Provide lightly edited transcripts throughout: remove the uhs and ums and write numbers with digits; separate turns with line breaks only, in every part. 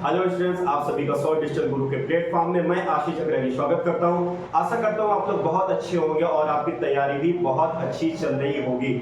Hello students, आप सभी का सौ डिजिटल गुरु के प्लेटफॉर्म में मैं आशीष अग्रवाल स्वागत करता हूं। आशा करता हूं आप लोग बहुत अच्छे होंगे और आपकी तैयारी भी बहुत अच्छी चल रही होगी।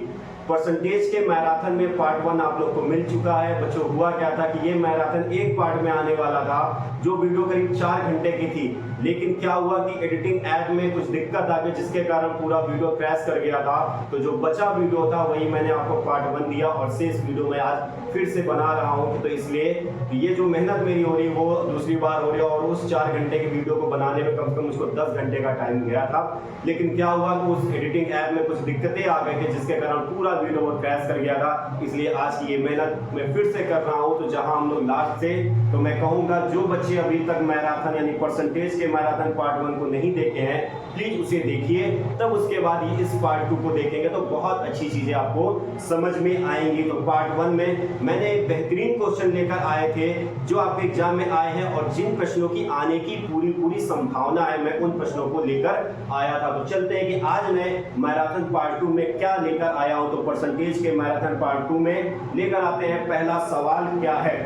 परसेंटेज के मैराथन में पार्ट 1 आप लोग को मिल चुका है। बच्चों, हुआ क्या था कि ये मैराथन एक पार्ट में आने वाला था, जो वीडियो करीब 4 घंटे की थी। लेकिन क्या हुआ कि एडिटिंग ऐप में कुछ दिक्कत आ गई, जिसके कारण पूरा वीडियो क्रैश कर गया था। तो जो बचा वीडियो था वही मैंने आपको पार्ट 1 दिया और शेष वीडियो मैं आज फिर से बना रहा हूँ। तो इसलिए ये जो मेहनत मेरी हो रही है वो दूसरी बार हो रही है और उस 4 घंटे की वीडियो को बनाने में कम से कम मुझको 10 घंटे का टाइम गया था। लेकिन क्या हुआ कि उस एडिटिंग ऐप में कुछ दिक्कतें आ गई थी, जिसके कारण पूरा वीडियो वो क्रैश कर गया था। इसलिए आज की ये मेहनत मैं फिर से कर रहा हूँ। तो जहां हम लोग लास्ट से, तो मैं कहूँगा जो बच्चे अभी तक मैराथन यानी परसेंटेज के मैराथन पार्ट 1 को नहीं देखे हैं, प्लीज उसे देखिए, तब उसके बाद ये इस पार्ट 2 को देखेंगे तो बहुत अच्छी चीजें आपको समझ में आएंगी। तो पार्ट 1 में मैंने एक बेहतरीन क्वेश्चन लेकर आए थे जो आपके एग्जाम में आए हैं और जिन प्रश्नों की आने की पूरी संभावना है, मैं उन प्रश्नों को लेकर आया था। तो चलते हैं कि आज मैं मैराथन पार्ट 2 में क्या लेकर आया हूं। तो परसेंटेज के मैराथन पार्ट 2 में लेकर आते हैं। पहला सवाल क्या है?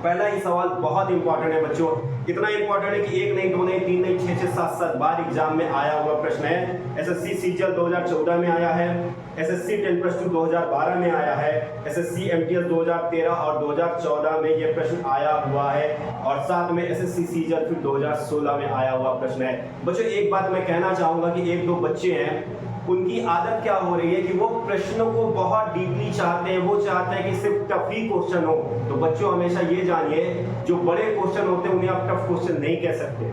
पहला ही सवाल बहुत इंपॉर्टेंट है बच्चों, इतना इंपॉर्टेंट है कि 1 नहीं 2 नहीं 3 नहीं 6 7 बार एग्जाम में आया हुआ प्रश्न है। एसएससी सीजीएल 2014 में आया है, एसएससी 10+2 2012 में आया है, एसएससी एमटीएस 2013 और 2014 में यह प्रश्न आया हुआ है और साथ में एसएससी सीजीएल फिर 2016 में आया हुआ प्रश्न है। बच्चों, एक बात मैं कहना चाहूंगा कि 1-2 बच्चे हैं, उनकी आदत क्या हो रही है कि वो प्रश्नों को बहुत डीपली चाहते हैं, वो चाहते हैं कि सिर्फ टफ ही क्वेश्चन हो। तो बच्चों, हमेशा ये जानिए, जो बड़े क्वेश्चन होते हैं उन्हें आप टफ क्वेश्चन नहीं कह सकते।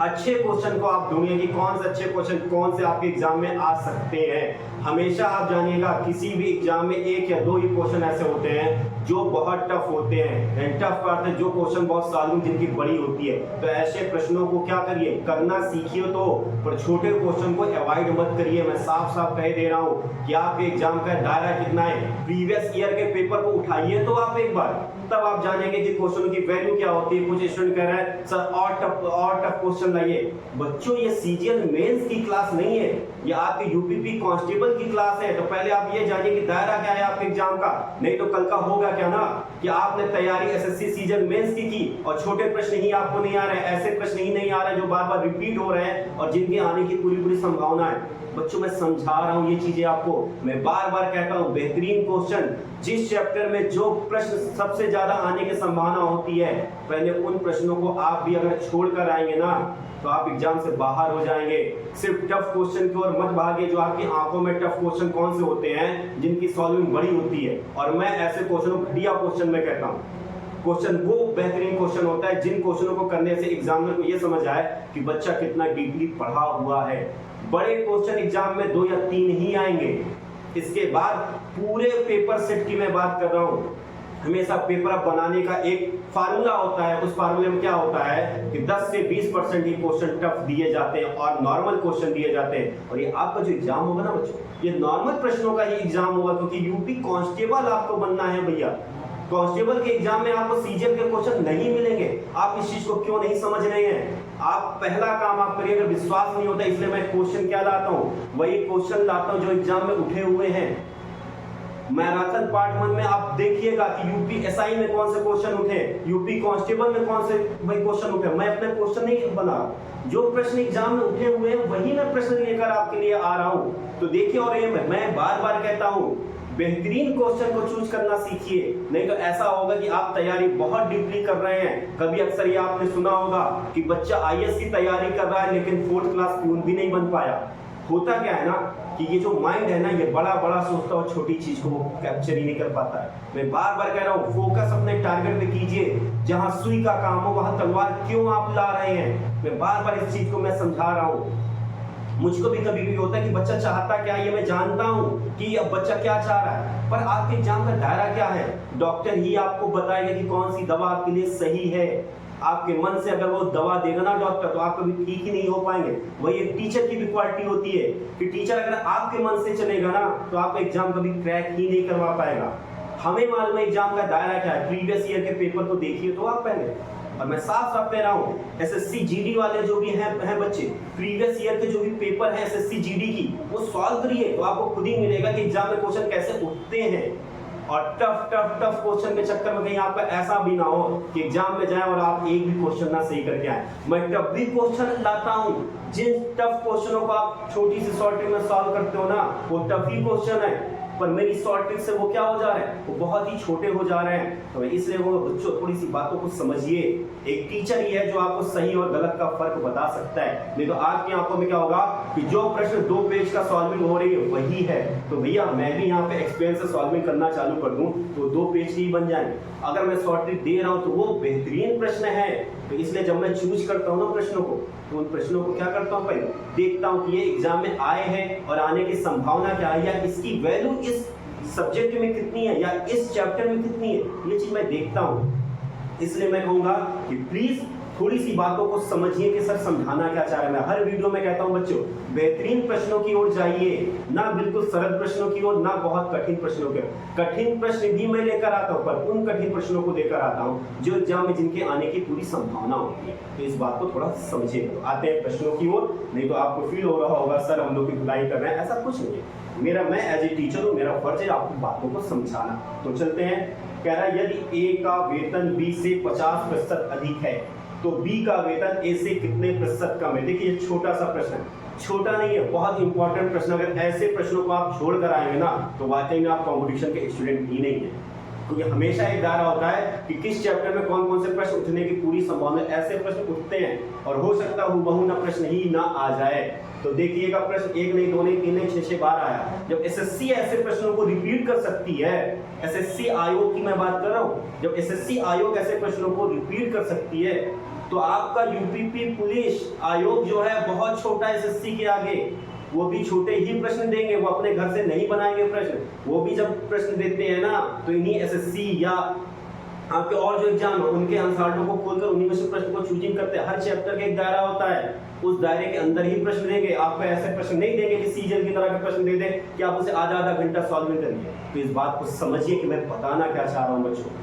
अच्छे क्वेश्चन को आप ढूंढिए कि कौन से अच्छे क्वेश्चन कौन से आपके एग्जाम में आ सकते हैं। हमेशा आप जानिएगा, किसी भी एग्जाम में 1 या 2 ही क्वेश्चन ऐसे होते हैं जो बहुत टफ होते हैं। टफ करते हैं जो क्वेश्चन बहुत सॉल्विंग जिनकी बड़ी होती है। तो ऐसे प्रश्नों को क्या करिए, करना सीखिए तो, पर छोटे क्वेश्चन को अवॉइड मत करिए। मैं साफ साफ कह दे रहा हूँ कि आपके एग्जाम का दायरा कितना है। प्रीवियस ईयर के पेपर को उठाइए तो आप एक बार, तब आप जानेंगे कि क्वेश्चन की वैल्यू क्या होती है। कुछ स्टूडेंट कह रहे हैं सर और टफ क्वेश्चन लाइए। बच्चों, ये सीजीएल मेंस की क्लास नहीं है, ये आपके यूपीपी कांस्टेबल की क्लास है। तो पहले आप ये जानिए कि दायरा क्या है आपके एग्जाम का, नहीं तो कल का होगा क्या ना कि आपने तैयारी एसएससी सीजीएल मेंस की और छोटे प्रश्न ही आपको नहीं आ रहे हैं, ऐसे प्रश्न ही नहीं आ रहे जो बार बार रिपीट हो रहे हैं और जिनके आने की पूरी संभावना है। बच्चों, मैं समझा रहा हूं ये चीजें आपको, मैं बार बार कहता हूं, बेहतरीन क्वेश्चन जिस चैप्टर में जो प्रश्न सबसे ज्यादा आने की संभावना होती है, पहले उन प्रश्नों को आप भी अगर छोड़कर आएंगे ना तो आप एग्जाम से बाहर हो जाएंगे। सिर्फ टफ क्वेश्चन की ओर मत भागिए। जो आपकी आंखों में टफ क्वेश्चन कौन से होते हैं, जिनकी सॉल्विंग बड़ी होती है, और मैं ऐसे क्वेश्चनों को घटिया क्वेश्चन में कहता हूं। क्वेश्चन वो बेहतरीन क्वेश्चन होता है जिन क्वेश्चनों को करने से एग्जामिनर को ये समझ आए कि बच्चा कितना डीपली पढ़ा हुआ है। बड़े क्वेश्चन एग्जाम में 2 या 3 ही आएंगे, इसके बाद पूरे पेपर सेट की मैं बात कर रहा हूँ। हमेशा पेपर बनाने का एक फार्मूला होता है, उस फार्मूले में क्या होता है कि 10 से 20% ही क्वेश्चन टफ दिए जाते हैं और नॉर्मल क्वेश्चन दिए जाते हैं। और ये आपका जो एग्जाम होगा ना बच्चों, ये नॉर्मल प्रश्नों का ही एग्जाम होगा, क्योंकि यूपी कांस्टेबल आपको बनना है भैया। कांस्टेबल के एग्जाम में आपको सीजीएल के क्वेश्चन नहीं मिलेंगे। आप इस चीज को क्यों नहीं समझ रहे हैं? आप पहला काम आप करिए, अगर विश्वास नहीं होता, इसलिए मैं क्वेश्चन क्या लाता हूँ, वही क्वेश्चन लाता हूँ जो एग्जाम में उठे हुए हैं। मैराथन पार्ट 1 में आप देखिएगा कि यूपी एसआई में कौन से क्वेश्चन उठे, यूपी कांस्टेबल में कौन से वही क्वेश्चन उठे। मैं अपने क्वेश्चन नहीं बना, जो प्रश्न एग्जाम में उठे हुए हैं वही मैं प्रश्न लेकर आपके लिए आ रहा हूँ। तो देखिए, और ये मैं बार बार कहता हूँ, बेहतरीन क्वेश्चन को चूज करना सीखिए, नहीं तो ऐसा होगा कि आप तैयारी बहुत डीपली कर रहे हैं। कभी अक्सर ये आपने सुना होगा कि बच्चा आईएएस की तैयारी कर रहा है लेकिन 4th क्लास प्यून भी नहीं बन पाया। होता क्या है ना कि ये जो माइंड है ना, ये बड़ा सोचता है, छोटी चीज को वो कैप्चर ही नहीं कर पाता है। मैं बार बार कह रहा हूँ, फोकस अपने टारगेट पे कीजिए। जहां सुई का काम हो वहां तलवार क्यों आप ला रहे हैं? मैं बार बार इस चीज को मैं समझा रहा हूँ। मुझको भी कभी भी होता है कि बच्चा चाहता क्या है, ये मैं जानता हूँ कि अब बच्चा क्या चाह रहा है, पर आपके एग्जाम का दायरा क्या है? डॉक्टर ही आपको बताएगा कि कौन सी दवा आपके लिए सही है। आपके मन से अगर वो दवा देगा ना डॉक्टर, तो आप कभी ठीक ही नहीं हो पाएंगे। वही एक टीचर की भी क्वालिटी होती है कि टीचर अगर आपके मन से चलेगा ना तो आप एग्जाम कभी क्रैक ही नहीं करवा पाएगा। हमें मालूम है एग्जाम का दायरा क्या है। प्रीवियस ईयर के पेपर को देखिए तो आप पहले, और मैं साफ साफ कह रहा हूँ, एसएससी जीडी वाले जो भी हैं बच्चे, प्रीवियस ईयर के जो भी पेपर है एसएससी जीडी की, वो सॉल्व करिए तो आपको खुद ही मिलेगा कि एग्जाम में क्वेश्चन कैसे उठते हैं। और टफ टफ टफ क्वेश्चन के चक्कर में कहीं आपका ऐसा भी ना हो कि एग्जाम में जाए और आप एक भी क्वेश्चन ना सही करके आए। मैं टफ भी क्वेश्चन लाता हूं, जिन टफ क्वेश्चनों को आप छोटी सी शॉर्ट ट्रिक में सॉल्व करते हो ना, वो टफ ही क्वेश्चन है, पर मेरी शॉर्ट ट्रिक से वो क्या हो जा रहे हैं, वो बहुत ही छोटे हो जा रहे हैं। तो इसलिए वो बच्चों थोड़ी सी बातों को समझिए। एक टीचर ही है जो आपको सही और गलत का फर्क बता सकता है, नहीं तो आपकी आंखों में क्या होगा कि जो प्रश्न 2 पेज का सॉल्विंग हो रही है वही है। तो भैया मैं भी यहाँ पे एक्सपीरियंस से सॉल्विंग करना चालू कर दूं तो 2 पेज ही बन जाएंगे। अगर मैं शॉर्ट ट्रिक दे रहा हूं तो वो बेहतरीन प्रश्न है, तो इसलिए जब मैं चूज करता हूँ ना प्रश्नों को, तो उन प्रश्नों को क्या करता हूँ, पहले देखता हूँ कि ये एग्जाम में आए हैं और आने की संभावना क्या है, या इसकी वैल्यू इस सब्जेक्ट में कितनी है या इस चैप्टर में कितनी है, ये चीज मैं देखता हूं। इसलिए मैं कहूंगा कि प्लीज थोड़ी सी बातों को समझिए कि सर समझाना क्या चाह रहा है। मैं हर वीडियो में कहता हूं बच्चों, बेहतरीन प्रश्नों की ओर जाइए, ना बिल्कुल सरल प्रश्नों की ओर, ना बहुत कठिन प्रश्नों की ओर। कठिन प्रश्न भी मैं लेकर आता हूं, पर उन कठिन प्रश्नों को लेकर आता हूं जो एग्जाम में जिनके आने की पूरी संभावना होती है। तो इस बात को थोड़ा समझिए। तो आते हैं प्रश्नों की ओर, नहीं तो आपको फील हो रहा होगा सर हम लोग की धुलाई कर रहे हैं, ऐसा कुछ नहीं है। मैं एज ए टीचर हूं, मेरा फर्ज है आपको बातों को समझाना। तो चलते हैं। कह रहा है यदि ए का वेतन बी से 50% अधिक है तो बी का वेतन ए से कितने प्रतिशत कम है। देखिए छोटा सा प्रश्न है, छोटा नहीं है, बहुत इंपॉर्टेंट प्रश्न। अगर ऐसे प्रश्नों को आप छोड़ कर आएंगे ना तो वाकई में आप कंपटीशन के स्टूडेंट ही नहीं है। क्योंकि हमेशा एक दायरा होता है कि किस चैप्टर में कौन कौन से प्रश्न उठने की पूरी संभावना, ऐसे प्रश्न उठते हैं और हो सकता है हुबहू ना प्रश्न ही ना आ जाए। तो देखिएगा प्रश्न 1 नहीं 2 नहीं 3 नहीं 6 बार आया। जब एसएससी ऐसे प्रश्नों को रिपीट कर सकती है, एसएससी आयोग की मैं बात कर रहा हूं, जब एसएससी आयोग ऐसे प्रश्नों को रिपीट कर सकती है तो आपका यूपीपी पुलिस आयोग जो है बहुत छोटा एसएससी के आगे, वो भी छोटे ही प्रश्न देंगे, वो अपने घर से नहीं बनाएंगे प्रश्न। वो भी जब प्रश्न देते हैं ना तो इन्हीं एसएससी या आपके और जो एग्जाम है उनके आंसर्टों को खोलकर उन्हीं में से प्रश्न को चूजिंग करते हैं। हर चैप्टर का एक दायरा होता है, उस दायरे के अंदर ही प्रश्न देंगे। आपको ऐसे प्रश्न नहीं देंगे कि सीजन की तरह के प्रश्न दे दें कि आप उसे आधा घंटा सॉल्व करिए। तो इस बात को समझिए कि मैं बताना क्या चाह रहा हूँ बच्चों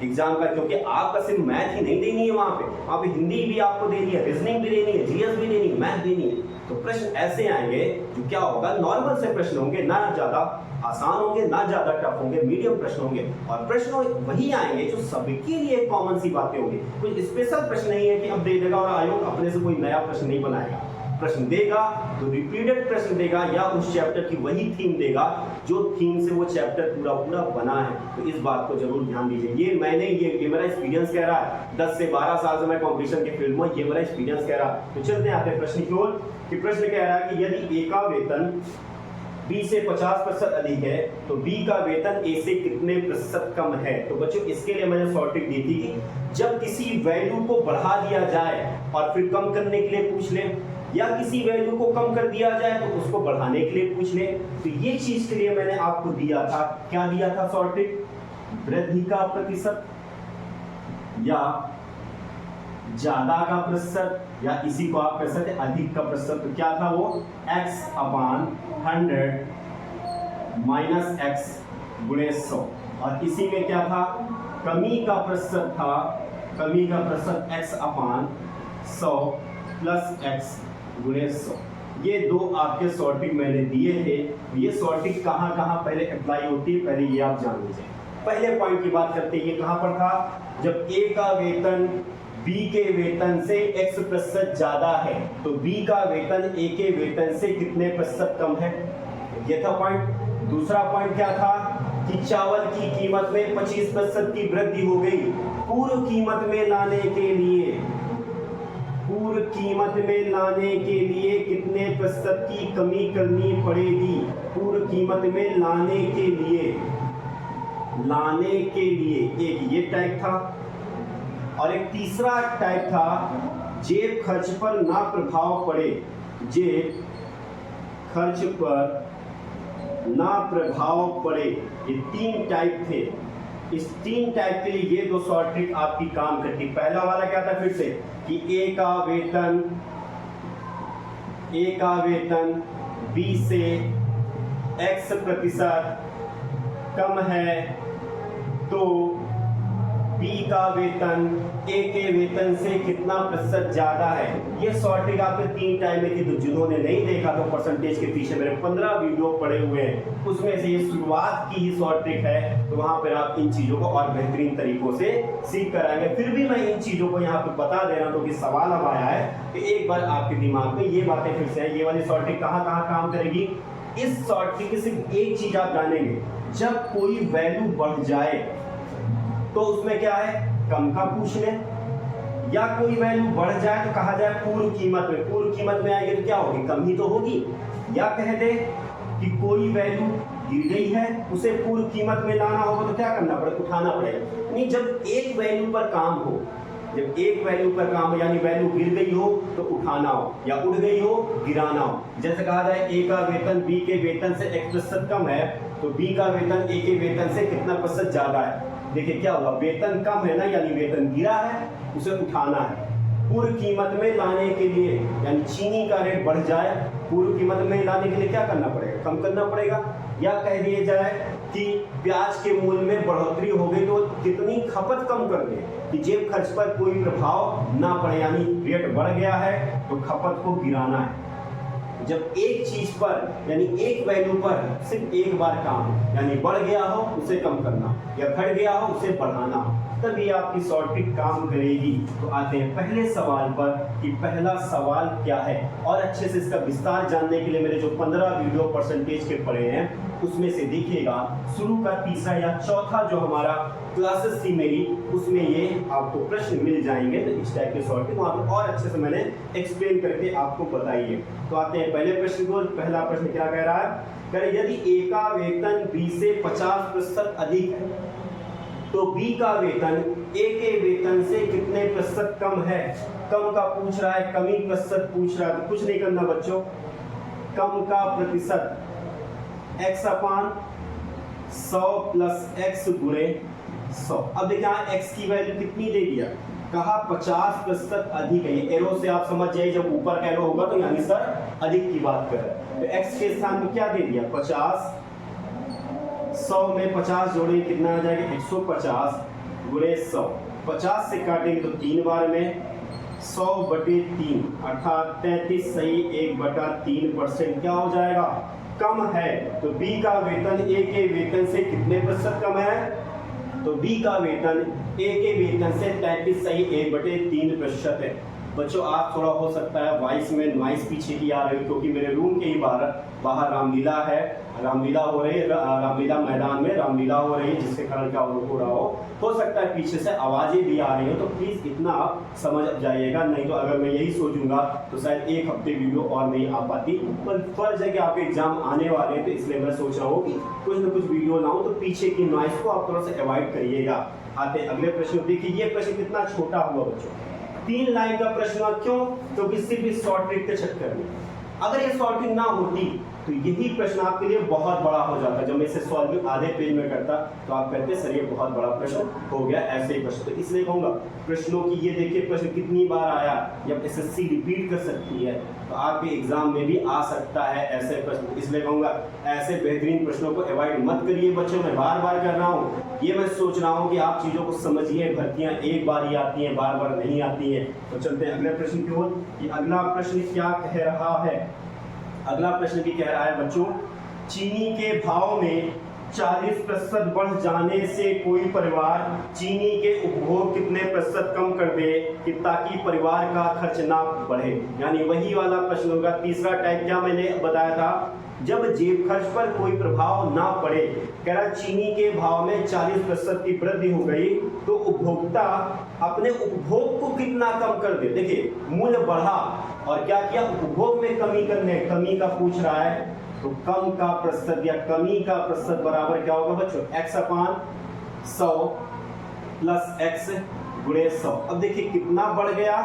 एग्जाम का, क्योंकि आपका सिर्फ मैथ ही नहीं देनी है, वहां पे हिंदी भी आपको देनी है, रीजनिंग भी देनी है, जीएस भी देनी है, मैथ देनी है। तो प्रश्न ऐसे आएंगे जो क्या होगा, नॉर्मल से प्रश्न होंगे, ना ज्यादा आसान होंगे ना ज्यादा टफ होंगे, मीडियम प्रश्न होंगे। और प्रश्न वही आएंगे जो सबके लिए कॉमन सी बातें होंगी। कोई स्पेशल प्रश्न नहीं है कि अब दे देगा और आयोग अपने से कोई नया प्रश्न नहीं बनाएगा। प्रश्न देगा तो रिपीटेड प्रश्न देगा या उस चैप्टर की वही थीम देगा जो थीम से वो चैप्टर पूरा बना है। तो इस बात को जरूर ध्यान दीजिए। ये मैंने ये मेरा एक्सपीरियंस कह रहा है, 10 से 12 साल से मैं कंपटीशन के फील्ड में, ये मेरा एक्सपीरियंस कह रहा है। तो चलते आते हैं प्रश्न की ओर कि प्रश्न कह रहा है कि यदि ए का वेतन बी से 50% अधिक है तो बी का वेतन ए से कितने प्रतिशत कम है। तो बच्चों इसके लिए मैंने शॉर्ट ट्रिक दी थी कि जब किसी वैल्यू को बढ़ा दिया जाए और फिर कम करने के लिए पूछ ले, या किसी वैल्यू को कम कर दिया जाए तो उसको बढ़ाने के लिए पूछ ले। तो ये चीज के लिए मैंने आपको दिया था, क्या दिया था शॉर्ट ट्रिक, वृद्धि का प्रतिशत या ज्यादा का प्रतिशत, या इसी को आप कह सकते हैं अधिक का प्रतिशत। तो क्या था वो, x/100 माइनस x गुणे 100। और इसी में क्या था, कमी का प्रतिशत था, कमी का प्रतिशत x/100 प्लस x गुणे 100। ये दो आपके शॉर्ट ट्रिक मैंने दिए थे। ये शॉर्ट ट्रिक कहाँ कहाँ पहले अप्लाई होती है, पहले ये आप जान लीजिए। पहले पॉइंट की बात करते हैं, ये कहाँ पर था, जब ए का वेतन बी के वेतन से x% ज्यादा है तो बी का वेतन ए के वेतन से कितने प्रतिशत कम है, ये था पॉइंट। दूसरा पॉइंट क्या था कि चावल की कीमत में 25% की वृद्धि हो गई। पूर्व कीमत में लाने के लिए, पूर्व कीमत में लाने के लिए कितने प्रतिशत की कमी करनी पड़ेगी। पूर्व कीमत में लाने के लिए एक ये टाइप था, और एक तीसरा टाइप था जेब खर्च पर ना प्रभाव पड़े, जेब खर्च पर ना प्रभाव पड़े। ये 3 टाइप थे। इस 3 टाइप के लिए ये 2 शॉर्ट ट्रिक आपकी काम करती। पहला वाला क्या था, फिर से कि ए का वेतन बी से x% कम है तो बी का वेतन ए के वेतन से कितना प्रतिशत ज्यादा है। ये शॉर्ट ट्रिक आपने 3 टाइम में थी, तो जिन्होंने नहीं देखा तो परसेंटेज के पीछे मेरे 15 वीडियो पड़े हुए हैं, उसमें से ये शुरुआत की ही शॉर्ट ट्रिक है। तो वहां पर आप इन चीजों को और बेहतरीन तरीकों से सीख कर आएंगे। फिर भी मैं इन चीजों को यहाँ पे बता दे रहा हूँ, क्योंकि सवाल अब आया है कि एक बार आपके दिमाग में ये बातें फिर से है। ये वाली शॉर्ट ट्रिक कहाँ कहाँ काम करेगी? इस शॉर्ट ट्रिक से एक चीज आप जानेंगे, जब कोई वैल्यू बढ़ जाए तो उसमें क्या है, कम का पूछ ले, या कोई वैल्यू बढ़ जाए तो कहा जाए पूर्व कीमत में। पूर्व कीमत में आएगी तो क्या होगी, कम ही तो होगी। या कह दे कि कोई वैल्यू गिर गई है, उसे पूर्व कीमत में लाना होगा तो क्या करना पड़ेगा, उठाना पड़ेगा। नहीं, जब एक वैल्यू पर काम हो, जब एक वैल्यू पर काम हो, यानी वैल्यू गिर गई हो तो उठाना हो, या उड़ गई हो गिराना हो। जैसे कहा जाए ए का वेतन बी के वेतन से 1% कम है, तो बी का वेतन ए के वेतन से कितना प्रतिशत ज्यादा है। देखिए क्या हुआ, वेतन कम है ना, यानी वेतन गिरा है, उसे उठाना है। पूर्व कीमत में लाने के लिए, यानी चीनी का रेट बढ़ जाए, पूर्व कीमत में लाने के लिए क्या करना पड़ेगा, कम करना पड़ेगा। या कह दिया जाए कि प्याज के मूल्य में बढ़ोतरी हो गई तो कितनी खपत कम कर दे कि जेब खर्च पर कोई प्रभाव ना पड़े, यानी रेट बढ़ गया है तो खपत को गिराना है। जब एक चीज पर यानी एक वैल्यू पर सिर्फ एक बार काम, यानी बढ़ गया हो उसे कम करना, या घट गया हो उसे बढ़ाना, तभी आपकी शॉर्ट ट्रिक काम करेगी। तो आते हैं पहले सवाल पर कि पहला सवाल क्या है, और अच्छे से इसका विस्तार जानने के लिए मेरे जो 15 वीडियो परसेंटेज के पड़े हैं उसमें से देखिएगा, शुरू का तीसरा या चौथा जो हमारा क्लासेस थी मेरी, उसमें ये आपको प्रश्न मिल जाएंगे। तो इस टाइप के शॉर्ट ट्रिक वहां पर और अच्छे से मैंने एक्सप्लेन करके आपको बताइए। तो आते हैं पहले प्रश्न को। पहला प्रश्न क्या कह रहा है, कह रहे यदि ए का वेतन बी से 50% अधिक है तो बी का वेतन ए के वेतन से कितने प्रतिशत कम है। कम का पूछ रहा है, कमी प्रतिशत पूछ रहा है, तो कुछ नहीं करना बच्चों, कम का प्रतिशत x अपान 100 प्लस x गुणे 100। अब देखिए यहाँ x की वैल्यू कितनी दे दिया, कहा 50% अधिक है। ये एरो से आप समझ जाइए, जब ऊपर का एरो होगा तो यानी सर अधिक की बात कर रहा है। तो x के स्थान पर क्या दे दिया 50, 100 में 50 जोड़े कितना आ जाएगा 150 गुणे 100। 50 से काटेंगे तो 3 बार में 100/3 अर्थात 33 सही 1/3% क्या हो जाएगा, कम है। तो बी का वेतन ए के वेतन से कितने प्रतिशत कम है, तो बी का वेतन ए के वेतन से 33 सही 1/3% है। बच्चों आप थोड़ा हो सकता है वॉइस में नॉइस पीछे की आ रही है, क्योंकि मेरे रूम के ही बाहर रामलीला है, रामलीला हो रही है, रामलीला मैदान में रामलीला हो रही है, जिसके कारण क्या हो रहा हो सकता है पीछे से आवाजें भी आ रही हो, तो प्लीज इतना आप समझ जाइएगा। नहीं तो अगर मैं यही सोचूंगा तो शायद एक हफ्ते वीडियो और नहीं आ पाती। पर फर्ज है कि आपके एग्जाम आने वाले हैं, तो इसलिए मैं सोच रहा हूँ कि कुछ न कुछ वीडियो लाऊं, तो पीछे की नॉइस को आप थोड़ा सा अवॉइड करिएगा। आते अगले प्रश्न। देखिए ये प्रश्न कितना छोटा हुआ बच्चों, 3 लाइन का प्रश्न। क्यों, क्योंकि सिर्फ इस शॉर्ट ट्रिक के चक्कर में, अगर ये शॉर्ट ट्रिक ना होती तो यही प्रश्न आपके लिए बहुत बड़ा हो जाता। जब मैं इसे सॉल्व आधे पेज में करता तो आप कहते सर ये बहुत बड़ा प्रश्न हो गया, ऐसे ही प्रश्न। तो इसलिए कहूंगा प्रश्नों की ये देखिए प्रश्न कितनी बार आया, जब एसएससी रिपीट कर सकती है तो आपके एग्जाम में भी आ सकता है ऐसे प्रश्न। इसलिए कहूंगा ऐसे बेहतरीन प्रश्नों को अवॉइड मत करिए बच्चों। मैं बार बार कर रहा हूँ, ये मैं सोच रहा हूँ कि आप चीजों को समझिए। भर्तियां एक बार ही आती हैं, बार बार नहीं आती हैं। तो चलते हैं अगले प्रश्न की ओर कि अगला प्रश्न क्या कह रहा है। अगला प्रश्न भी कह रहा है बच्चों, चीनी के भाव में 40% बढ़ जाने से कोई परिवार चीनी के उपभोग कितने प्रतिशत कम कर दे कि ताकि परिवार का खर्च ना बढ़े। यानी वही वाला प्रश्न होगा। तीसरा टाइप क्या मैंने बताया था, जब जेब खर्च पर कोई प्रभाव ना पड़े। कह रहा चीनी के भाव में 40% की वृद्धि हो गई तो उपभोक्ता अपने उपभोग को कितना कम कर दे। देखिए मूल्य बढ़ा और क्या किया, उपभोग में कमी का पूछ रहा है, तो कम का प्रतिशत या कमी का प्रतिशत बराबर क्या होगा बच्चों, x अपान 100 प्लस x गुणे 100। अब देखिए कितना बढ़ गया,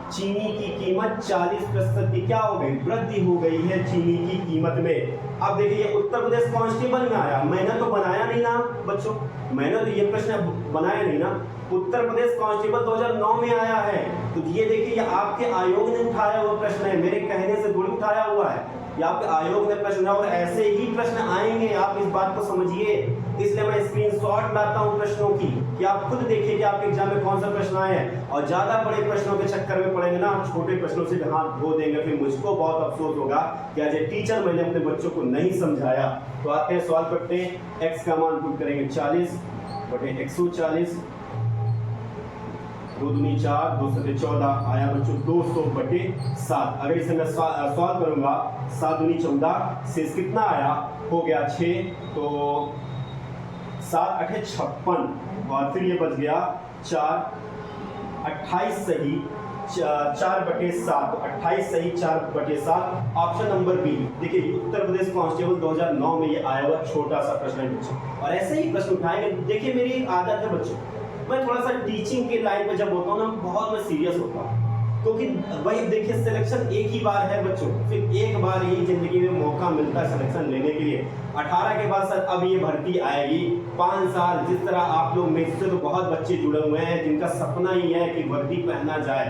चीनी की कीमत 40% की क्या हो गई, वृद्धि हो गई है चीनी की कीमत में। अब देखिए उत्तर प्रदेश कांस्टेबल में आया, मैंने तो बनाया नहीं ना बच्चों, मैंने तो ये प्रश्न बनाया नहीं ना। उत्तर प्रदेश कांस्टेबल 2009 में आया है, तो ये देखिए ये आपके आयोग ने उठाया हुआ प्रश्न है, मेरे कहने से थोड़ी उठाया हुआ है। ये आपके आयोग ने प्रश्न और ऐसे ही प्रश्न आएंगे, आप इस बात को समझिए। इसलिए मैं स्क्रीनशॉट लाता हूं प्रश्नों की कि आप खुद देखिए कि आपके एग्जाम में कौन सा प्रश्न आए हैं। और ज्यादा बड़े प्रश्नों के चक्कर में पड़ेंगे ना, आप छोटे प्रश्नों से भी हाथ धो देंगे, फिर मुझको बहुत अफसोस होगा कि एज ए टीचर मैंने अपने बच्चों को नहीं समझाया। तो आते हैं सवाल करते हैं। x का मान पुट करेंगे 40 बटे 140, 2 दूनी 4, 2 सते 14 आया बच्चों 200 बटे 7। अगर इसे मैं सॉल्व करूंगा 7 दूनी 14 से कितना आया, हो गया 6, तो 7 8 56 और फिर ये बच गया 4, 28 सही 4 बटे 7, तो 28 सही 4 बटे 7। Option number B. देखिए उत्तर प्रदेश कांस्टेबल 2009 में ये आया हुआ छोटा सा प्रश्न है बच्चों, और ऐसे ही प्रश्न उठाएंगे। देखिए मेरी एक आदत है बच्चों, मैं थोड़ा सा टीचिंग के लाइन में जब होता हूँ ना, बहुत मैं सीरियस होता हूँ, क्योंकि वही देखिए सिलेक्शन एक ही बार है बच्चों, फिर एक बार ही जिंदगी में मौका मिलता है सिलेक्शन लेने के लिए। 18 के बाद सर अब ये भर्ती आएगी, 5 साल, जिस तरह आप लोग में से तो बहुत बच्चे जुड़े हुए हैं जिनका सपना ही है कि वर्दी पहना जाए,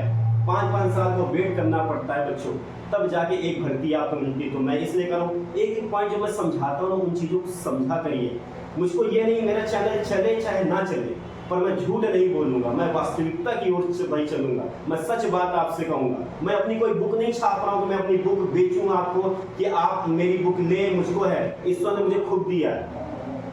5-5 साल तो वेट करना पड़ता है बच्चों, तब जाके एक भर्ती आपको मिलती है। तो मैं इसलिए करूँ, एक एक पॉइंट जो मैं समझाता हूँ उन चीज़ों को समझा करिए। मुझको ये नहीं मेरा चैनल चले चाहे ना चले, पर मैं झूठ नहीं बोलूंगा, मैं वास्तविकता की ओर से भाई चलूंगा, मैं सच बात आपसे कहूंगा। मैं अपनी कोई बुक नहीं छाप रहा हूँ, मैं अपनी बुक बेचूंगा आपको कि आप मेरी बुक ले, मुझको है, ईश्वर ने मुझे खुद दिया है।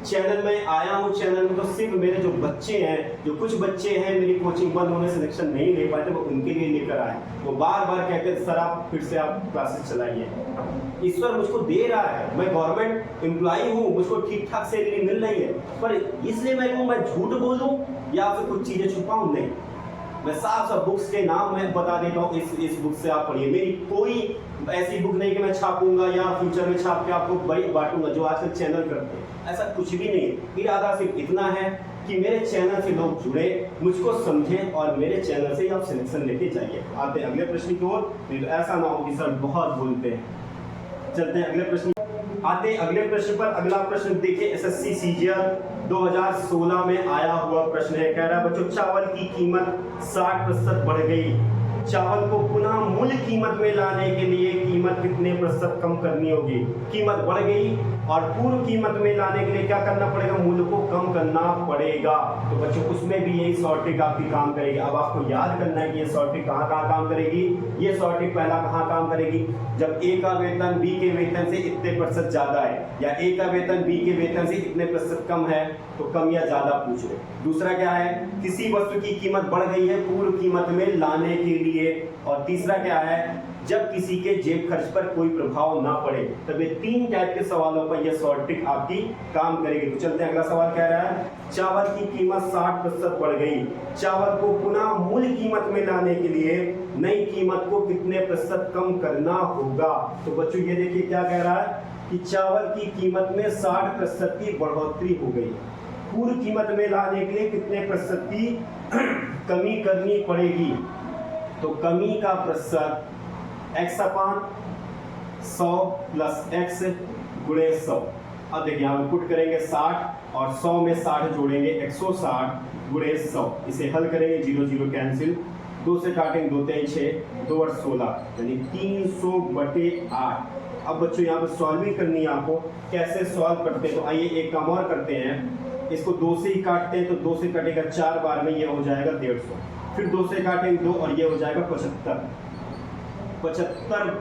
चैनल में आया हूँ, चैनल में तो सिर्फ मेरे जो बच्चे हैं, जो कुछ बच्चे हैं मेरी कोचिंग बंद होने से सिलेक्शन नहीं ले पाते, वो उनके लिए लेकर आए। वो बार बार कहते हैं सर आप फिर से आप क्लासेस चलाइए। ईश्वर मुझको दे रहा है, मैं गवर्नमेंट एम्प्लॉई हूँ, मुझको ठीक ठाक सैलरी मिल रही है, पर इसलिए मैं कहूँ मैं झूठ बोलूँ या फिर कुछ चीजें छुपाऊँ, नहीं। मैं साफ साफ बुक्स के नाम मैं बता देता हूँ, इस बुक से आप पढ़िए। मेरी कोई ऐसी बुक नहीं कि मैं छापूंगा या फ्यूचर में छाप के आपको बड़ी बांटूंगा जो आजकल चैनल करते हैं, ऐसा कुछ भी नहीं है। इरादा सिर्फ इतना है कि मेरे चैनल से लोग जुड़े, मुझको समझें और मेरे चैनल से आप सिलेक्शन लेके जाइए। आते हैं अगले प्रश्न की ओर, तो ऐसा ना हो कि सर बहुत बोलते हैं। चलते हैं अगले प्रश्न, आते हैं अगले प्रश्न पर। अगला प्रश्न देखिए, एसएससी सीजीएल 2016 में आया हुआ प्रश्न है। कह रहा है बच्चों चावल की कीमत 60% बढ़ गई, चावल को पुनः मूल कीमत में लाने के लिए कीमत कितने प्रतिशत कम करनी होगी। कीमत बढ़ गई और पूर्व कीमत में लाने के लिए क्या करना पड़ेगा, मूल्य को कम करना पड़ेगा। तो बच्चों उसमें भी यही शॉर्ट ट्रिक आपकी काम करेगी। अब आपको याद करना है कि ये शॉर्ट ट्रिक कहाँ कहाँ काम करेगी। ये शॉर्ट ट्रिक पहला कहाँ काम करेगी, जब ए का वेतन बी के वेतन से इतने प्रतिशत ज्यादा है, या ए का वेतन बी के वेतन से इतने प्रतिशत कम है, तो कम या ज्यादा पूछ रहे। दूसरा क्या है, किसी वस्तु की कीमत बढ़ गई है पूर्व कीमत में लाने के लिए। और तीसरा क्या है, जब किसी के जेब खर्च पर कोई प्रभाव ना पड़े। तब ये 3 टाइप के सवालों पर यह शॉर्ट ट्रिक आपकी काम करेगी। तो चलते हैं, अगला सवाल कह रहा है चावल की कीमत 60% बढ़ गई, चावल को पुनः मूल कीमत में लाने के लिए नई कीमत को कितने प्रतिशत कम करना होगा। तो बच्चों ये देखिए क्या कह रहा है कि चावल की कीमत में 60% की बढ़ोतरी हो गई, पूर्व कीमत में लाने के लिए कितने प्रतिशत की कमी करनी पड़ेगी। तो कमी का प्रतिशत x/100 प्लस x गुणे 100। अब देखिए यहाँ पुट करेंगे 60 और 100 में 60 जोड़ेंगे 160 गुणे 100। इसे हल करेंगे, 0 0 कैंसिल, 2 से काटेंगे 2 3 6, 2 8 16, यानी 300 बटे 8। अब बच्चों यहाँ पर सॉल्विंग करनी है आपको, कैसे सॉल्व करते हैं। तो आइए एक काम और करते हैं, इसको 2 से ही काटते हैं, तो 2 से कटेगा 4 बार में, ये हो जाएगा 150, फिर 2 से काटेंगे 2 और ये हो जाएगा 75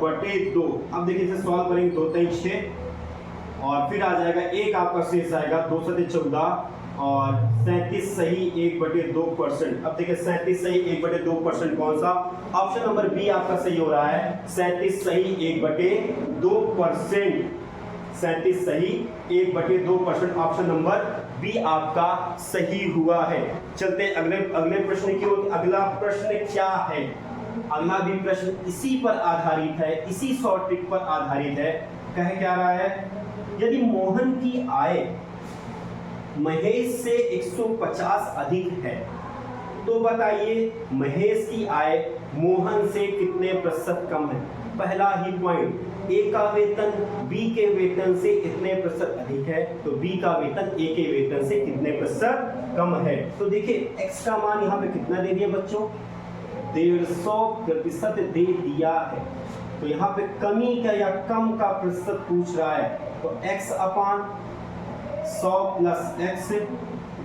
बटे 2। अब देखिए इसे सॉल्व करेंगे, 2 3 6 और फिर आ जाएगा एक आपका शेष आएगा 2 7 14 और 37 सही 1/2%। अब देखिए 37 सही 1/2% कौन सा, ऑप्शन नंबर बी आपका सही हो रहा है। 37 सही 1/2%, 37 सही 1/2%, ऑप्शन नंबर बी आपका सही हुआ है। चलते हैं अगले प्रश्न की ओर। अगला प्रश्न क्या है, अगला भी प्रश्न इसी पर आधारित है, इसी शॉर्ट ट्रिक पर आधारित है। कह क्या रहा है, यदि मोहन की आय महेश से 150 अधिक है, तो बताइए महेश की आय मोहन से कितने प्रतिशत कम है। पहला ही पॉइंट, ए का वेतन बी के वेतन से इतने प्रतिशत अधिक है, तो बी का वेतन ए के वेतन से कितने प्रतिशत कम है। तो देखिए एक्स का मान यहाँ पे कितना दे दिया बच्चों, 150% दे दिया है। तो यहाँ पे कमी का या कम का प्रतिशत पूछ रहा है, तो x अपान 100 प्लस x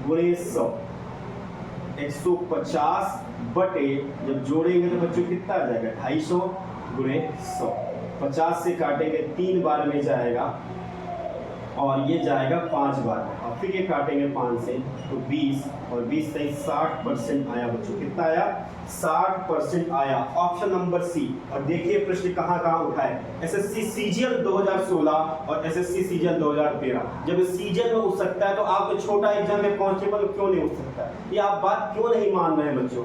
गुणे 100, 150 बटे, जब जोड़ेंगे तो बच्चों कितना आ जाएगा 250 गुणे 100, 50 से काटेंगे 3 बार में जाएगा और ये जाएगा 5 बार में, और फिर ये काटेंगे 5 से तो 20, और 20 से 60% आया बच्चों। कितना आया? 60% आया। Option number C. और देखिए प्रश्न कहाँ कहाँ उठा है, एसएससी सीजीएल 2016 और एसएससी सीजीएल 2013। जब सीजीएल में उठ सकता है तो आपको छोटा एग्जाम में कांस्टेबल क्यों नहीं उठ सकता? ये आप बात क्यों नहीं मान रहे हैं बच्चों?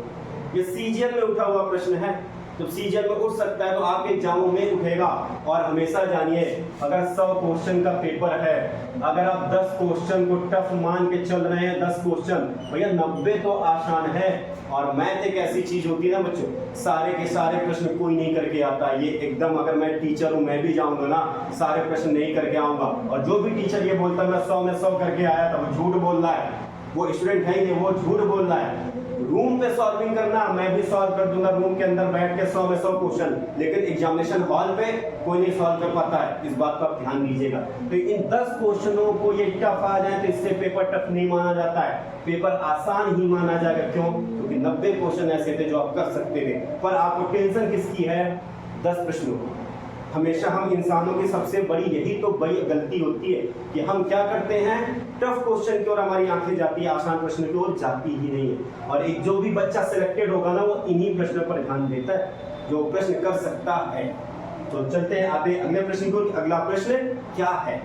ये सीजीएल में उठा हुआ प्रश्न है, जब सीजीएल में उठ सकता है तो आपके एग्जामों में उठेगा। और हमेशा जानिए, अगर 100 क्वेश्चन का पेपर है, अगर आप 10 क्वेश्चन को टफ मान के चल रहे हैं, 10 क्वेश्चन, भैया 90 तो आसान है। और मैथ एक ऐसी चीज होती है ना बच्चों, सारे के सारे प्रश्न कोई नहीं करके आता। ये एकदम, अगर मैं टीचर हूँ, मैं भी जाऊंगा ना, सारे प्रश्न नहीं करके आऊंगा। और जो भी टीचर ये बोलता है मैं 100 में 100 करके आया था, वो झूठ बोल रहा है, वो स्टूडेंट है ही नहीं, वो झूठ बोल रहा है। रूम पे सॉल्विंग करना, मैं भी सॉल्व कर दूंगा रूम के अंदर बैठ के 100 में 100 क्वेश्चन, लेकिन एग्जामिनेशन हॉल पे कोई नहीं सॉल्व कर पाता है। इस बात का आप ध्यान दीजिएगा। तो इन 10 क्वेश्चनों को ये टफ आ जाए तो इससे पेपर टफ नहीं माना जाता है, पेपर आसान ही माना जाएगा। क्यों? क्योंकि 90 क्वेश्चन ऐसे थे जो आप कर सकते थे। पर आपको टेंशन किसकी है? 10 प्रश्नों की। हमेशा हम इंसानों की सबसे बड़ी यही तो बड़ी गलती होती है कि हम क्या करते हैं, टफ क्वेश्चन की ओर हमारी आंखें जाती है, आसान प्रश्न की ओर जाती ही नहीं है। और एक जो भी बच्चा सिलेक्टेड होगा ना, वो इन्हीं प्रश्नों पर ध्यान देता है जो प्रश्न कर सकता है। तो चलते हैं आते अगले प्रश्न को। अगला प्रश्न क्या है?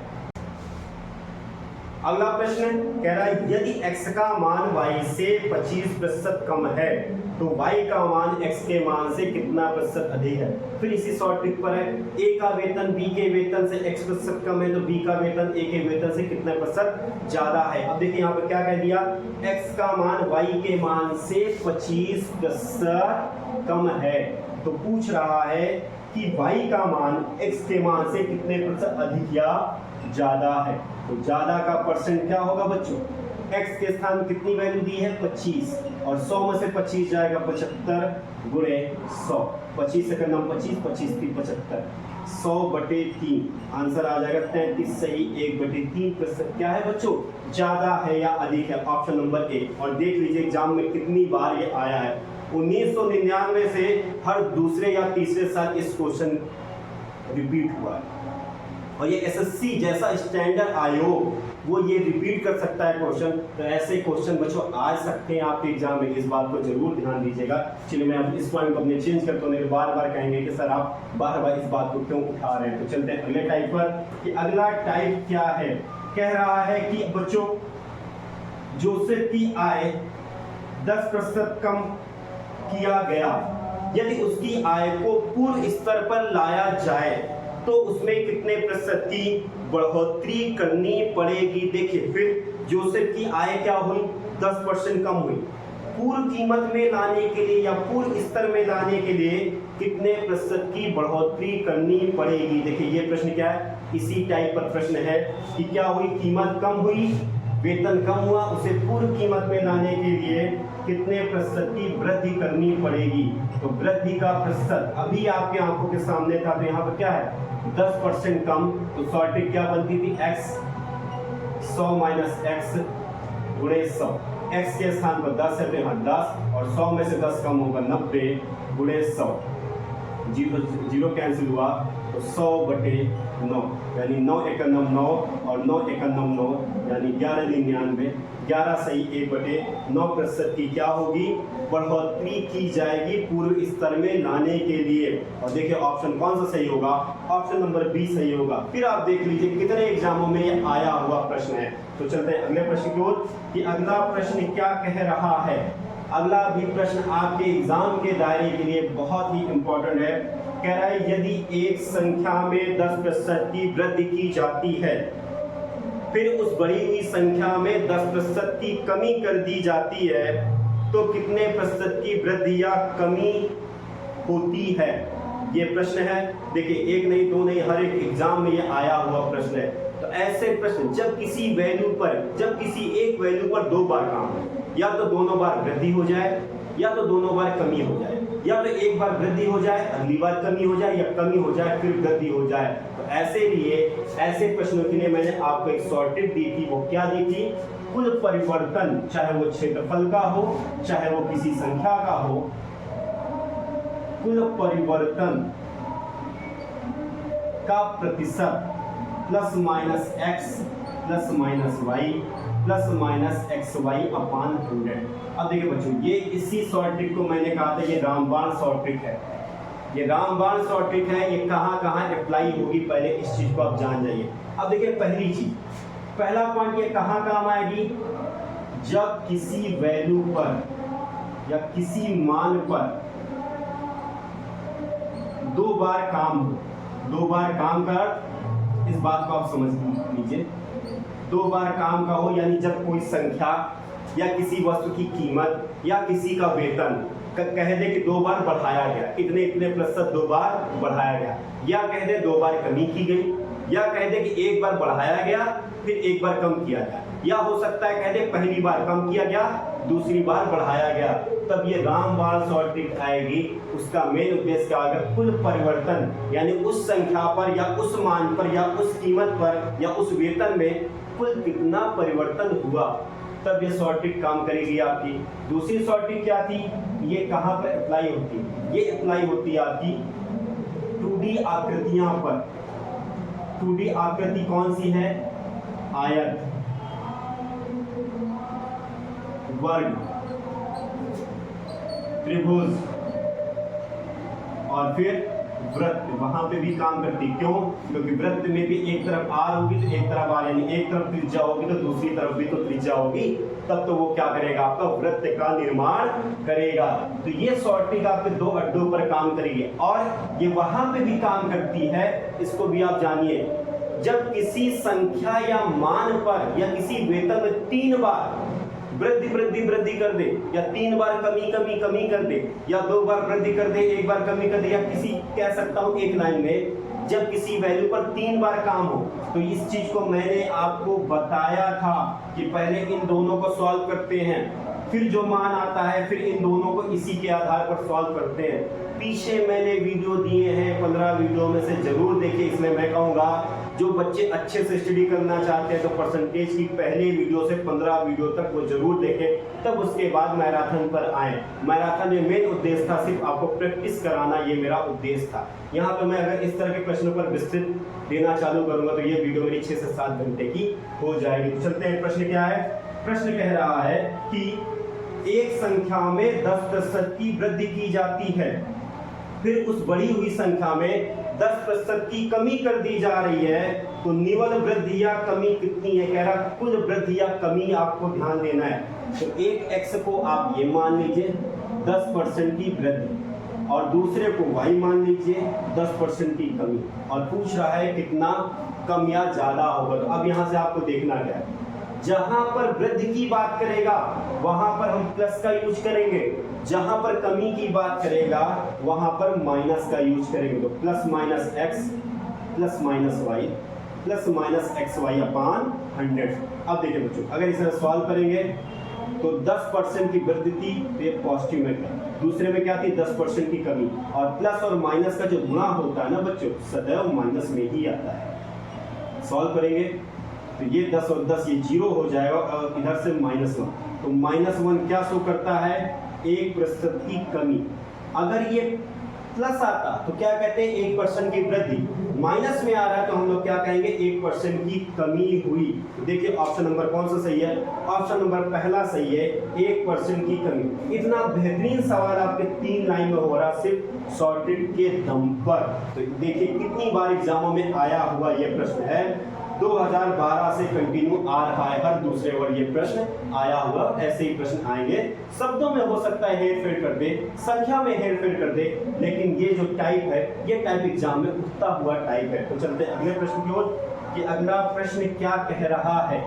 अगला प्रश्न कह रहा है यदि x का मान y से 25% कम है तो y का मान x के मान से कितना प्रतिशत अधिक है? फिर इसी शॉर्ट ट्रिक पर है, a का वेतन b के वेतन से x% कम है तो b का वेतन a के वेतन से कितने प्रतिशत ज्यादा है। अब देखिए यहाँ पर क्या कह दिया, x का मान y के मान से 25% कम है, तो पूछ रहा है कि y का मान x के मान से कितने प्रतिशत अधिक या ज्यादा है। तो ज्यादा का परसेंट क्या होगा बच्चों? x के स्थान में कितनी वैल्यू दी है? 25, और 100 में से 25 जाएगा 75 गुणे 100, 25 से करना 25, 25 3 75, 100 बटे 3, आंसर आ जाएगा 33 सही, 1/3% क्या है बच्चों? ज्यादा है या अधिक है? Option number A. और देख लीजिए एग्जाम में कितनी बार ये आया है, 1999 से हर दूसरे या तीसरे साल इस क्वेश्चन रिपीट हुआ है। और ये एसएससी जैसा स्टैंडर्ड आयोग वो ये रिपीट कर सकता है क्वेश्चन, तो ऐसे क्वेश्चन बच्चों आ सकते हैं आपके एग्जाम में, इस बात को जरूर ध्यान दीजिएगा। चलिए मैं अब इस पॉइंट को अपने चेंज करता हूँ, बार बार कहेंगे कि सर आप बार बार इस बात को क्यों उठा रहे हैं। तो चलते हैं अगले टाइप पर कि अगला टाइप क्या है। कह रहा है कि बच्चों जोसेफ की आय 10% कम किया गया, यदि उसकी आय को पूर्व स्तर पर लाया जाए तो उसमें कितने प्रतिशत की बढ़ोतरी करनी पड़ेगी। देखिए फिर जोसेफ की आय क्या हुई? 10% कम हुई। पूर्व कीमत में लाने के लिए या पूर्व स्तर में लाने के लिए कितने प्रतिशत की बढ़ोतरी करनी पड़ेगी। देखिए ये प्रश्न क्या है, इसी टाइप पर प्रश्न है कि क्या हुई, कीमत कम हुई, वेतन कम हुआ, उसे पूर्व कीमत में लाने के लिए कितने प्रतिशत की वृद्धि करनी पड़ेगी। तो वृद्धि का प्रतिशत अभी आपके आंखों के सामने था, तो यहाँ पर क्या है 10% कम, तो सॉर्टेड क्या बनती थी x 100 माइनस x गुणे 100, x के स्थान पर 10 है तो यहाँ 10, और 100 में से 10 कम होगा 90 गुणे 100, जीरो कैंसिल हुआ तो 100 बटे 9, यानी 9 एकम 9 और 9 एकम 9 यानी 1199, 11 सही 1/9% की क्या होगी, बढ़ोतरी की जाएगी पूर्व स्तर में लाने के लिए। और देखिए ऑप्शन कौन सा सही होगा, ऑप्शन नंबर बी सही होगा। फिर आप देख लीजिए कितने एग्जामों में ये आया हुआ प्रश्न है। तो चलते हैं अगले प्रश्न की ओर कि अगला प्रश्न क्या कह रहा है। अगला भी प्रश्न आपके एग्जाम के दायरे के लिए बहुत ही इंपॉर्टेंट है। कह रहा है यदि एक संख्या में 10% की वृद्धि की जाती है, फिर उस बढ़ी हुई संख्या में 10% की कमी कर दी जाती है, तो कितने प्रतिशत की वृद्धि या कमी होती है। ये प्रश्न है, देखिए एक नहीं दो नहीं, हर एक एग्जाम में ये आया हुआ प्रश्न है। तो ऐसे प्रश्न जब किसी वैल्यू पर, जब किसी एक वैल्यू पर दो बार काम हो, या तो दोनों बार वृद्धि हो जाए या तो दोनों बार कमी हो जाए, या तो एक बार वृद्धि हो जाए, अगली बार कमी हो जाए, या कमी हो जाए फिर वृद्धि हो जाए। तो ऐसे प्रश्नों के लिए मैंने आपको एक शॉर्टेज दी थी। वो क्या दी थी? कुल परिवर्तन, चाहे वो क्षेत्रफल का हो, चाहे वो किसी संख्या का हो, कुल परिवर्तन का प्रतिशत plus minus X plus minus Y plus minus X Y upon 100। अब देखिए बच्चों, ये इसी शॉर्ट ट्रिक को मैंने कहा था ये रामबाण शॉर्ट ट्रिक है। ये रामबाण शॉर्ट ट्रिक है, ये कहाँ कहाँ अप्लाई होगी पहले इस चीज को आप जान जाइए। अब देखिए पहली चीज, पहला पॉइंट ये कहाँ काम आएगी? जब किसी वैल्यू पर या किसी मान पर दो बार काम हो। दो बार काम का अर्थ, इस बात को आप समझ लीजिए, दो बार काम का हो यानी जब कोई संख्या या किसी वस्तु की कीमत या किसी का वेतन कह दे कि दो बार बढ़ाया गया, इतने इतने प्रतिशत दो बार बढ़ाया गया, या कह दे दो बार कमी की गई, या कह दे कि एक बार बढ़ाया गया फिर एक बार कम किया गया, या हो सकता है कह दे पहली बार कम किया गया दूसरी बार बढ़ाया गया, तब ये रामबाण शॉर्ट ट्रिक आएगी। उसका मेन उद्देश्य क्या होगा? कुल परिवर्तन यानी उस संख्या पर या उस मान पर या उस कीमत पर या उस वेतन में कुल कितना परिवर्तन हुआ, तब ये शॉर्ट ट्रिक काम करेगी आपकी। दूसरी शॉर्ट ट्रिक क्या थी? ये कहाँ पर अप्लाई होती है? ये अप्लाई होती है आपकी 2D आकृतियां पर। 2D आकृति कौन सी है? आयत, वर्ग, त्रिभुज और फिर वृत्त, वहां पे भी काम करती। क्यों? क्योंकि वृत्त में भी एक तरफ आर होगी तो एक तरफ आर, यानी एक तरफ त्रिज्या होगी तो दूसरी तरफ भी तो त्रिज्या होगी, तब तो वो क्या करेगा? आपका वृत्त का निर्माण करेगा। तो ये शॉर्ट ट्रिक आपके दो अड्डों पर काम करेगी और ये वहां पे भी काम करती है, इसको भी आप जानिए। जब किसी संख्या या मान पर या किसी वेतन में 3 बार वृद्धि वृद्धि वृद्धि कर दे, या 3 बार कमी कमी कमी कर दे, या 2 बार वृद्धि कर दे, 1 बार कमी कर दे, या किसी कह सकता हूं एक लाइन में जब किसी वैल्यू पर 3 बार काम हो, तो इस चीज को मैंने आपको बताया था कि पहले इन दोनों को सॉल्व करते हैं, फिर जो मान आता है फिर इन दोनों को इसी के आधार पर सॉल्व करते हैं। पीछे मैंने वीडियो दिए हैं, 15 वीडियो में से जरूर देखिए। इसमें मैं कहूँगा जो बच्चे अच्छे से स्टडी करना चाहते हैं तो परसेंटेज की पहले वीडियो से 15 वीडियो तक वो जरूर देखें, तब उसके बाद मैराथन पर आए। मैराथन में मेन उद्देश्य था सिर्फ आपको प्रैक्टिस कराना, ये मेरा उद्देश्य था। यहाँ पर मैं अगर इस तरह के प्रश्नों पर विस्तृत देना चालू करूंगा तो ये वीडियो मेरी 6 से 7 घंटे की हो जाएगी। तो चलते हैं, प्रश्न क्या है? प्रश्न कह रहा है कि एक संख्या में 10% की वृद्धि की जाती है, फिर उस बढ़ी हुई संख्या में 10% की कमी कर दी जा रही है, तो निवल वृद्धि या कमी कितनी है? कह रहा कुल वृद्धि या कमी आपको ध्यान देना है। तो एक x को आप ये मान लीजिए 10% की वृद्धि, और दूसरे को y मान लीजिए 10% की कमी, और पूछ रहा है कितना कम या ज्यादा होगा। तो अब यहाँ से आपको देखना क्या है, जहां पर वृद्धि की बात करेगा वहां पर हम प्लस का यूज करेंगे, जहां पर कमी की बात करेगा वहां पर माइनस का यूज करेंगे। तो plus minus X plus minus Y plus minus X Y upon 100। अब देखिए बच्चों, अगर इसे सॉल्व करेंगे तो 10% की वृद्धि थी तो ये पॉजिटिव में था, दूसरे में क्या थी? 10% की कमी, और प्लस और माइनस का जो गुणा होता है ना बच्चों, सदैव माइनस में ही आता है। सॉल्व करेंगे तो ये 10 और 10 ये 0 हो जाएगा, और इधर से -1, तो -1 क्या शो करता है? 1% की कमी। अगर ये प्लस आता तो क्या कहते हैं? 1% की वृद्धि। माइनस में आ रहा है तो हम लोग क्या कहेंगे? 1% की कमी हुई। तो देखिए ऑप्शन नंबर कौन सा सही है? ऑप्शन नंबर पहला सही है, 1% की कमी। इतना बेहतरीन सवाल आपके 3 लाइन में हो रहा सिर्फ शॉर्टेज के दम पर। तो देखिए कितनी बार एग्जामों में आया हुआ ये प्रश्न है, 2012 से कंटिन्यू आ रहा है, हर दूसरे वर्ष ये प्रश्न आया हुआ। ऐसे ही प्रश्न आएंगे, शब्दों में हो सकता है हेर फेर कर दे, संख्या में हेर फेर कर दे, लेकिन ये जो टाइप है ये टाइप एग्जाम में उठता हुआ टाइप है। तो चलते हैं अगले प्रश्न की ओर कि अगला प्रश्न क्या कह रहा है।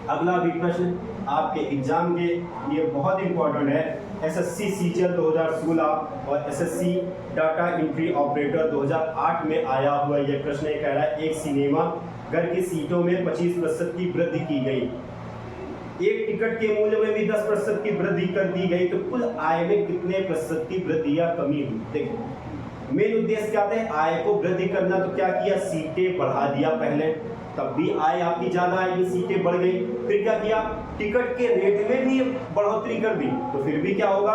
अगला भी प्रश्न आपके एग्जाम के लिए बहुत इंपॉर्टेंट है। एसएससी सीजीएल 2016 और एसएससी डाटा एंट्री ऑपरेटर 2008 में आया हुआ यह प्रश्न। कह रहा है एक सिनेमा घर की सीटों में 25% की वृद्धि की गई। एक टिकट के मूल्य में भी 10% की वृद्धि कर दी गई, तो कुल आय में कितने प्रतिशत की वृद्धि या कमी हुई? देखो मेन उद्देश्य क्या था, आय को वृद्धि करना, तो क्या किया, सीटें बढ़ा दिया पहले, तब भी आय आपकी ज्यादा आएगी, सीटें बढ़ गई। फिर क्या किया, टिकट के रेट में भी बढ़ोतरी कर दी, तो फिर भी क्या होगा,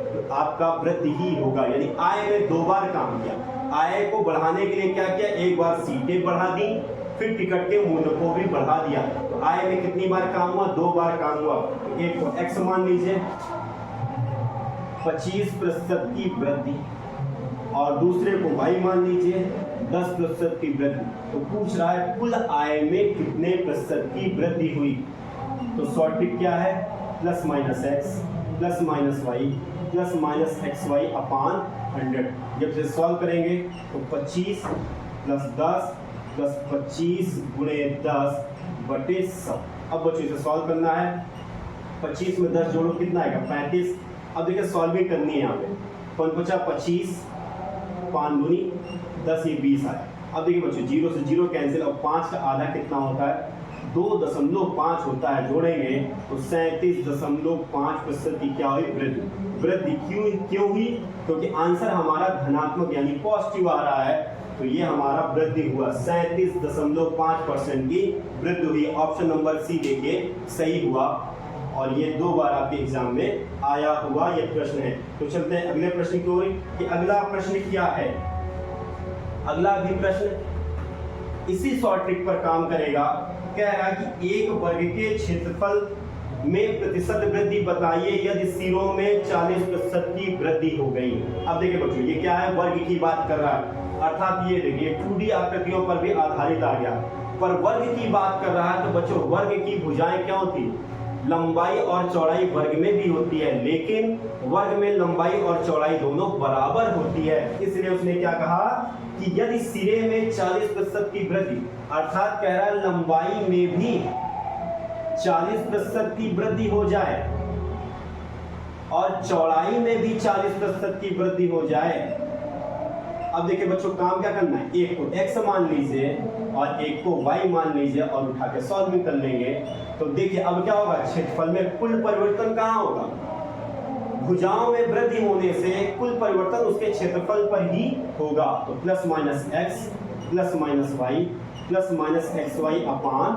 तो आपका वृद्धि ही होगा, यानी आय में दो बार काम किया। आय को बढ़ाने के लिए क्या किया, एक बार सीटें बढ़ा दी, फिर टिकट के मूल्य को भी बढ़ा दिया, तो आय में कितनी बार काम हुआ, दो बार काम हुआ। तो एक को x मान लीजिए 25% की वृद्धि, और दूसरे को y मान लीजिए 10% की वृद्धि। तो पूछ रहा है कुल आय में कितने प्रतिशत की वृद्धि हुई, तो शॉर्ट ट्रिक क्या है, plus minus X plus minus Y plus minus X Y upon 100। जब से सॉल्व करेंगे तो 25 प्लस 10 प्लस 25 गुणे 10 बटे 100। अब बच्चों इसे सॉल्व करना है, 25 में 10 जोड़ो कितना आएगा, 35। अब देखिए सॉल्विंग करनी है, यहाँ पे 25 5 दूनी 10, ये 20 आए। अब देखिए बच्चों 0 से 0 कैंसिल, और 5 का आधा कितना होता है, 2.5 होता है, जोड़ेंगे तो 37.5% की क्या हुई, वृद्धि। क्यों हुई, क्योंकि आंसर हमारा धनात्मक यानी पॉजिटिव आ रहा है, तो ये हमारा वृद्धि हुआ, 37.5% की वृद्धि हुई। ऑप्शन नंबर सी देखिए सही हुआ, और ये दो बार आपके एग्जाम में आया हुआ ये प्रश्न है। तो चलते हैं अगले प्रश्न की ओर, कि अगला प्रश्न क्या है। अगला भी प्रश्न इसी शॉर्ट ट्रिक पर काम करेगा। कह रहा है कि एक वर्ग के क्षेत्रफल में प्रतिशत वृद्धि बताइए यदि सिरों में 40% की वृद्धि हो गई। अब देखिए बच्चों ये क्या है, वर्ग की बात कर रहा है, अर्थात ये देखिए 2D आकृतियों पर भी आधारित आ गया, पर वर्ग की बात कर रहा है। तो बच्चों वर्ग की भुजाएं क्या होती, लंबाई और चौड़ाई वर्ग में भी होती है, लेकिन वर्ग में लंबाई और चौड़ाई दोनों बराबर होती है। इसलिए उसने क्या कहा कि यदि सिरे में 40% की वृद्धि, अर्थात कह रहा है लंबाई में भी 40% की वृद्धि हो जाए और चौड़ाई में भी 40% की वृद्धि हो जाए। अब देखिए बच्चों काम क्या करना है, एक को x मान लीजिए और एक को y मान लीजिए और उठा के सॉल्विंग कर लेंगे। तो देखिए अब क्या होगा, क्षेत्रफल में कुल परिवर्तन कहाँ होगा, भुजाओं में वृद्धि होने से कुल परिवर्तन उसके क्षेत्रफल पर ही होगा। तो plus minus X plus minus Y plus minus X Y upon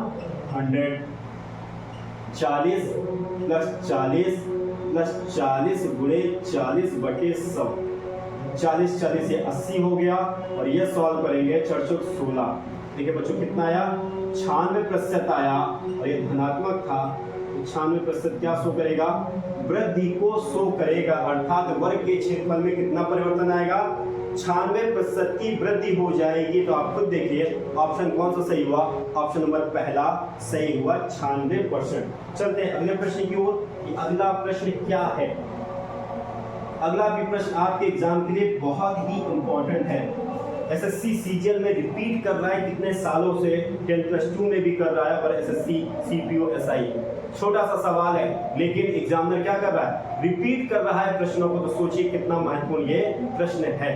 100, 40 plus 40 plus 40 गुणे 40 बटे 100, 40 40 ये 80 हो गया, और ये सॉल्व करेंगे 4 4 16। देखिए बच्चों कितना आया, 96% आया, और ये धनात्मक था, 96% क्या शो करेगा, वृद्धि को शो करेगा, अर्थात वर्ग के क्षेत्रफल में कितना परिवर्तन आएगा, 96% की वृद्धि हो जाएगी। तो आप खुद देखिए ऑप्शन कौन सा सही हुआ, ऑप्शन नंबर पहला सही हुआ, 96%। चलते हैं अगले प्रश्न की ओर, कि अगला प्रश्न क्या है। अगला भी प्रश्न आपके एग्जाम के लिए बहुत ही इंपॉर्टेंट है, एसएससी सीजीएल में रिपीट कर रहा है कितने सालों से, 10+2 में भी कर रहा है, और एसएससी सीपीओ एसआई। छोटा सा सवाल है, लेकिन एग्जामिनर क्या कर रहा है, रिपीट कर रहा है प्रश्नों को, तो सोचिए कितना महत्वपूर्ण ये प्रश्न है।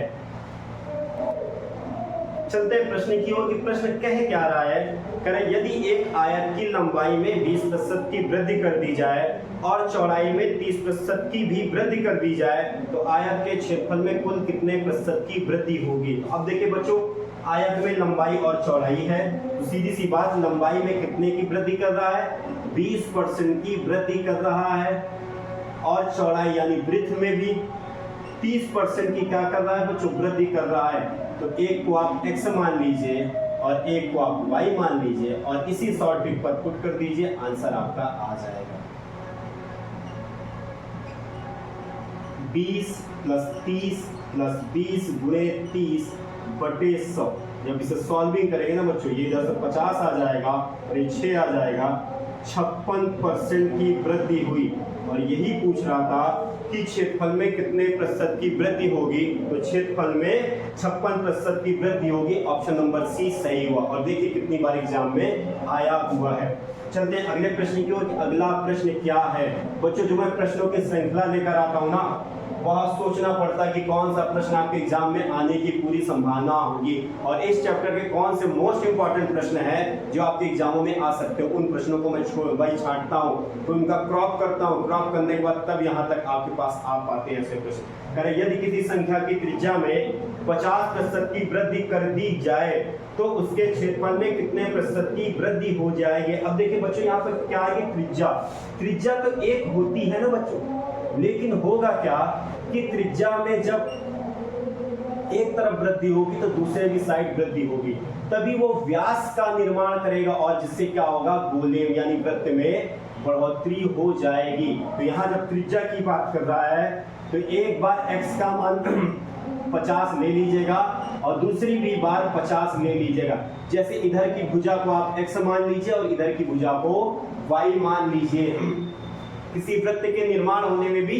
चलते हैं प्रश्न की ओर, कि प्रश्न कह क्या रहा है, कह रहा है यदि एक आयत की लंबाई में 20% की वृद्धि कर दी जाए और चौड़ाई में 30% की भी वृद्धि कर दी जाए, तो आयत के क्षेत्रफल में कुल कितने प्रतिशत की वृद्धि होगी। अब देखिए बच्चों आयत में लंबाई और चौड़ाई है, तो सीधी सी बात, लंबाई में कितने की वृद्धि कर रहा है, 20% की वृद्धि कर रहा है, और चौड़ाई यानी वृत्त में भी 30% की क्या कर रहा है बच्चों, वृद्धि कर रहा है। तो एक को आप x मान लीजिए और एक को आप y मान लीजिए, और इसी शॉर्ट ट्रिक पर पुट कर दीजिए, आंसर आपका आ जाएगा 20 प्लस 30 प्लस 20 गुणे 30 बटे 100। जब इसे सॉल्विंग करेंगे ना बच्चों, ये इधर से 50 आ जाएगा और ये 6 आ जाएगा, 56% की वृद्धि हुई। और यही पूछ रहा था कि क्षेत्रफल में कितने प्रतिशत की वृद्धि होगी, तो क्षेत्रफल में 56% की वृद्धि होगी, ऑप्शन नंबर सी सही हुआ। और देखिए कितनी बार एग्जाम में आया हुआ है। चलते हैं अगले प्रश्न की ओर, अगला प्रश्न क्या है बच्चों, जो मैं प्रश्नों की श्रृंखला लेकर आता हूं ना, बहुत सोचना पड़ता है कि कौन सा प्रश्न आपके एग्जाम में आने की पूरी संभावना होगी, और इस चैप्टर के कौन से मोस्ट इंपॉर्टेंट प्रश्न है जो आपके एग्जामों में आ सकते हो, उन प्रश्नों को मैं भाई छांटता हूँ, तो उनका क्रॉप करता हूँ, क्रॉप करने के बाद तब यहाँ तक आपके पास आ पाते हैं ऐसे प्रश्न। करें यदि किसी संख्या की त्रिज्या में 50% की वृद्धि कर दी जाए तो उसके क्षेत्रफल में कितने प्रतिशत की वृद्धि हो जाएगी। अब देखिए बच्चों यहाँ पर क्या है, त्रिज्या, त्रिज्या तो एक होती है ना बच्चों, लेकिन होगा क्या कि त्रिज्या में जब एक तरफ वृद्धि होगी तो दूसरे की साइड वृद्धि होगी, तभी वो व्यास का निर्माण करेगा और जिससे क्या होगा, गोले यानी वृत्त में बढ़ोतरी हो जाएगी। तो यहाँ जब त्रिज्या की बात कर रहा है तो एक बार x का मान 50 ले लीजिएगा और दूसरी भी बार 50 ले लीजिएगा। जैसे इधर की भुजा को आप x मान लीजिए और इधर की भुजा को y मान लीजिए। किसी वृत्त के निर्माण होने में भी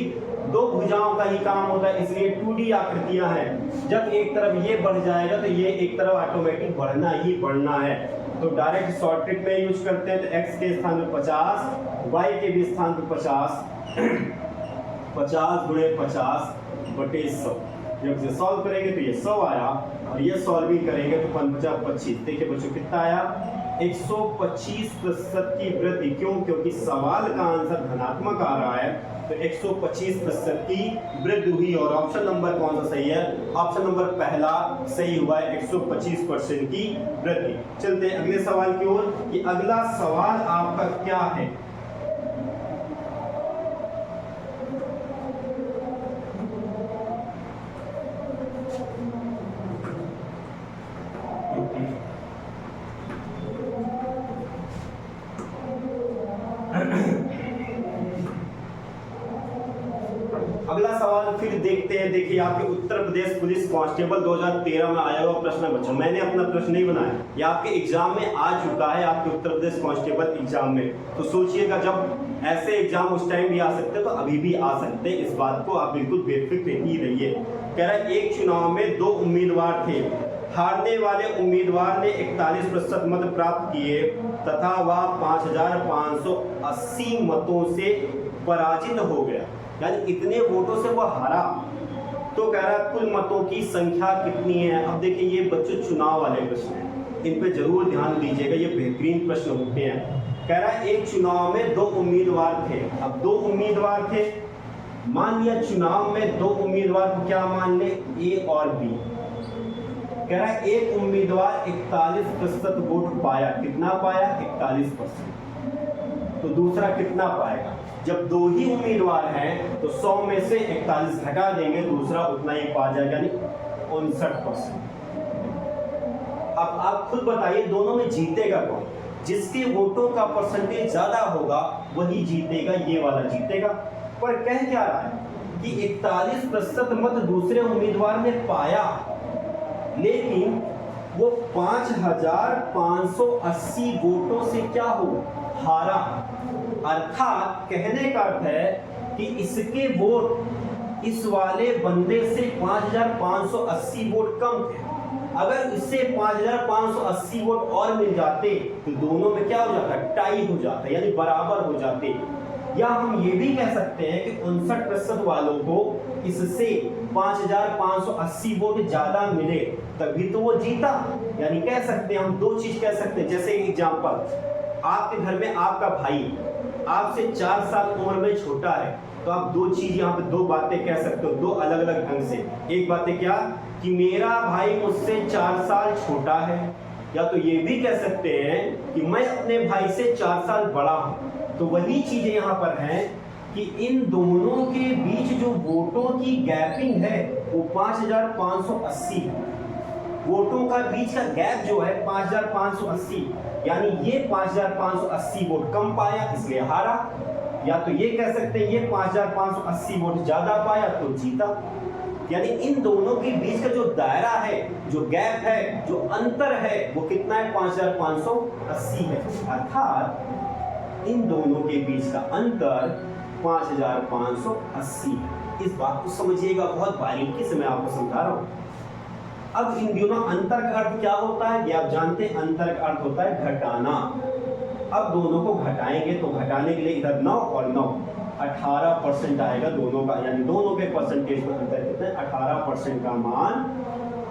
दो भुजाओं का ही काम होता है, इसलिए 2D आकृतियां हैं। जब एक तरफ ये बढ़ जाएगा तो ये एक तरफ ऑटोमेटिक बढ़ना ही बढ़ना है। तो डायरेक्ट शॉर्ट ट्रिक में यूज करते हैं, तो x के स्थान पे 50, y के भी स्थान पे 50, 50 गुणे 50 बटे 100। जब इसे सॉल्व करेंगे तो ये 100 आया, और ये सॉल्विंग करेंगे तो 50 25। देखिए बच्चों कितना आया, 125% की वृद्धि। क्यों? क्योंकि सवाल का आंसर धनात्मक आ रहा है, तो 125% की वृद्धि हुई। और ऑप्शन नंबर कौन सा सही है? ऑप्शन नंबर पहला सही हुआ है, 125% की वृद्धि। चलते हैं अगले सवाल की ओर कि अगला सवाल आपका क्या है। अगला सवाल फिर देखते हैं। देखिए आपके उत्तर प्रदेश पुलिस कांस्टेबल 2013 में आया हुआ प्रश्न है बच्चों, मैंने अपना प्रश्न नहीं बनाया, ये आपके एग्जाम में आ चुका है, आपके उत्तर प्रदेश कांस्टेबल एग्जाम में। तो सोचिएगा जब ऐसे एग्जाम उस टाइम भी आ सकते हैं तो अभी भी आ सकते हैं, इस बात को आप बिल्कुल बेफिक्र ही रहिए। कह रहा है एक चुनाव में 2 उम्मीदवार थे, हारने वाले उम्मीदवार ने 41% मत प्राप्त किए तथा वह 5580 मतों से पराजित हो गया, यानी इतने वोटों से वो हारा। तो कह रहा है कुल मतों की संख्या कितनी है। अब देखिए ये बच्चों चुनाव वाले प्रश्न हैं, इन पे जरूर ध्यान दीजिएगा, ये बेहतरीन प्रश्न होते हैं। कह रहा है एक चुनाव में 2 उम्मीदवार थे। अब 2 उम्मीदवार थे, मान लिया चुनाव में 2 उम्मीदवार को क्या मान ले, ए और बी। कह रहा है एक उम्मीदवार 41% वोट पाया, कितना पाया, 41%। तो दूसरा कितना पाएगा? जब 2 ही उम्मीदवार हैं तो 100 में से 41 घटा देंगे, दूसरा उतना ही पा जाएगा, यानी 59%। अब आप खुद बताइए दोनों में जीतेगा कौन? जिसके वोटों का परसेंटेज ज्यादा होगा वही जीतेगा, ये वाला जीतेगा। पर कह क्या रहा है कि 41% मत दूसरे उम्मीदवार ने पाया, लेकिन वो 5580 वोटों से क्या हो, हारा। अर्थात कहने का अर्थ है कि इसके वोट इस वाले बंदे से 5580 वोट कम थे। अगर इससे 5580 वोट और मिल जाते तो दोनों में क्या हो जाता, टाई हो जाता, यानी बराबर हो जाते। या हम ये भी कह सकते हैं कि 59% वालों को इससे 5580 वोट ज्यादा मिले तभी तो वो जीता। यानी कह सकते हैं हम 2 चीज कह सकते हैं। जैसे एग्जांपल, आपके घर में आपका भाई आपसे 4 साल उम्र में छोटा है, तो आप 2 चीज यहाँ पे 2 बातें कह सकते हो, 2 अलग अलग ढंग से। एक बात है क्या कि मेरा भाई मुझसे 4 साल छोटा है, या तो ये भी कह सकते हैं कि मैं अपने भाई से 4 साल बड़ा हूं। तो वही चीजें यहाँ पर हैं कि इन दोनों के बीच जो वोटों की गैपिंग है वो 5580 है। वोटों का बीच का गैप जो है 5580, यानी ये 5580 वोट कम पाया इसलिए हारा। या तो ये कह सकते हैं ये 5580 वोट ज्यादा पाया तो जीता। यानी इन दोनों के बीच का जो दायरा है, जो गैप है, जो अंतर है, वो कितना है, 5580 है। अर्थात इन दोनों के बीच का अंतर 5580 है। इस बात को समझिएगा, बहुत बारीकी से मैं आपको समझा रहा हूं। अब इन दोनों अंतर का अर्थ क्या होता है, ये आप जानते हैं, अंतर का अर्थ होता है घटाना। अब दोनों को घटाएंगे तो घटाने के लिए इधर 9 और 9, 18% आएगा दोनों का, यानी दोनों के परसेंटेज में अंतर कितना है, 18% का मान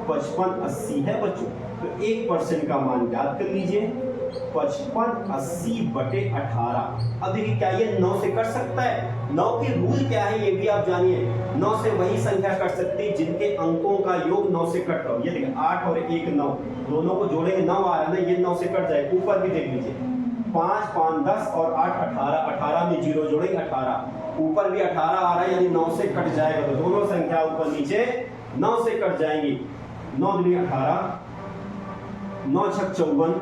5580 है बच्चों। तो 1% का मान याद कर लीजिए, 5580/18। अब देखिए क्या ये 9 से कट सकता है? 9 के रूल क्या है ये भी आप जानिए। 9 से वही संख्या कट सकती है जिनके अंकों का योग 9 से कट रहा हो। ये देखिए 8 और 1 9, दोनों को जोड़ेंगे 9 आ रहा है ना, ये 9 से कट जाए। ऊपर भी देख लीजिए 5 5 10 और 8 18, 18 में 0 जोड़ेंगे 18, ऊपर भी 18 आ रहा है यानी 9 से कट जाएगा। तो दोनों संख्या ऊपर नीचे 9 से कट जाएंगी। 9 दूनी 18, 9 छक 54,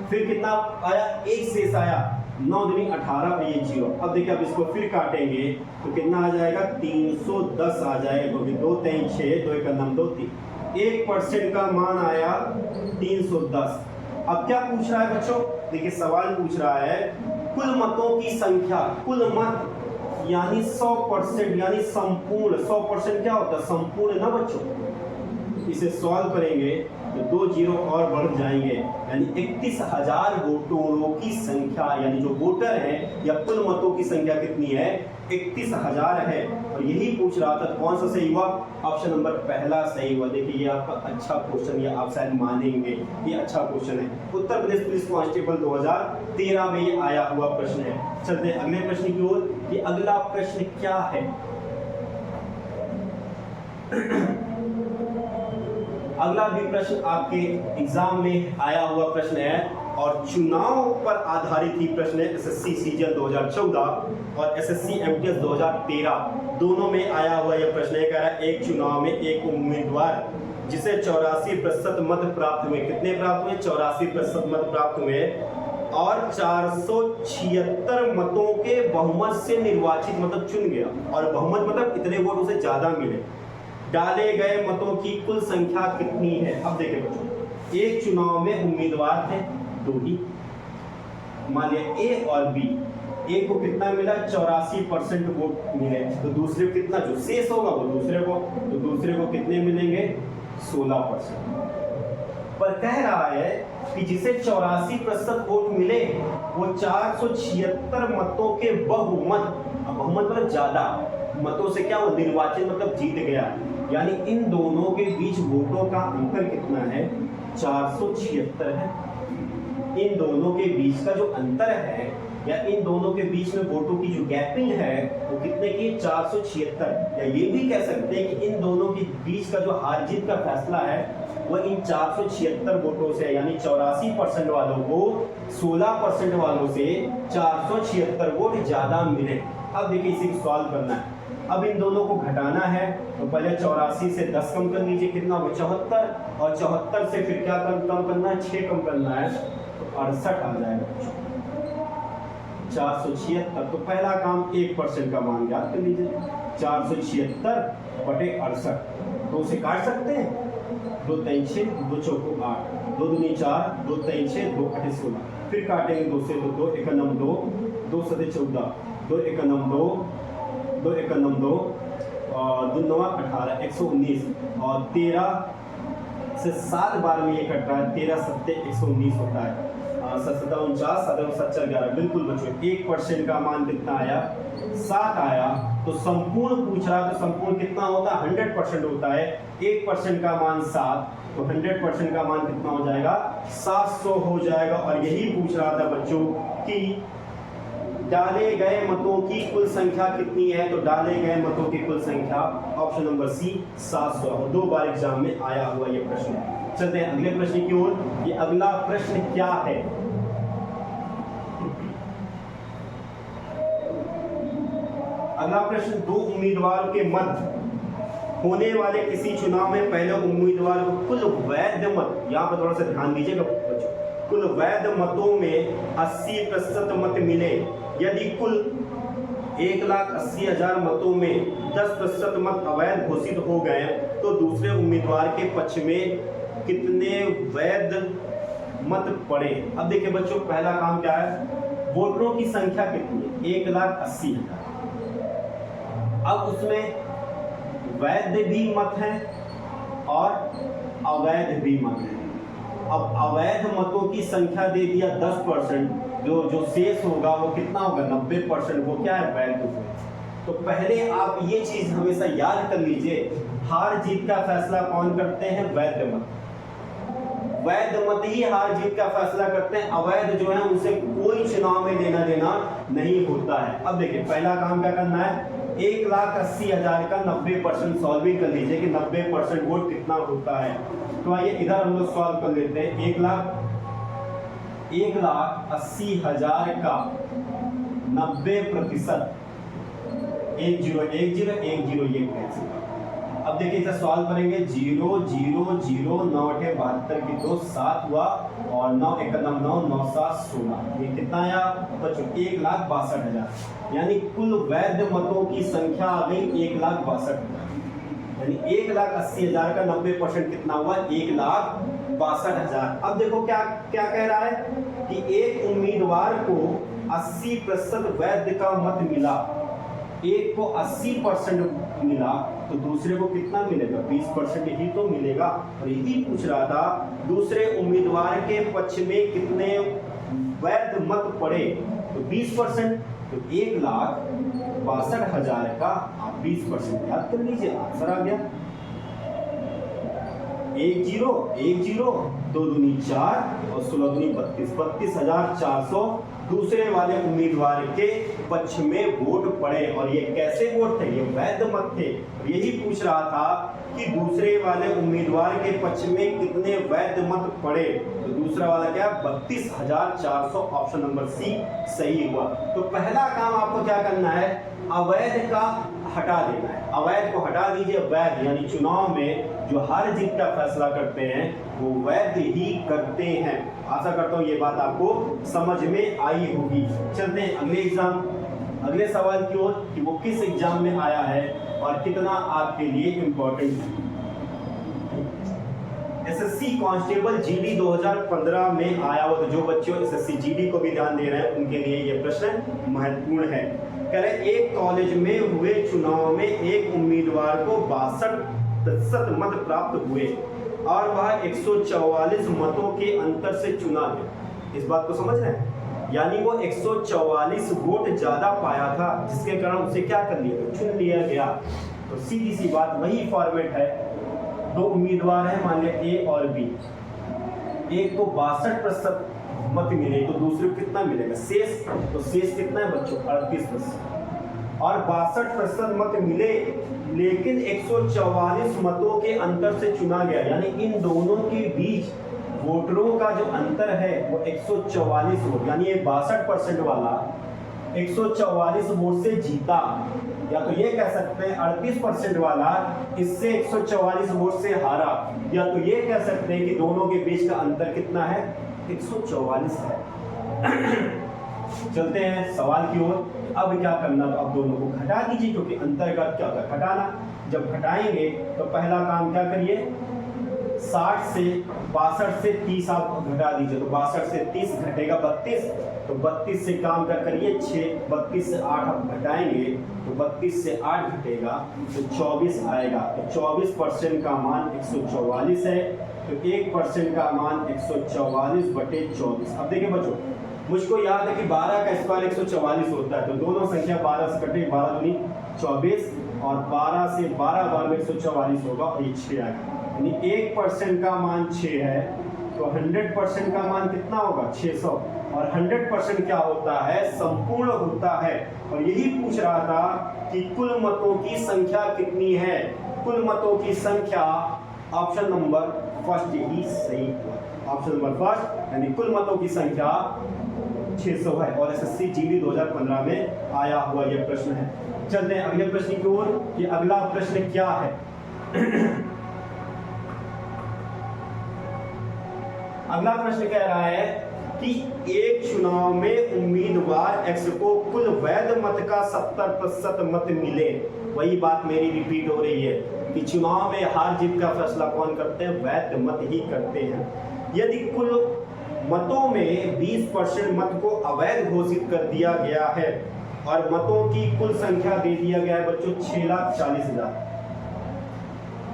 फिर कितना आया, 1 शेष आया, 9 दूनी 18 और ये 0। अब देखिए अब इसको फिर काटेंगे तो कितना आ जाएगा, 310 आ जाएगा, क्योंकि 2 3 6 2 1 9 2 3। 1% का मान आया 310। अब क्या पूछ रहा है बच्चों, देखिए सवाल पूछ रहा है कुल मतों की संख्या, कुल मत यानी 100%, यानी संपूर्ण। 100% क्या होता है, संपूर्ण ना बच्चों। इसे सॉल्व करेंगे तो 2 0 और बढ़ जाएंगे, यानी 31,000 वोटरों की संख्या, यानी जो वोटर है या कुल मतों की संख्या कितनी है, 31,000 है। और यही पूछ रहा था, कौन सा सही हुआ, ऑप्शन नंबर पहला सही हुआ। देखिए ये आपका अच्छा क्वेश्चन, ये आप शायद मानेंगे, ये अच्छा क्वेश्चन है। उत्तर प्रदेश पुलिस कांस्टेबल 2013 में ये आया हुआ प्रश्न है। चलते हैं अगले प्रश्न की ओर। ये अगला प्रश्न क्या है, अगला भी प्रश्न आपके एग्जाम में आया हुआ प्रश्न है और चुनाव पर आधारित ही प्रश्न है। एसएससी सीजीएल 2014 और एसएससी एमटीएस 2013 दोनों में आया हुआ यह प्रश्न है। कह रहा है एक चुनाव में एक उम्मीदवार जिसे 84% मत प्राप्त हुए, कितने प्राप्त हुए, 84% मत प्राप्त हुए और 476 मतों के बहुमत से निर्वाचित, मतलब चुन गया, और बहुमत मतलब इतने वोट उसे ज्यादा मिले। डाले गए मतों की कुल संख्या कितनी है। अब देखिए बच्चों, एक चुनाव में उम्मीदवार थे 2 ही, मान लिया ए और बी। ए को कितना मिला, 84% वोट मिले, तो दूसरे को कितना, जो शेष होगा वो दूसरे को, तो दूसरे को कितने मिलेंगे, 16%। पर कह रहा है कि जिसे 84% वोट मिले वो 476 मतों के बहुमत, बहुमत मतलब ज्यादा मतों से क्या वो निर्वाचित, मतलब जीत गया। यानी इन दोनों के बीच वोटों का अंतर कितना है, 476 है। इन दोनों के बीच का जो अंतर है या इन दोनों के बीच में वोटों की जो गैपिंग है वो कितने की, 476। या ये भी कह सकते हैं कि इन दोनों के बीच का जो हार जीत का फैसला है वो इन 476 वोटों से, यानी 84% वालों को 16% वालों से 476 वोट ज्यादा मिले। अब देखिए इसे सॉल्व करना है। अब इन दोनों को घटाना है तो पहले 84 से 10 कम कर लीजिए, कितना हो, 74, और 74 से फिर क्या कम करना है, 6 कम करना है, तो 68 आ जाएगा। 476, तो पहला काम 1% का मान याद कर लीजिए, 476/68। तो उसे काट सकते हैं, 2 3 6 2 चौको 8, 2 दूनी 4, 2 3 6 2 8 16। फिर काटेंगे 2 से, तो 2 1 9 2, 2 7 14, 2 1 9 2, 2 1 9 2 और 2 9 18, 119 और 13 से 7 बार में ये कट रहा है, 13 7 119 होता है। 7 49 7 7 11, बिल्कुल बच्चों 1% का मान कितना आया, 7 आया। तो संपूर्ण पूछ रहा है तो संपूर्ण कितना होता है, 100% होता है। 1% का मान 7, तो 100% का मान कितना हो जाएगा, 700 हो जाएगा। और यही पूछ रहा था बच्चों कि डाले गए मतों की कुल संख्या कितनी है, तो डाले गए मतों की कुल संख्या ऑप्शन नंबर सी 700। 2 बार एग्जाम में आया हुआ ये प्रश्न है। चलते हैं अगले प्रश्न की ओर। ये अगला प्रश्न क्या है, अगला प्रश्न, 2 उम्मीदवारों के मध्य होने वाले किसी चुनाव में पहले उम्मीदवार को कुल वैध मत, यहाँ पर थोड़ा सा ध्यान दीजिएगा बच्चों, कुल वैध मतों में 80% मत मिले। यदि कुल 1,80,000 मतों में 10% मत अवैध घोषित हो गए तो दूसरे उम्मीदवार के पक्ष में कितने वैध मत पड़े। अब देखिए बच्चों, पहला काम क्या है, वोटरों की संख्या कितनी है, 1,80,000। अब उसमें वैध भी मत है और अवैध भी मत है। अब अवैध मतों की संख्या दे दिया 10%, जो शेष होगा वो कितना होगा, 90% वो क्या है, वैध हुए। तो पहले आप ये चीज हमेशा याद कर लीजिए, हार जीत का फैसला कौन करते हैं, वैध मत। वैध मत ही हार जीत का फैसला करते हैं, अवैध जो है उनसे कोई चुनाव में लेना देना नहीं होता है। अब देखिए पहला काम क्या करना है, 1,80,000 का 90% सॉल्विंग कर लीजिए कि 90% वोट कितना होता है। तो आइए इधर हम लोग सॉल्व कर लेते हैं। 1,80,000 का 90%, 1010 ये कैंसिल। अब देखिए इसे सॉल्व करेंगे, 0 0 0 9 72 की 2 7 हुआ और 9 1 9 9 9 7 16, ये कितना आया बच्चों, 1,62,000। यानी कुल वैध मतों की संख्या आ गई 1,62,000। यानी 1,80,000 का 90% कितना हुआ, 1,62,000। अब देखो क्या क्या कह रहा है कि एक उम्मीदवार को 80% वैध का मत मिला, एक को 80% मिला, तो दूसरे को कितना मिलेगा, 20% ही तो मिलेगा। और यही पूछ रहा था दूसरे उम्मीदवार के पक्ष में कितने वैध मत पड़े, तो 20%, तो 1,62,000 का आप 20% याद कर लीजिए, आंसर आ गया। 1 0 1 0 2 दूनी 4 और 16 दूनी 32, 32,400 दूसरे वाले उम्मीदवार के पक्ष में वोट पड़े। और ये कैसे वोट थे, ये वैध मत थे। यही पूछ रहा था कि दूसरे वाले उम्मीदवार के पक्ष में कितने वैध मत पड़े, तो दूसरा वाला क्या, 32,400, ऑप्शन नंबर सी सही हुआ। तो पहला काम आपको क्या करना है, अवैध का हटा देना है। अवैध को हटा दीजिए, वैध यानी चुनाव में जो हार जीत का फैसला करते हैं वो वैध ही करते हैं। आशा करता हूँ ये बात आपको समझ में आई होगी। चलते हैं अगले एग्जाम, अगले सवाल की ओर कि वो किस एग्जाम में आया है और कितना आपके लिए इंपॉर्टेंट है। एसएससी कांस्टेबल जीडी 2015 में आया हुआ, तो जो बच्चों एसएससी जीडी को भी ध्यान दे रहे हैं उनके लिए ये प्रश्न महत्वपूर्ण है। कह रहे एक कॉलेज में हुए चुनाव में एक उम्मीदवार को 62% मत प्राप्त हुए और वह 144 मतों के अंतर से चुना गया। इस बात को समझ रहे हैं, यानी वो 144 वोट ज्यादा पाया था, जिसके कारण उसे क्या कर लिया, चुन लिया गया। तो सीधी सी बात, वही फॉर्मेट है। दो उम्मीदवार हैं, मान लिया ए और बी, एक को 62% मत मिले तो दूसरे को कितना मिलेगा, शेष। तो शेष कितना है बच्चों, 38%। और 62% मत मिले लेकिन 144 मतों के अंतर से चुना गया, यानी इन दोनों के बीच वोटरों का जो अंतर है वो 144 वोट, यानी ये 62% वाला 144 वोट से जीता। या तो ये कह सकते हैं 38% वाला इससे 144 वोट से हारा, या तो ये कह सकते हैं कि दोनों के बीच का अंतर कितना है, 144 है। चलते हैं सवाल की ओर। अब क्या करना, तो अब दोनों को घटा दीजिए, क्योंकि अंतर का क्या होता है, घटाना। जब घटाएंगे तो पहला काम क्या करिए, 60 से 62 से 30 आप घटा दीजिए, तो 62 से 30 घटेगा 32, तो 32 से काम क्या करिए 6, 32 से 8 आप घटाएंगे तो 32 से 8 घटेगा तो 24 आएगा। तो 24% का मान 144 है, तो 1% का मान 144/24। अब देखिए बच्चों, मुझको याद है कि 12 का स्क्वायर 144 होता है, तो दोनों संख्या 12 से कटे, 12 दूनी 24 और 12 से 12 बार में 144 होगा और ये 6 आएगा। यानी 1% का मान 6 है, तो 100% का मान कितना होगा, 600। और 100% क्या होता है, संपूर्ण होता है। और यही पूछ रहा था कि कुल मतों की संख्या कितनी है। कुल मतों की संख्या ऑप्शन नंबर फर्स्ट ही सही हुआ। ऑप्शन नंबर फर्स्ट यानी कुल मतों की संख्या 600 है और एसएससी जीडी 2015 में आया हुआ यह प्रश्न है। चलते हैं अगले प्रश्न की ओर कि अगला प्रश्न क्या है। अगला प्रश्न कह रहा है कि एक चुनाव में उम्मीदवार एक्स को कुल वैध मत का 70% मत मिले। वही बात मेरी रिपीट हो रही है कि चुनाव में हार जीत का फैसला कौन करते हैं, वैध मत ही करते हैं। यदि कुल मतों में 20% मत को अवैध घोषित कर दिया गया है और मतों की कुल संख्या दे दिया गया है बच्चों 6,40,000।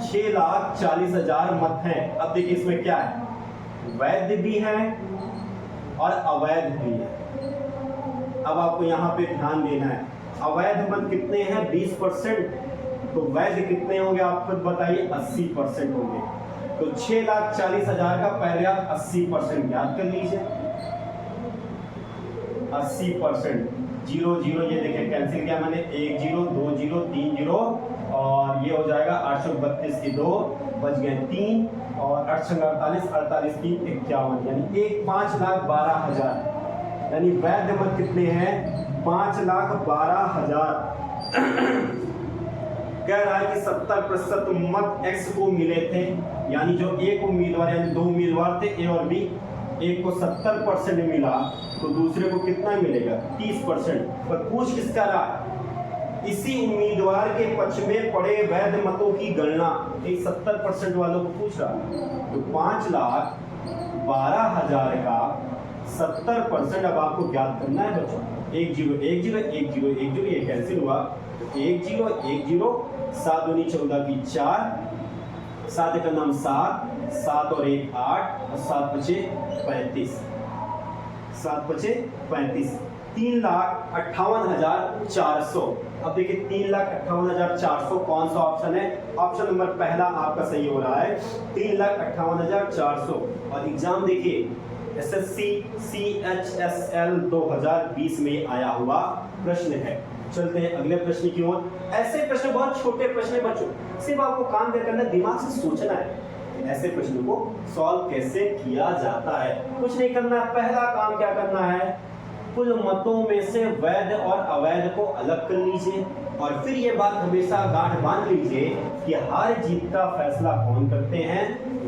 6,40,000 मत हैं। अब देखिए इसमें क्या है, वैध भी है और अवैध भी है। अब आपको यहाँ पे ध्यान देना है, अवैध मत कितने हैं 20%, तो वैध कितने होंगे आप खुद बताइए 80% होंगे। तो 6,40,000 का पहले आप 80% याद कर लीजिए। 80%, 0 0 ये देखिए कैंसिल किया मैंने, 1 0 2 0 3 0 और ये हो जाएगा 832 की 2 बच गए 3 और 8 48 48 3 51, यानी 5,12,000, यानी वैध मत कितने हैं 5,12,000। कह रहा है कि 70% मत एक्स को मिले थे, यानी जो एक उम्मीदवार यानी 2 उम्मीदवार थे ए और बी, एक को 70% मिला तो दूसरे को कितना मिलेगा 30%। पर पूछ किसका रहा है, इसी उम्मीदवार के पक्ष में पड़े वैध मतों की गणना, 70% वालों को पूछ रहा है। तो 5,12,000 का 70% अब आपको ज्ञात करना है बच्चों। 1 0 1 0 1 0 1 0 ये कैंसिल हुआ, तो 1 0 1 0 7 दूनी 14 की 4, 7 का नाम 7, 7 और 1 8 और 7 बचे 35, 7 बचे 35, 3,58,400। अब देखिए 3,58,400 कौन सा ऑप्शन है, ऑप्शन नंबर पहला आपका सही हो रहा है 3,58,400। और एग्जाम देखिए एसएससी CHSL 2020 में आया हुआ प्रश्न है। चलते हैं अगले प्रश्न की ओर। ऐसे प्रश्न बहुत छोटे प्रश्न है बच्चों, सिर्फ आपको काम क्या करना है, दिमाग से सोचना है ऐसे प्रश्नों को सॉल्व कैसे किया जाता है। कुछ नहीं करना है, पहला काम क्या करना है, कुल मतों में से वैध और अवैध को अलग कर लीजिए और फिर ये बात हमेशा गांठ बांध लीजिए कि हार जीत का फैसला कौन करते हैं,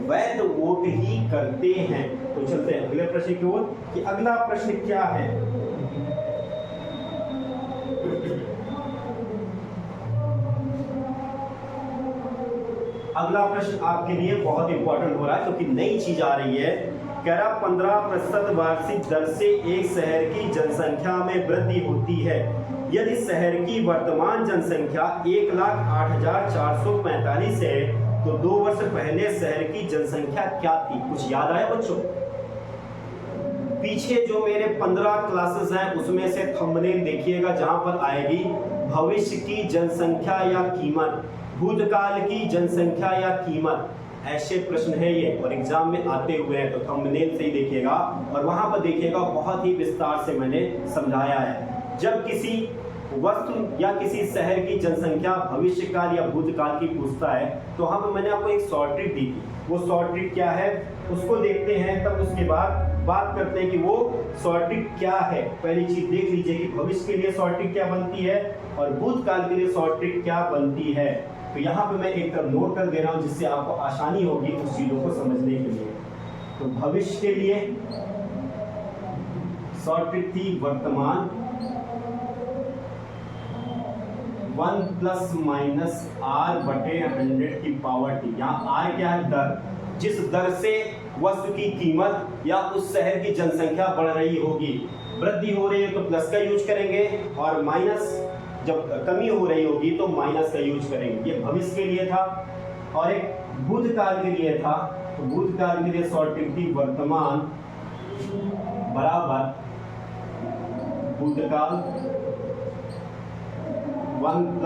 वैध वोट ही करते हैं। तो चलते हैं अगले प्रश्न की ओर कि अगला प्रश्न क्या है। अगला प्रश्न आपके लिए बहुत इंपॉर्टेंट हो रहा है क्योंकि नई चीज आ रही है। कह रहा 15% वार्षिक दर से एक शहर की जनसंख्या में वृद्धि होती है यदि शहर की वर्तमान जनसंख्या 1,08,445 है तो 2 वर्ष पहले शहर की जनसंख्या क्या थी। कुछ याद आया बच्चों? पीछे जो मेरे 15 क्लासेस हैं उसमें से थंबनेल देखिएगा जहां पर आएगी भविष्य की जनसंख्या या कीमत, भूतकाल की जनसंख्या या कीमत, ऐसे प्रश्न है ये और एग्जाम में आते हुए हैं। तो थंबनेल से ही देखिएगा और वहां पर देखिएगा बहुत ही विस्तार से मैंने समझाया है। जब किसी वस्तु या किसी शहर की जनसंख्या भविष्यकाल या भूतकाल की पूछता है तो वहां पर मैंने आपको एक शॉर्ट ट्रिक दी थी। वो शॉर्ट ट्रिक क्या है उसको देखते हैं, तब उसके बाद बात करते हैं कि वो शॉर्ट ट्रिक क्या है। पहली चीज देख लीजिए कि भविष्य के लिए शॉर्ट ट्रिक क्या बनती है और भूतकाल के लिए शॉर्ट ट्रिक क्या बनती है। तो यहाँ पे मैं एक तरफ नोट कर दे रहा हूँ जिससे आपको आसानी होगी उस चीजों को समझने के लिए। तो भविष्य के लिए शॉर्ट ट्रिक थी वर्तमान 1 ± r/100 की पावर t। यहाँ r क्या है? दर। जिस दर से वस्तु की कीमत या उस शहर की जनसंख्या बढ़ रही होगी, वृद्धि हो रही है तो प्लस का यूज करेंगे और माइनस जब कमी हो रही होगी तो माइनस का यूज करेंगे। ये भविष्य के लिए था और एक भूतकाल के लिए था। तो भूतकाल के लिए शॉर्ट ट्रिक थी वर्तमान बराबर भूतकाल 1 ±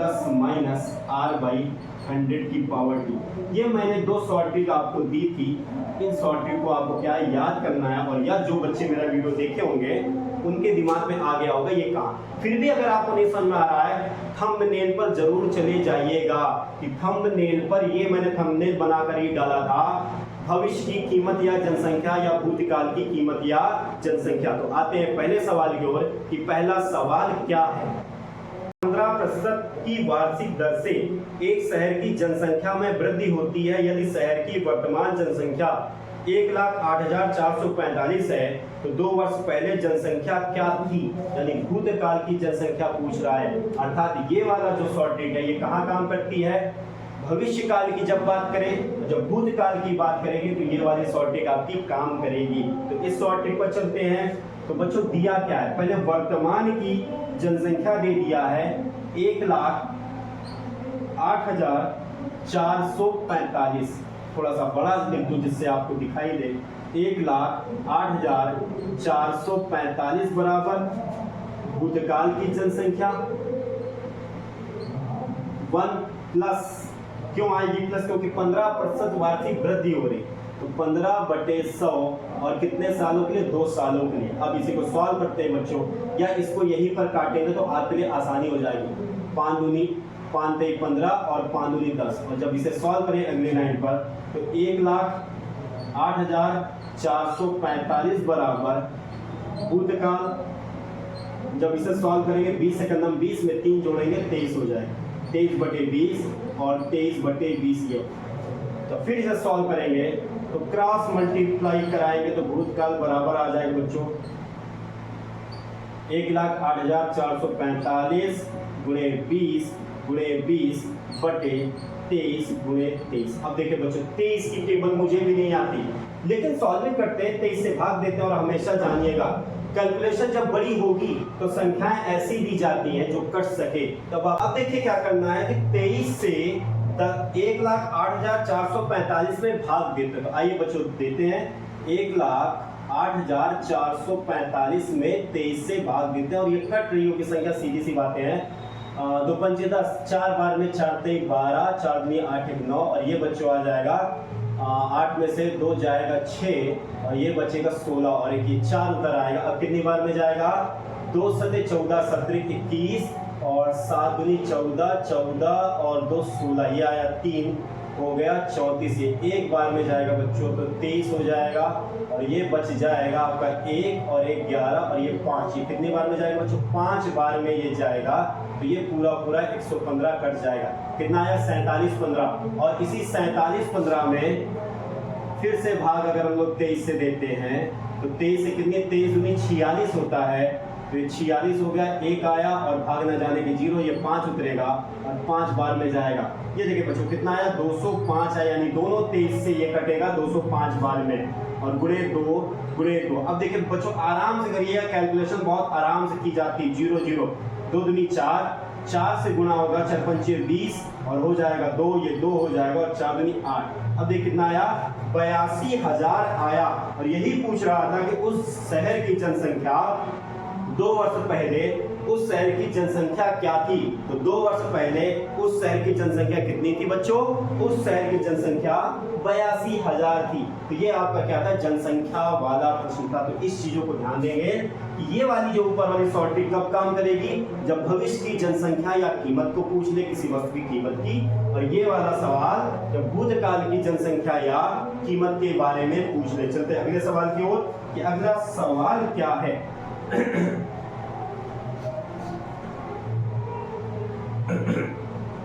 r/100 की पावर t। ये मैंने 2 शॉर्ट ट्रिक आपको दी थी। इन शॉर्ट ट्रिक को आपको क्या याद करना है और या जो बच्चे मेरा वीडियो देखे होंगे उनके दिमाग में आ गया होगा ये काम। फिर भी अगर आपको नहीं समझ में आ रहा है थंबनेल पर जरूर चले जाइएगा कि थंबनेल पर ये मैंने थंबनेल बनाकर ही डाला था भविष्य की कीमत या जनसंख्या या भूतकाल की कीमत या जनसंख्या। तो आते हैं पहले सवाल की ओर कि पहला सवाल क्या है। 15% की वार्षिक दर से एक शहर की जनसंख्या में वृद्धि होती है यदि शहर की वर्तमान जनसंख्या 1,08,445 है तो 2 वर्ष पहले जनसंख्या क्या थी, यानी भूतकाल की जनसंख्या पूछ रहा है। अर्थात ये वाला जो शॉर्ट ट्रिक है ये कहाँ काम करती है? भविष्यकाल की जब बात करें, जब भूतकाल की बात करेंगे तो ये वाली शॉर्ट ट्रिक आपकी काम करेगी। तो इस शॉर्ट ट्रिक पर चलते हैं। तो बच्चों दिया क्या है, पहले वर्तमान की जनसंख्या दे दिया है 1,08,445। थोड़ा सा बड़ा लिख दूं जिससे आपको दिखाई दे। 1,08,445 बराबर भूतकाल की जनसंख्या 1 प्लस, क्यों आएगी प्लस, क्योंकि 15% वार्षिक वृद्धि हो रही, तो 15/100 और कितने सालों के लिए, 2 सालों के लिए। अब इसी को सॉल्व करते हैं बच्चों, या इसको यहीं पर काटेंगे तो आपके लिए आसानी हो जाएगी। 5 दूनी 5 तेई 15 और 5 दूनी 10, और जब इसे सॉल्व करें अगली लाइन पर तो 1,08,445 बराबर भूतकाल, जब इसे सॉल्व करेंगे 20 सेकंड हम 20 में 3 जोड़ेंगे 23 हो जाएगा, 23/20 और 23/20 ये। तो फिर इसे सॉल्व करेंगे तो क्रॉस मल्टीप्लाई कराएंगे तो भूतकाल बराबर आ जाएगा बच्चों 1,08,445 गुणे 20 गुणे 20 बटे 23 गुणे 23। अब देखिए बच्चों 23 की टेबल मुझे भी नहीं आती, लेकिन सॉल्विंग करते हैं 23 से भाग देते हैं। और हमेशा जानिएगा कैलकुलेशन जब बड़ी होगी तो संख्याएं ऐसी दी जाती हैं जो कट सके। तब अब देखिए क्या करना है कि 23 से 1,08,445 में भाग देते हैं। तो आइए बच्चों देते हैं 1,08,445 में 23 से भाग देते हैं, और ये कट रही होगी संख्या, सीधी सी बातें हैं। 2 पंचे 10, 4 बार में 4 तेई 12, 4 दूनी 8 1 9, और ये बच्चों आ जाएगा 8 में से 2 जाएगा 6, और ये बचेगा 16, और एक ये 4 उधर आएगा। अब कितनी बार में जाएगा, 2 सते 14 17 21, और 7 दूनी 14 14 और 2 16, ये आया 3 हो गया 34, ये एक बार में जाएगा बच्चों तो 23 हो जाएगा, और ये बच जाएगा आपका 1 और 1 11, और ये 5, ये कितनी बार में जाएगा बच्चों, 5 बार में ये जाएगा। तो ये पूरा 115 कट जाएगा, कितना आया 47 15, और इसी 47 15 में फिर से भाग अगर हम लोग 23 से देते हैं तो 23 से कितनी, 23 दूनी 46 होता है, तो ये 46 हो गया, 1 आया और भाग न जाने के 0, ये 5 उतरेगा और 5 बार में जाएगा। ये देखिए बच्चों कितना आया 205 आया, यानी दोनों 23 से ये कटेगा 205 बार में, और गुणे 2 गुणे 2। अब देखिए बच्चों आराम से करिएगा, कैलकुलेशन बहुत आराम से की जाती है। 0 0 2 दूनी 4, 4 से गुणा होगा 4 पंचे 20, और हो जाएगा 2, ये 2 हो जाएगा, और 4 दूनी 8। अब देख कितना आया 82,000 आया। और यही पूछ रहा था कि उस शहर की जनसंख्या 2 वर्ष पहले उस शहर की जनसंख्या क्या थी। तो 2 वर्ष पहले उस शहर की जनसंख्या कितनी थी बच्चों, उस शहर की जनसंख्या 82,000 थी। तो ये आपका क्या था, जनसंख्या वाला प्रश्न था। तो इस चीजों को ध्यान देंगे कि ये वाली जो ऊपर वाली सॉर्टिंग कब काम करेगी, जब भविष्य की जनसंख्या या कीमत को पूछ ले, किसी वस्तु की कीमत की। और ये वाला सवाल जब भूतकाल की जनसंख्या या कीमत के बारे में पूछ ले। चलते अगले सवाल की ओर कि अगला सवाल क्या है।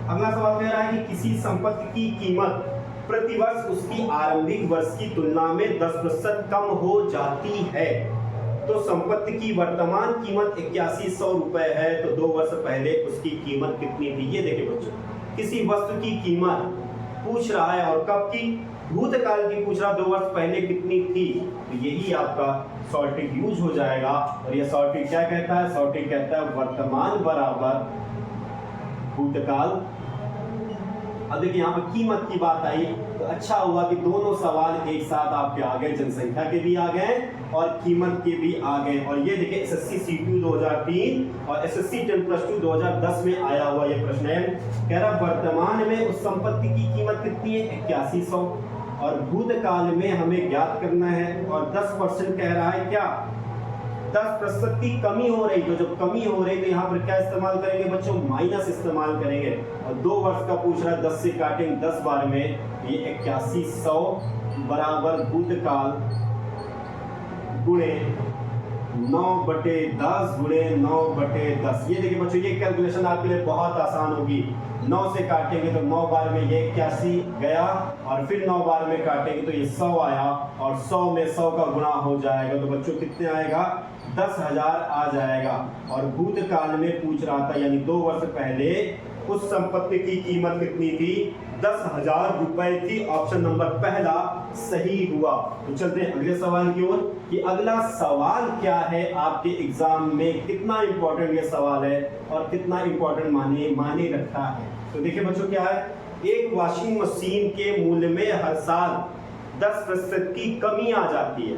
अगला सवाल कह रहा है कि किसी संपत्ति की कीमत प्रतिवर्ष उसकी आरंभिक वर्ष की तुलना में 10% कम हो जाती है। तो संपत्ति की वर्तमान कीमत 8100 रुपए है, तो 2 वर्ष पहले उसकी कीमत कितनी थी। ये देखिए बच्चों किसी वस्तु की कीमत पूछ रहा है, और कब की, भूतकाल की पूछ रहा, 2 वर्ष पहले कितनी थी। तो यही आपका सॉर्टिंग यूज हो जाएगा। और ये सॉर्टिंग क्या कहता है, सॉर्टिंग कहता है वर्तमान बराबर भूतकाल। अब देखिए यहाँ पर कीमत की बात आई, तो अच्छा हुआ कि दोनों सवाल एक साथ आपके आ गए, जनसंख्या के भी आ गए और कीमत के भी आ गए। और ये देखिए एसएससी सीपीयू 2003 और एसएससी 10+2 2010 में आया हुआ ये प्रश्न है। कह रहा वर्तमान में उस संपत्ति की कीमत कितनी है, 8100, और भूतकाल में हमें ज्ञात करना है। और 10% कह रहा है, क्या 10% की कमी हो रही। तो जब कमी हो रही तो यहाँ पर क्या इस्तेमाल करेंगे बच्चों, माइनस इस्तेमाल करेंगे। और 2 वर्ष का पूछ रहा है, 10 से काटेंगे 10 बार में, ये 8100 बराबर भूतकाल गुणे 9/10 गुणे 9/10। ये देखिए बच्चों ये कैलकुलेशन आपके लिए बहुत आसान होगी। 9 से काटेंगे तो 9 बार में ये 81 गया, और फिर 9 बार में काटेंगे तो ये 100 आया, और 100 में 100 का गुणा हो जाएगा। तो बच्चों कितने आएगा, 10,000 आ जाएगा। और भूतकाल में पूछ रहा था, यानी 2 वर्ष पहले उस संपत्ति की कीमत कितनी थी, 10,000 रुपए थी। ऑप्शन नंबर पहला सही हुआ। तो चलते हैं अगले सवाल की ओर कि अगला सवाल क्या है आपके एग्जाम में, कितना इंपॉर्टेंट ये सवाल है और कितना इंपॉर्टेंट माने रखता है। तो देखिए बच्चों क्या है, एक वॉशिंग मशीन के मूल्य में हर साल 10% की कमी आ जाती है।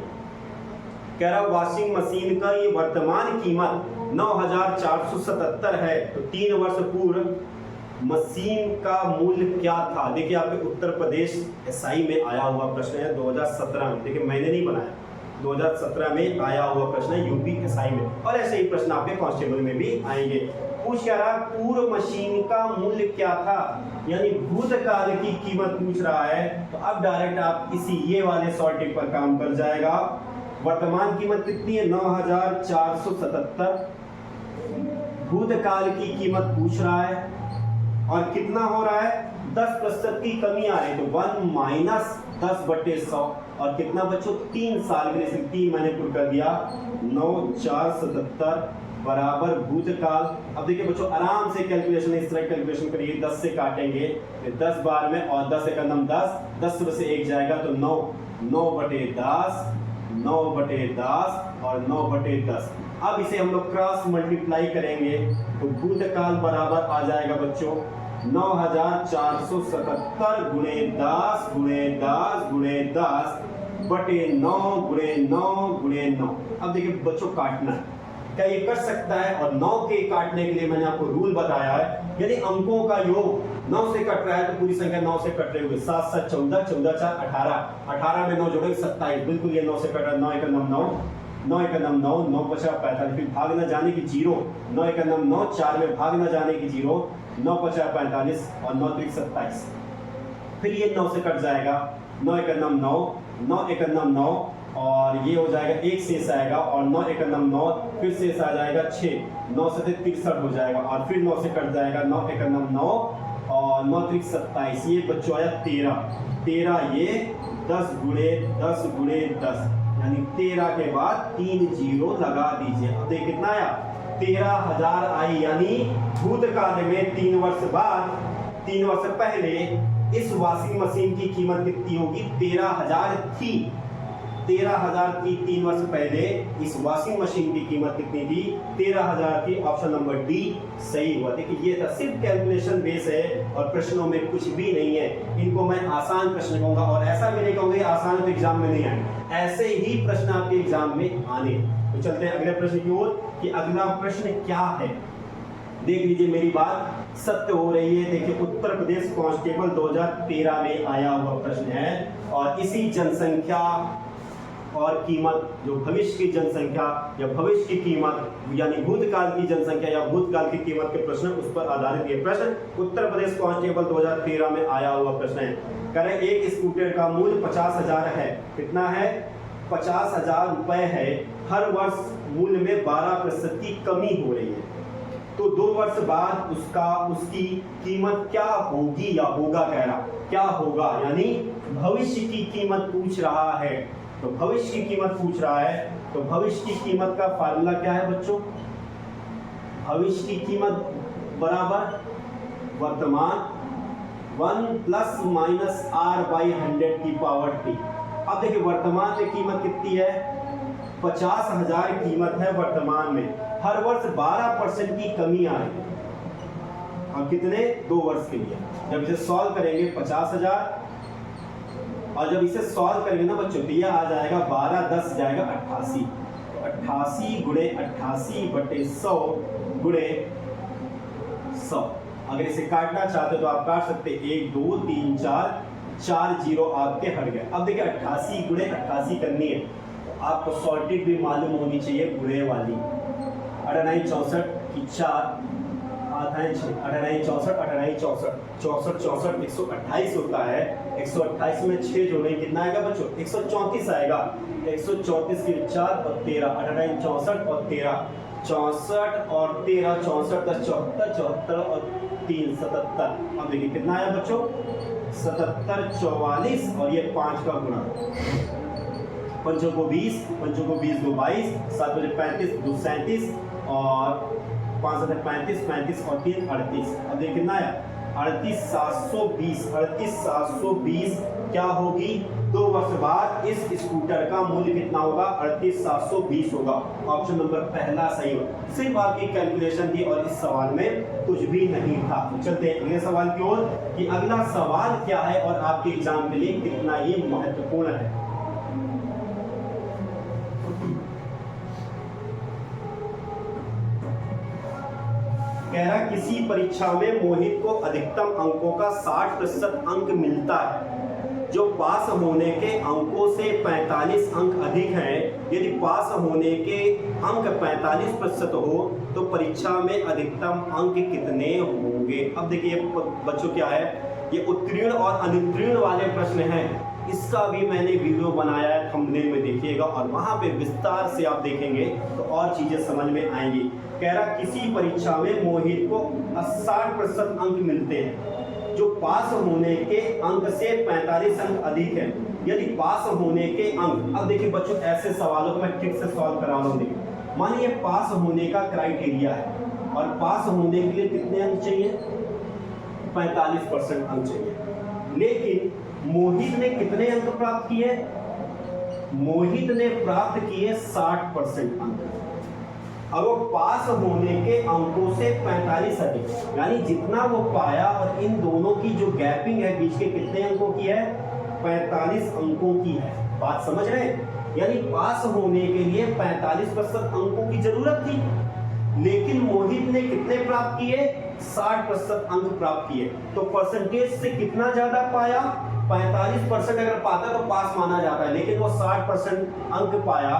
कह रहा वॉशिंग मशीन का ये वर्तमान कीमत 9477 है तो 3 वर्ष पूर्व मशीन का मूल्य क्या था। देखिए आपके उत्तर प्रदेश एसआई में आया हुआ प्रश्न है 2017 में। देखिए मैंने नहीं बनाया, 2017 में आया हुआ प्रश्न है यूपी एसआई में, और ऐसे ही प्रश्न आपके कांस्टेबल में भी आएंगे। पूछ क्या रहा, पूर्व मशीन का मूल्य क्या था, यानी भूतकाल की कीमत पूछ रहा है। तो अब डायरेक्ट आप इसी ये वाले शॉर्ट टिप पर काम कर जाएगा। वर्तमान कीमत कितनी है 9477, भूतकाल की कीमत पूछ रहा है और कितना हो रहा है 10% की कमी आ रही है, तो 1 माइनस 10/100 और कितना बच्चों 3 साल के लिए 3 महीने पूरा कर दिया 9477 बराबर भूतकाल। अब देखिए बच्चों आराम से कैलकुलेशन इस तरह कैलकुलेशन करिए, 10 से काटेंगे 10 बार में और 10 एक 10, 10 में से 1 जाएगा तो 9, 9/10, 9/10 और 9/10। अब इसे हम लोग क्रॉस मल्टीप्लाई करेंगे तो भूतकाल बराबर आ जाएगा बच्चों 9477 गुणे 10 गुणे 10 गुणे 10 बटे 9 गुणे 9 गुणे 9। अब देखिए बच्चों काटना है, क्या ये कर सकता है? और 9 के काटने के लिए मैंने आपको रूल बताया है, यदि अंकों का योग 9 से कट रहा है तो पूरी संख्या 9 से कट रही होगी। 7 7 14, 14 4 18, 18 में 9 जोड़ेंगे 27, बिल्कुल ये 9 से कट रहा है। 9 1 9, 9 1 9, 9 5 45, फिर भाग न जाने की 0, 9 1 9, 4 में भाग न जाने की 0, 9 5 45 और 9 3 27। फिर ये 9 से कट जाएगा, 9 1 9, 9 1 9 और ये हो जाएगा 1 शेष आएगा और 9 1 9, फिर शेष आ जाएगा 6, 9 से 63 हो जाएगा और फिर 9 से कट जाएगा 9 1 9 और 9 3 27। ये बच्चों आया 13, ये 10 गुणे 10 गुणे 10 यानी 13 के बाद 3 जीरो लगा दीजिए। अब देखिए कितना आया 13,000 आई, यानी भूतकाल में 3 वर्ष बाद, 3 वर्ष पहले इस वॉशिंग मशीन की कीमत कितनी होगी 13,000 थी। 13,000 थी 3 वर्ष पहले, इस वॉशिंग मशीन की कीमत कितनी थी 13,000 थी। ऑप्शन नंबर डी सही हुआ। देखिए ये था, सिर्फ कैलकुलेशन बेस है और प्रश्नों में कुछ भी नहीं है। इनको मैं आसान प्रश्न कहूंगा और ऐसा भी नहीं कहूंगा आसान तो एग्जाम में नहीं आए, ऐसे ही प्रश्न आपके एग्जाम में आने। तो चलते हैं अगले प्रश्न की ओर कि अगला प्रश्न क्या है। देख लीजिए मेरी बात सत्य हो रही है। देखिए उत्तर प्रदेश कांस्टेबल 2013 में आया हुआ प्रश्न है और इसी जनसंख्या और कीमत, जो भविष्य की जनसंख्या या भविष्य की कीमत यानी भूतकाल की जनसंख्या या भूतकाल की कीमत के प्रश्न, उस पर आधारित ये प्रश्न उत्तर प्रदेश कांस्टेबल 2013 में आया हुआ प्रश्न है। करें एक स्कूटर का मूल्य 50,000 है। कितना है 50,000 रुपए है। हर वर्ष मूल्य में 12% की कमी हो रही है, तो 2 वर्ष बाद उसकी कीमत क्या होगी या होगा, कह रहा क्या होगा, यानी भविष्य की कीमत पूछ रहा है। तो भविष्य की कीमत पूछ रहा है, तो भविष्य की कीमत का फार्मूला क्या है बच्चों, भविष्य की कीमत बराबर वर्तमान 1 प्लस माइनस r/100 की पावर t। अब देखिए वर्तमान में कीमत कितनी है 50,000 कीमत है वर्तमान में। हर वर्ष 12% की कमी आ रही है और कितने 2 वर्ष के लिए। जब इसे सॉल्व करेंगे 50,000 और जब इसे सॉल्व करेंगे ना बच्चों तो यह आ जाएगा 12 10 जाएगा 88, 88 गुणे 88 बटे 100 गुणे 100। अगर इसे काटना चाहते तो आप काट सकते 1 2 3 4 जीरो आपके हट गए। अब देखिए 88 गुणे 88 करनी है तो आपको सॉर्टेड भी मालूम होनी चाहिए गुणे वाली। 89 64 की 4 8 6 89 64 89 64 64 64 128 होता है। 128 में 6 जोड़ेंगे कितना आएगा बच्चों 134 आएगा। 134 की 4 और 13 89 64 और 13 64 और 13 64 10 74 74 और 3 77। अब देखिए कितना आया बच्चों 77 44 और ये 5 का गुणा, 5 को 20, 5 को 20 2 22, 7 बजे 35 2 37 और 5 7 35 35 और 3 38। अब देखिए कितना आया 38,720। 38,720 क्या होगी 2 वर्ष बाद इस स्कूटर का मूल्य कितना होगा 38,720 होगा। ऑप्शन नंबर पहला सही होगा। सिर्फ आपकी कैलकुलेशन थी और इस सवाल में कुछ भी नहीं था। तो चलते हैं अगले सवाल की ओर कि अगला सवाल क्या है और आपके एग्जाम के लिए कितना ये महत्वपूर्ण है। कह रहा किसी परीक्षा में मोहित को अधिकतम अंकों का 60% अंक मिलता है, जो पास होने के अंकों से 45 अंक अधिक हैं। यदि पास होने के अंक 45% हो तो परीक्षा में अधिकतम अंक कितने होंगे। अब देखिए बच्चों क्या है, ये उत्तीर्ण और अनुत्तीर्ण वाले प्रश्न हैं। इसका भी मैंने वीडियो बनाया है, थंबनेल में देखिएगा, और वहां पे विस्तार से आप देखेंगे तो और चीजें समझ में आएंगी। कह रहा किसी परीक्षा में मोहित को 60% अंक मिलते हैं, जो पास होने के अंक से 45 अंक अधिक है। यदि पास होने के अंक, अब देखिए बच्चों ऐसे सवालों को मैं ठीक से सॉल्व करा रहा हूँ। मानिए पास होने का क्राइटेरिया है और पास होने के लिए कितने अंक चाहिए, 45% अंक चाहिए। लेकिन मोहित ने कितने अंक प्राप्त किए, मोहित ने प्राप्त किए 60% अंक, और वो पास होने के अंकों से 45 अधिक, यानी जितना वो पाया और इन दोनों की जो गैपिंग है बीच के कितने अंकों की है, 45 अंकों की है। बात समझ रहे हैं, यानी पास होने के लिए 45% अंकों की जरूरत थी, लेकिन मोहित ने कितने प्राप्त किए, 60% अंक प्राप्त किए। तो परसेंटेज से कितना ज्यादा पाया, 45% अगर पाता तो पास माना जाता है, लेकिन वो 60% अंक पाया,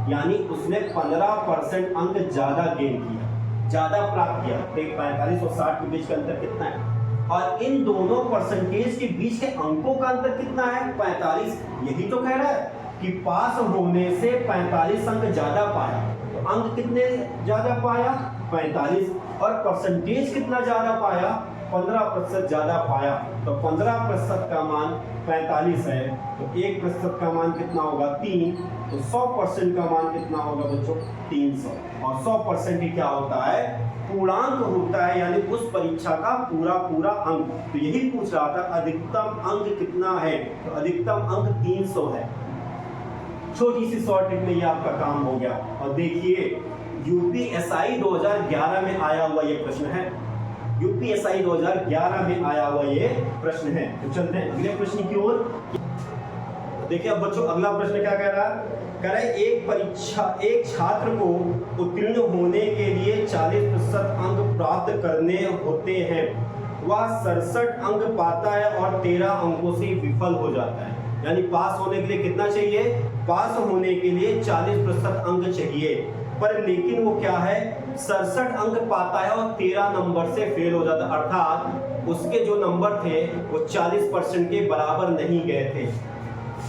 यानी उसने 15% अंक ज्यादा गेन किया, ज्यादा प्राप्त किया। 45 और 60 के बीच का अंतर कितना है, और इन दोनों परसेंटेज के बीच के अंकों का अंतर कितना है, 45। यही तो कह रहा है कि पास होने से 45 अंक ज्यादा पाया, तो अंक कितने ज्यादा पाया, 45, और परसेंटेज कितना ज्यादा पाया, 15% ज्यादा पाया। तो 15% का मान 45 है, तो 1% का मान कितना होगा, 3। तो 100% का मान कितना होगा बच्चों, 300। और 100% ही क्या होता है, पूर्णांक होता है, यानी उस परीक्षा का पूरा अंक। तो यही पूछ रहा था अधिकतम अंक कितना है, तो अधिकतम अंक 300 है। छोटी सी शॉर्ट ट्रिक में ये आपका काम हो गया। और देखिए यूपीएसआई 2011 में आया हुआ ये प्रश्न है, यूपीएसआई 2011 में आया हुआ ये प्रश्न है। तो चलते हैं अगले प्रश्न की ओर। देखिए अब बच्चों अगला प्रश्न क्या कह रहा है, कह रहा है एक छात्र को उत्तीर्ण होने के लिए 40% अंक प्राप्त करने होते हैं, वह 67 अंक पाता है और 13 अंकों से विफल हो जाता है। यानी पास होने के लिए कितना चाहिए, पास होने के लिए 40% अंक चाहिए, पर लेकिन वो क्या है, 67 अंक पाता है और 13 नंबर से फेल हो जाता है, अर्थात उसके जो नंबर थे वो 40% के बराबर नहीं गए थे।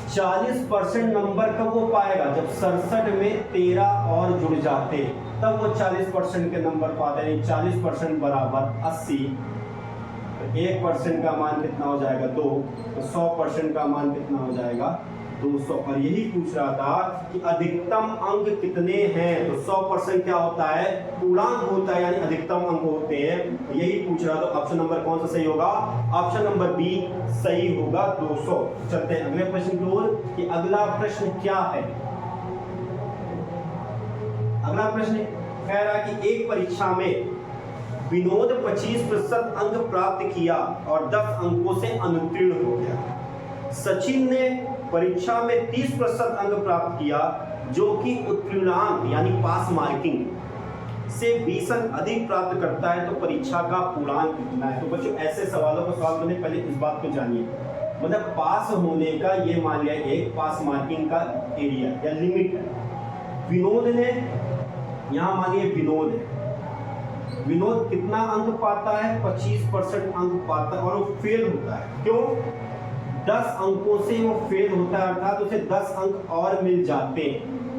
40% नंबर कब वो पाएगा, जब 67 में 13 और जुड़ जाते, तब वो 40% के नंबर पाते हैं। 40% बराबर 80, तो 1% का मान कितना हो जाएगा, 2। तो 100% का मान कितना हो जाएगा, 200। और यही पूछ रहा था कि अधिकतम अंक कितने हैं, तो 100% क्या होता है, पूर्णांक होता है, यानी अधिकतम अंक होते हैं। तो यही पूछ रहा था। ऑप्शन नंबर कौन सा सही होगा, ऑप्शन नंबर बी सही होगा, 200। चलते हैं अगले प्रश्न की ओर कि अगला प्रश्न क्या है। अगला प्रश्न कह रहा है कि एक परीक्षा में विनोद 25% अंक प्राप्त किया और 10 अंकों से अनुत्तीर्ण हो गया। सचिन ने परीक्षा में 30% अंक प्राप्त किया, जो कि उत्तीर्णांक यानी पास मार्किंग से 20 अंक अधिक प्राप्त करता है, तो परीक्षा का पूर्णांक कितना है। तो बच्चों ऐसे सवालों को सॉल्व करने पहले इस बात को जानिए, मतलब पास होने का ये मान लिया एक पास मार्किंग का एरिया या लिमिट है। विनोद ने, यहाँ मानिए विनोद है, विनोद कितना अंक पाता है, 25% अंक पाता है और वो फेल होता है। क्यों, 10 अंकों से वो फेल होता है, अर्थात उसे 10 अंक और मिल जाते,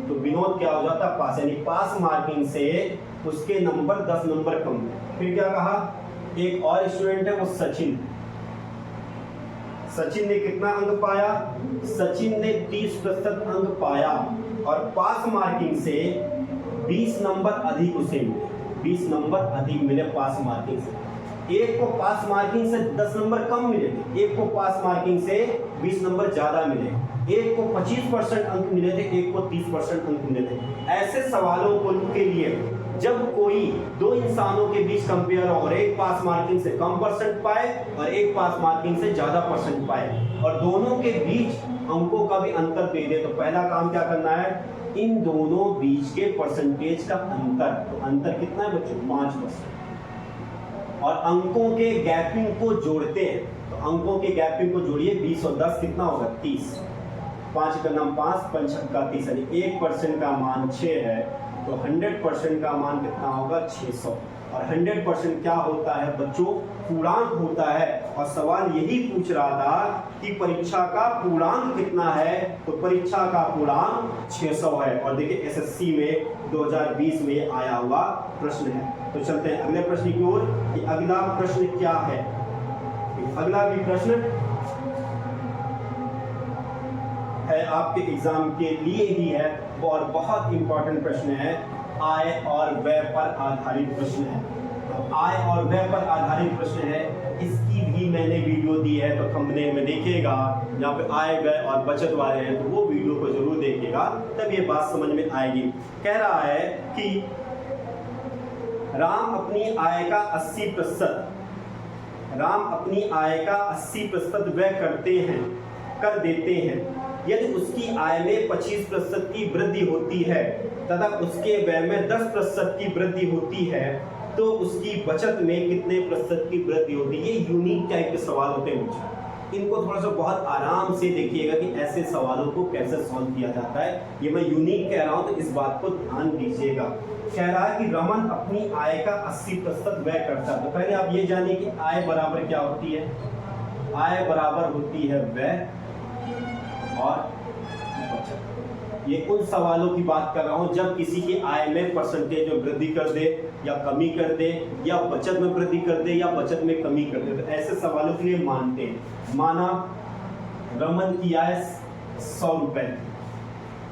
तो विनोद क्या हो जाता है, पास। यानी पास मार्किंग से उसके नंबर 10 नंबर कम। फिर क्या कहा, एक और स्टूडेंट है वो सचिन। सचिन ने कितना अंक पाया, सचिन ने 30% अंक पाया और पास मार्किंग से 20 नंबर अधिक उसे मिले, 20 नंबर अधिक मिले पास मार्किंग से। एक को पास मार्किंग से 10 नंबर कम मिले थे, एक को पास मार्किंग से 20 नंबर ज्यादा मिले, एक को 25% अंक मिले थे, एक को 30% अंक मिले थे। ऐसे सवालों के लिए जब कोई दो इंसानों के बीच कंपेयर हो और एक पास मार्किंग से कम परसेंट पाए और एक पास मार्किंग से ज्यादा परसेंट पाए और दोनों के बीच अंकों का भी अंतर दे दे, तो पहला काम क्या करना है, इन दोनों बीच के परसेंटेज का अंतर। तो अंतर कितना है बच्चों, 5%। और अंकों के गैपिंग को जोड़ते हैं। तो अंकों के गैपिंग को जोड़िए, 20 और 10 कितना होगा 30, 5 का नाम 5, 5 छक्का 30, यानी 1% का मान 6 है, तो 100% का मान कितना होगा 600। और 100% क्या होता है बच्चों, पूर्णांक होता है। और सवाल यही पूछ रहा था कि परीक्षा का पूर्णांक कितना है, तो परीक्षा का पूर्णांक 600 है। और देखिए एसएससी में 2020 में आया हुआ प्रश्न है। तो चलते हैं अगले प्रश्न की ओर कि अगला प्रश्न क्या है। अगला भी प्रश्न है आपके एग्जाम के लिए ही है और बहुत इंपॉर्टेंट प्रश्न है, आय और व्यय पर आधारित प्रश्न है। आय और व्यय पर आधारित प्रश्न है, इसकी भी मैंने वीडियो दी है, तो थंबनेल में देखिएगा जहाँ पे आय व्यय और बचत वाले हैं, तो वो वीडियो को जरूर देखिएगा, तब ये बात समझ में आएगी। कह रहा है कि राम अपनी आय का 80% व्यय कर देते हैं। यदि उसकी आय में 25% की वृद्धि होती है तथा उसके व्यय में 10% की वृद्धि होती है, तो उसकी बचत में कितने प्रतिशत की वृद्धि होती है। ये यूनिक टाइप के सवाल होते हैं बच्चों, इनको थोड़ा सा बहुत आराम से देखिएगा कि ऐसे सवालों को कैसे सॉल्व किया जाता है। ये मैं यूनिक कह रहा हूं, तो इस बात को ध्यान दीजिएगा। कह रहा है कि रमन अपनी आय का 80% व्यय करता है। तो पहले आप ये जानिए कि आय बराबर क्या होती है। आय बराबर होती है व्यय और बचत। ये उन सवालों की बात कर रहा हूं जब किसी की आय में परसेंटेज में वृद्धि कर दे या कमी कर दे, या बचत में वृद्धि कर दे या बचत में कमी कर दे, तो ऐसे सवालों के लिए मानते हैं। माना रमन की आय 100 रुपए,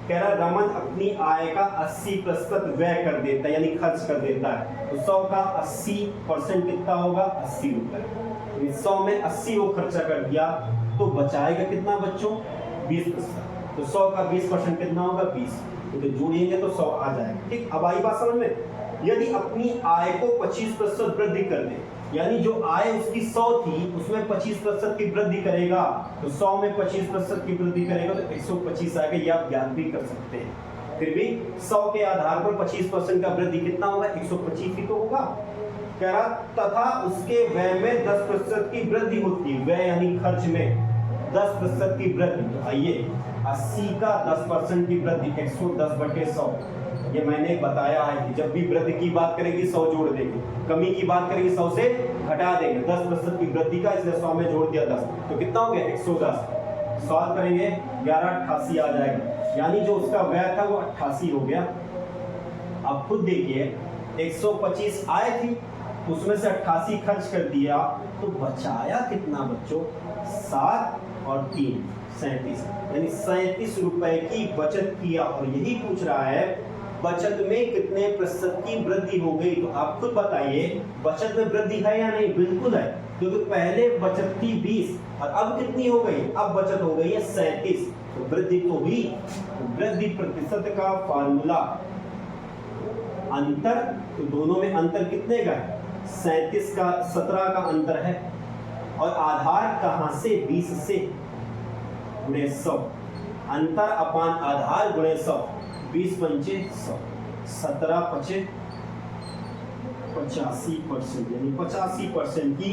कह रहा रमन अपनी आय का 80% व्यय कर देता है, यानी खर्च कर देता है। तो 100 का 80% कितना होगा 80 रुपए। 100 में 80 वो खर्चा कर दिया, तो बचाएगा कितना बच्चों 20%। तो 100 का 20% कितना होगा 20, तो जोड़ेंगे तो 100 आ जाएगा। ठीक, अब आई बात समझ में। यदि अपनी आय को 25% वृद्धि कर दे, यानी जो आय उसकी 100 थी उसमें 25% की वृद्धि करेगा, तो 100 में 25% की वृद्धि करेगा तो 125 आएगा। ये आप ज्ञान भी कर सकते हैं। फिर भी 100 के आधार पर 25% का वृद्धि कितना होगा 125 ही तो होगा। कह रहा तथा उसके व्यय में 10% की वृद्धि होती है। व्यय यानी खर्च में 10% की वृद्धि। तो आइए 80 का 10% की वृद्धि 110/100। ये मैंने बताया है कि जब भी वृद्धि की बात करेंगे 100 जोड़ देंगे, कमी की बात करेंगे 100 से घटा देंगे। 10% की वृद्धि का, इसलिए 100 में जोड़ दिया 10, तो कितना हो गया 110। सॉल्व करेंगे 1188 आ जाएगा, यानी जो उसका व्यय था वो 88 हो गया। अब खुद देखिए 125 आय थी, उसमें से 88 खर्च कर दिया, तो बचाया कितना बच्चों 7 और 3 37, यानी 37 रुपए की बचत किया। और यही पूछ रहा है बचत में कितने प्रतिशत की वृद्धि हो गई। तो आप खुद बताइए बचत में वृद्धि है या नहीं। बिल्कुल है, क्योंकि पहले बचत थी 20 और अब कितनी हो गई, अब बचत हो गई है 37, तो वृद्धि तो हुई। वृद्धि प्रतिशत का फार्मूला अंतर, तो दोनों में अंतर कितने का है 37 का 17 का अंतर है। और आधार कहां से 20 से गुणे 100, अंतर अपान आधार गुणे 100, 20 पंचे 100, 17 पचे 85%, यानी 85% की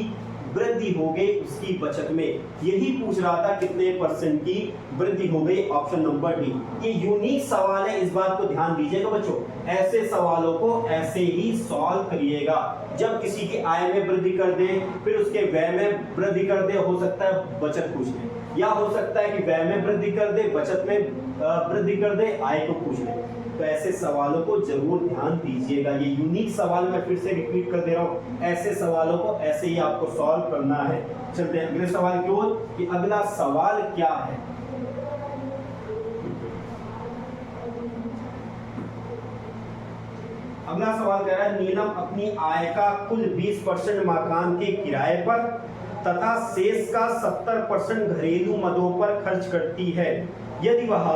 वृद्धि हो गई उसकी बचत में। यही पूछ रहा था कितने परसेंट की वृद्धि हो गई, ऑप्शन नंबर डी। ये यूनिक सवाल है, इस बात को ध्यान दीजिएगा बच्चों। ऐसे सवालों को ऐसे ही सॉल्व करिएगा। जब किसी की आय में वृद्धि कर दे, फिर उसके व्यय में वृद्धि कर दे, हो सकता है बचत पूछ ले, या हो सकता है कि व्यय में वृद्धि कर दे, बचत में वृद्धि कर दे, आय को पूछ ले। तो ऐसे सवालों को जरूर ध्यान दीजिएगा। ये यूनिक सवाल मैं फिर से रिपीट कर दे रहा हूं, ऐसे सवालों को ऐसे ही आपको सॉल्व करना है। चलते हैं अगले सवाल की ओर कि अगला सवाल क्या है। अगला सवाल कह रहा है नीलम अपनी आय का कुल 20% मकान के किराए पर तथा शेष का 70% घरेलू मदों पर खर्च करती है। यदि वह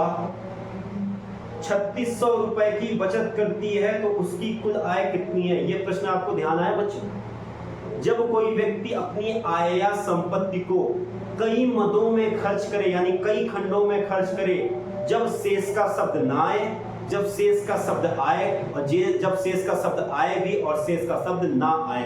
3600 रुपए की बचत करती है तो उसकी कुल आय कितनी है। यह प्रश्न आपको ध्यान आया बच्चों। जब कोई व्यक्ति अपनी आय या संपत्ति को कई मदों में खर्च करे, यानी कई खंडों में खर्च करे, जब शेष का शब्द ना आए, जब शेष का शब्द आए, और जब शेष का शब्द आए भी और शेष का शब्द ना आए,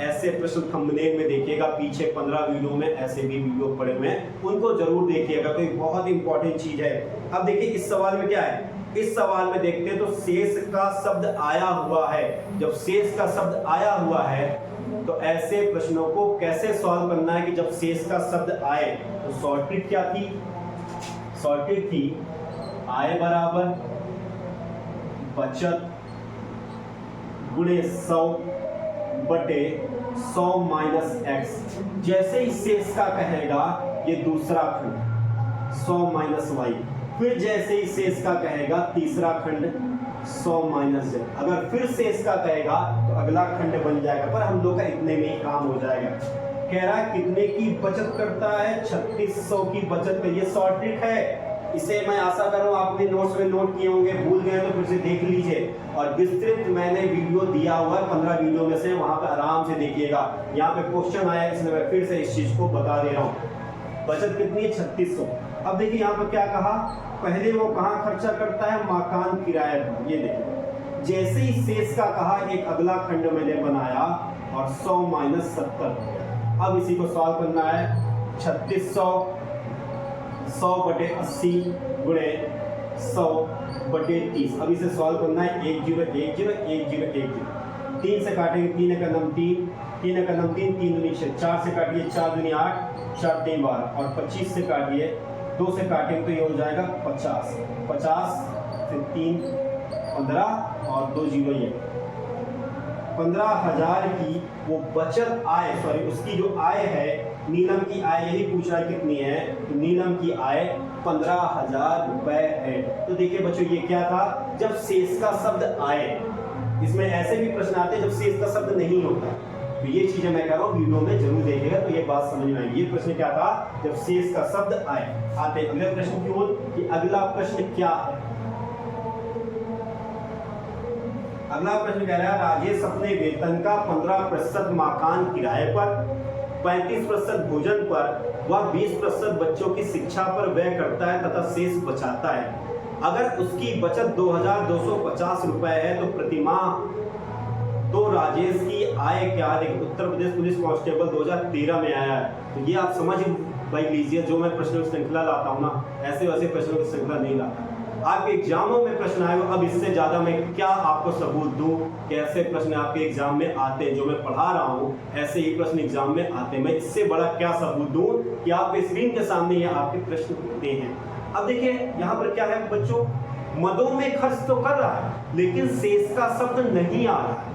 ऐसे प्रश्न थंबनेल में देखिएगा, पीछे 15 वीडियो में ऐसे भी वीडियो पड़े हुए हैं, उनको जरूर देखिएगा, तो बहुत इंपॉर्टेंट चीज है। अब देखिए इस सवाल में क्या है, इस सवाल में देखते हैं तो शेष का शब्द आया हुआ है। जब शेष का शब्द आया हुआ है तो ऐसे प्रश्नों को कैसे सॉल्व करना है कि जब शेष का शब्द आए। तो शॉर्टकट क्या थी, शॉर्टकट थी आय बराबर बचत गुणे 100 बटे 100 माइनस एक्स। जैसे ही शेष का कहेगा ये दूसरा खंड 100 माइनस वाई, फिर जैसे ही शेष का कहेगा तीसरा खंड 100 माइनस जेड। अगर फिर शेष का कहेगा तो अगला खंड बन जाएगा, पर हम लोग का इतने में ही काम हो जाएगा। कह रहा है कितने की बचत करता है, 3600 की बचत कर। ये शॉर्ट ट्रिक है, इसे मैं आशा करूं आपने नोट्स में नोट किए होंगे, भूल गए तो फिर से देख लीजिए। और विस्तृत मैंने वीडियो दिया हुआ है 15 वीडियो में से, वहां पे आराम से देखिएगा। यहाँ पे क्वेश्चन आया इसलिए मैं फिर से इस चीज को बता दे रहा हूँ। बचत कितनी है, 3600। अब देखिए यहाँ पर क्या कहा, पहले वो कहाँ खर्चा करता है, मकान किराए पर। ये देखिए जैसे ही शेष का कहा एक अगला खंड मैंने बनाया और 100 माइनस 70। अब इसी को सॉल्व करना है, 3600 100 बटे 80 गुणे 100 बटे 30। अब इसे सॉल्व करना है, 1 0 1 0 1 0 1 0। 3 से काटेंगे, 3 का नम 3, 3 का नम 3, 3 दूनी 6, 4 से काटिए 4 दूनी 8, 4 3 12, और 25 से काटिए, 2 से काटेंगे तो ये हो जाएगा 50, 50 से 3 15 और 2 0 ये 15,000 की वो बचत आय, सॉरी उसकी जो आय है, नीलम की आय, यही पूछ रहा है कितनी है, तो नीलम की आय 15,000 रुपए है। तो देखिए बच्चों ये क्या था, जब शेष का शब्द आए, इसमें ऐसे भी प्रश्न आते हैं जब शेष का शब्द नहीं होता। तो ये चीजें मैं कह रहा हूँ वीडियो में जरूर देखिएगा, तो ये बात समझ में आएगी। ये प्रश्न क्या था, जब शेष का शब्द आए। आते अगले प्रश्न की ओर कि अगला प्रश्न क्या है। अगला प्रश्न कह रहा है, राजेश अपने वेतन का 15% मकान किराए पर, 35% भोजन पर व 20% बच्चों की शिक्षा पर व्यय करता है तथा शेष बचाता है। अगर उसकी बचत 2250 रुपए है तो प्रतिमाह तो राजेश की आय क्या है। उत्तर प्रदेश पुलिस कांस्टेबल 2013 में आया है। तो ये आप समझ भाई लीजिए, जो मैं प्रश्नों की श्रृंखला लाता हूँ ना, ऐसे वैसे प्रश्नों की श्रृंखला नहीं लाता। आपके एग्जामों में प्रश्न आए, अब इससे ज्यादा मैं क्या आपको सबूत दूं कि ऐसे प्रश्न आपके एग्जाम में आते हैं। जो मैं पढ़ा रहा हूं ऐसे ही प्रश्न एग्जाम में आते हैं। मैं इससे बड़ा क्या सबूत दूं कि आपके स्क्रीन के सामने ये आपके प्रश्न होते हैं। अब देखिए यहाँ पर क्या है बच्चों, मदों में खर्च तो कर रहा है लेकिन शेष का शब्द नहीं आ रहा है।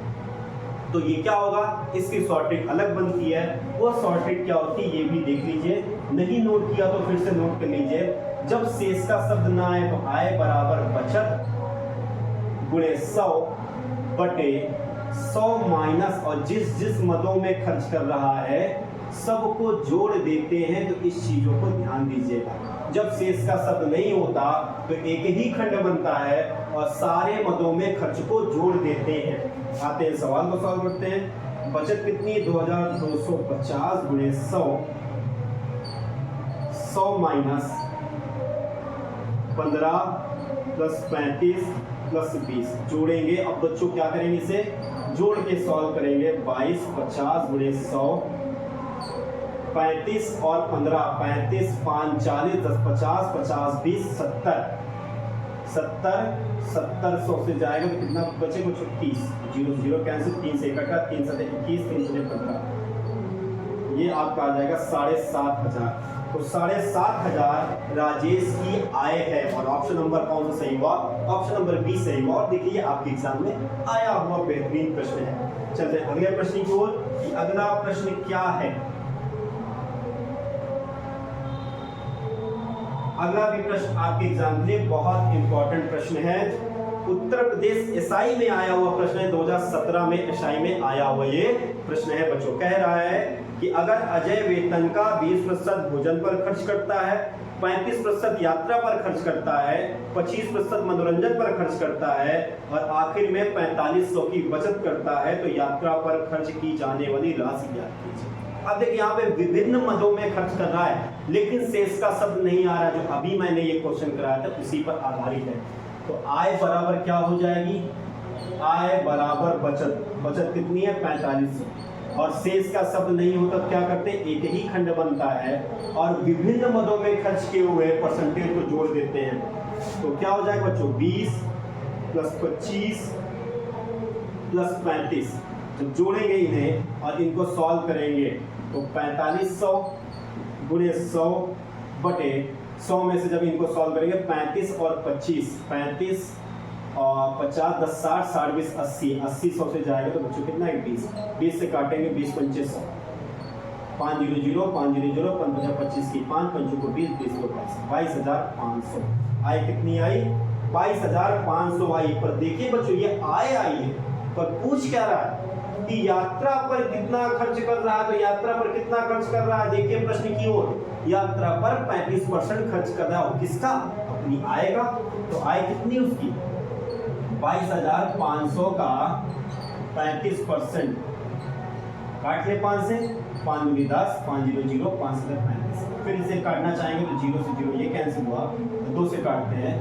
तो ये क्या होगा, इसकी शॉर्ट ट्रिक अलग बनती है। वो शॉर्ट ट्रिक क्या होती है ये भी देख लीजिए, नहीं नोट किया तो फिर से नोट कर लीजिए। जब शेष का शब्द ना आए तो आय बराबर बचत गुणे 100 बटे 100 माइनस, और जिस जिस मदों में खर्च कर रहा है सबको जोड़ देते हैं। तो इस चीजों को ध्यान दीजिएगा, जब शेष का शब्द नहीं होता तो एक ही खंड बनता है और सारे मदों में खर्च को जोड़ देते हैं। आते हैं सवाल को सॉल्व करते हैं। बचत कितनी, 2250 गुणे 100, 100 माइनस 15 प्लस 35 प्लस 20 जोड़ेंगे। अब बच्चों क्या करेंगे, इसे जोड़ के सॉल्व करेंगे। 22 50 गुणे 100, 35 और 15, 35 5 40 10 50 50 20 70 70 70 100 से जाएगा तो कितना बचेगा, 30 0 0 कैंसिल, 3 से 1 3 से 21 3 से 15, ये आपका आ जाएगा 7,500। तो 7,500 राजेश की आय है। और ऑप्शन नंबर कौन सा सही हुआ, ऑप्शन नंबर बी सही हुआ। और देखिए आपके एग्जाम में आया हुआ बेहतरीन प्रश्न है। चलते हैं अगले प्रश्न की ओर कि अगला प्रश्न क्या है। अगला भी प्रश्न आपके एग्जाम के लिए बहुत इंपॉर्टेंट प्रश्न है। उत्तर प्रदेश एसआई में आया हुआ प्रश्न है, 2017 में एसआई में आया हुआ ये प्रश्न है बच्चों। कह रहा है कि अगर अजय वेतन का 20% भोजन पर खर्च करता है, 35% यात्रा पर खर्च करता है, 25% मनोरंजन पर खर्च करता है और आखिर में 4500 की बचत करता है, तो यात्रा पर खर्च की जाने वाली राशि ज्ञात कीजिए। अब देखिए यहाँ पे विभिन्न मदों में खर्च कर रहा है लेकिन शेष का शब्द नहीं आ रहा, जो अभी मैंने ये क्वेश्चन कराया था उसी पर आधारित है। तो आय बराबर क्या हो जाएगी, आय बराबर बचत, बचत कितनी है 4500, और शेष का शब्द नहीं होता तो क्या करते हैं, एक ही खंड बनता है और विभिन्न मदों में खर्च किए हुए परसेंटेज को जोड़ देते हैं। तो क्या हो जाएगा बच्चों, 20 प्लस 25 प्लस 35। जब जोड़ेंगे इन्हें और इनको सॉल्व करेंगे तो 4500 गुणे 100 बटे 100 में से जब इनको सॉल्व करेंगे 35 और 25, 35 और 50 10 60 60 20 80 80 100 से जाएगा तो बच्चों कितना है, 20 20 से काटेंगे 20 25 100 5 0 0 5 0 0 5 25 की 5 5 को 20 20 को 22,500 आय कितनी आई, 22,500 आई। पर देखिए बच्चों ये आय आई है पर पूछ क्या रहा है कि यात्रा पर कितना खर्च कर रहा है, तो यात्रा पर कितना खर्च कर रहा है, देखिए प्रश्न की ओर, यात्रा पर 35% खर्च कर रहा है। किसका, अपनी आय का। तो आय कितनी उसकी, 22,500 का 35%, काट ले 5 से, 5 दूनी 10, 5 0 0 5 से 35। फिर इसे काटना चाहेंगे तो 0 से 0 ये कैंसिल हुआ, तो 2 से काटते हैं,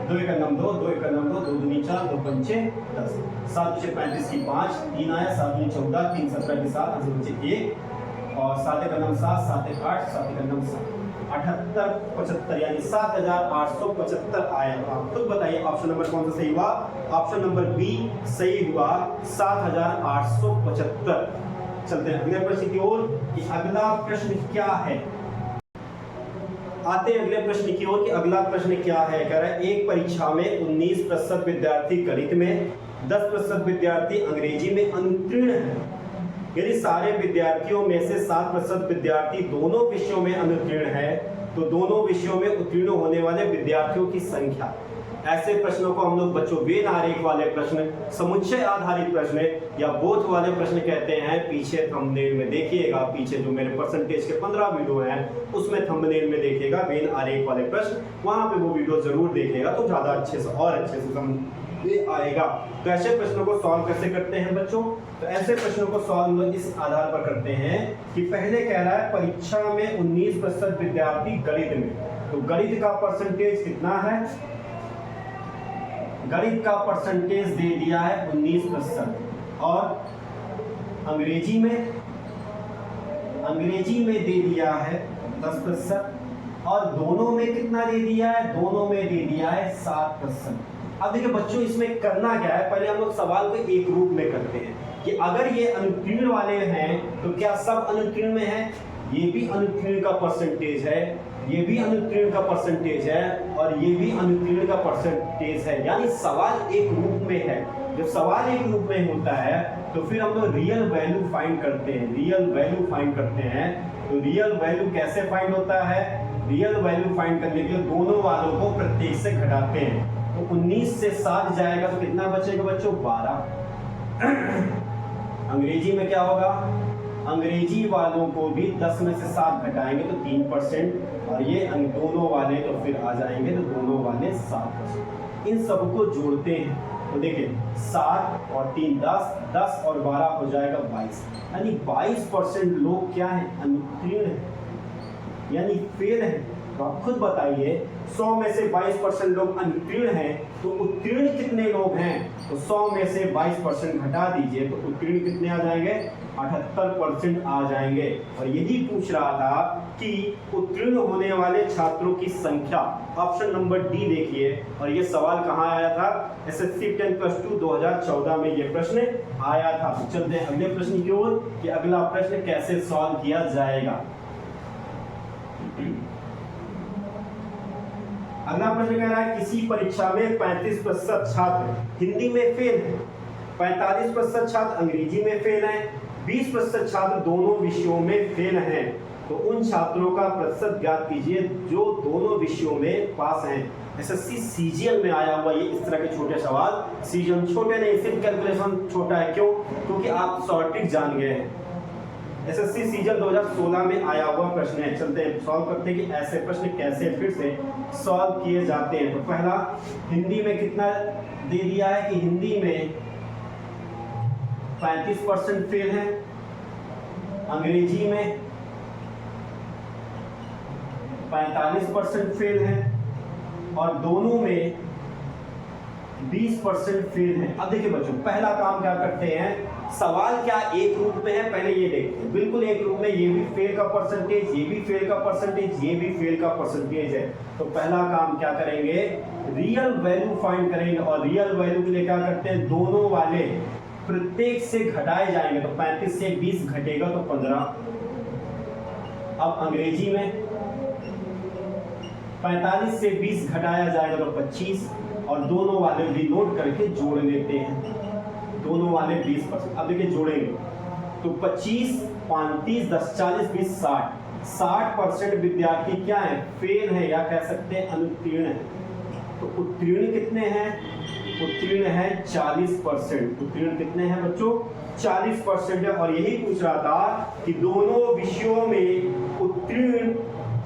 2 1 9 2 2 1 9 2 2 दूनी 4 2 पंचे 10, 7 से 35 की 5 3 आया, 7 दूनी 14 3 17 की 7 8 बचे 1 और 7 1 9 7 7 1 8 7 1 9 7 78 75 यानी 7,875 आया। तो आप खुद बताइए ऑप्शन नंबर कौन सा सही हुआ, ऑप्शन नंबर बी सही हुआ, 7,875। चलते हैं अगले प्रश्न की ओर कि अगला प्रश्न क्या है। आते हैं अगले प्रश्न की ओर कि अगला प्रश्न क्या है। कह रहा है एक परीक्षा में 19% विद्यार्थी गणित में, 10% विद्यार्थी अंग्रेजी में अनुत्तीर्ण है। यदि सारे विद्यार्थियों में से 7% विद्यार्थी दोनों विषयों में अनुत्तीर्ण है तो दोनों विषयों में उत्तीर्ण होने वाले विद्यार्थियों की संख्या। ऐसे प्रश्नों को हम लोग बच्चों वेन आरेख वाले प्रश्न, समुच्चय आधारित प्रश्न या बोध वाले प्रश्न कहते हैं। पीछे थंबनेल में देखिएगा, पीछे जो मेरे परसेंटेज के 15 वीडियो हैं उसमें थंबनेल में देखिएगा वेन आरेख वाले प्रश्न, वहां पे वो वीडियो जरूर देखिएगा तो ज्यादा अच्छे से और अच्छे से समझ आएगा। तो ऐसे प्रश्नों को सॉल्व कैसे करते हैं बच्चों, तो ऐसे प्रश्नों को सॉल्व इस आधार पर करते हैं कि पहले कह रहा है परीक्षा में 19% विद्यार्थी गणित में, तो गणित का परसेंटेज कितना है, गणित का परसेंटेज दे दिया है 19% और अंग्रेजी में दे दिया है 10% और दोनों में कितना दे दिया है, दोनों में दे दिया है 7%। अब देखिए बच्चों इसमें करना क्या है, पहले हम लोग सवाल को एक रूप में करते हैं कि अगर ये अनुत्तीर्ण वाले हैं तो क्या सब अनुत्तीर्ण में है, ये भी अनुत्तीर्ण का परसेंटेज है, ये भी अनुत्तीर्ण का परसेंटेज है और ये भी अनुत्तीर्ण का परसेंटेज है, यानी सवाल एक रूप में है। जब सवाल एक रूप में होता है तो फिर हम लोग रियल वैल्यू फाइंड करते हैं, रियल वैल्यू फाइंड करते हैं। तो रियल वैल्यू कैसे फाइंड होता है, रियल वैल्यू फाइंड करने के लिए दोनों वालों को प्रत्येक से घटाते हैं। तो 19 से 7 जाएगा तो कितना बचेगा बच्चों, 12। अंग्रेजी में क्या होगा, अंग्रेजी वालों को भी 10 में से 7 घटाएंगे तो 3% और ये दोनों वाले तो फिर आ जाएंगे तो दोनों वाले 7%। इन सबको जोड़ते हैं तो देखिए 7 और 3 10, 10 और 12 हो जाएगा 22, यानी 22% लोग क्या है, अनुत्तीर्ण है यानी फेल है। तो आप खुद बताइए 100 में से 22% लोग अनुत्तीर्ण हैं तो उत्तीर्ण कितने लोग हैं, तो 100 में से 22% घटा दीजिए तो उत्तीर्ण कितने आ जाएंगे, 78% आ जाएंगे। और यही पूछ रहा था कि उत्तीर्ण होने वाले छात्रों की संख्या, ऑप्शन नंबर डी देखिए। और ये सवाल कहाँ आया था, एसएससी 10+2 2014 में ये प्रश्न आया था। तो चलते हैं अगले प्रश्न की ओर कि अगला प्रश्न कैसे सॉल्व किया जाएगा। अगला प्रश्न कह रहा है किसी परीक्षा में 35% छात्र हिंदी में फेल हैं, 45% छात्र अंग्रेजी में फेल हैं, 20% छात्र दोनों विषयों में फेल हैं। तो उन छात्रों का प्रतिशत ज्ञात कीजिए जो दोनों विषयों में पास हैं। एसएससी सीजीएल में आया हुआ ये इस तरह के छोटे सवाल, सीजीएल छोटे नहीं सिर्फ कैलकुलेशन छोटा है, क्यों, क्योंकि आप शॉर्टिक जान गए हैं। एसएससी सीजन 2016 में आया हुआ प्रश्न है। चलते हैं सॉल्व करते हैं कि ऐसे प्रश्न कैसे फिर से सॉल्व किए जाते हैं। तो पहला हिंदी में कितना दे दिया है कि हिंदी में 35% फेल है, अंग्रेजी में 45% फेल है और दोनों में 20% फेल है। अब देखिए बच्चों पहला काम क्या करते हैं, सवाल क्या एक रूप में है, पहले ये देखते हैं। बिल्कुल एक रूप में, ये भी फेल का परसेंटेज, ये भी फेल का परसेंटेज, ये भी फेल का परसेंटेज है। तो पहला काम क्या करेंगे, रियल वैल्यू फाइंड करेंगे। और रियल वैल्यू के लिए क्या करते हैं, दोनों वाले प्रत्येक से घटाए जाएंगे। तो 35 से 20 घटेगा तो 15। अब अंग्रेजी में 45 से 20 घटाया जाएगा तो 25, और दोनों वाले भी नोट करके जोड़ लेते हैं। दोनों वाले 20%। अब देखिए जोड़ेंगे तो 25, 35, 10, 40, 20, 60। 60% विद्यार्थी क्या है, फेल है, या कह सकते हैं अनुत्तीर्ण है। तो उत्तीर्ण कितने हैं, उत्तीर्ण है 40%। उत्तीर्ण कितने हैं बच्चों, 40% है। और यही पूछ रहा था कि दोनों विषयों में उत्तीर्ण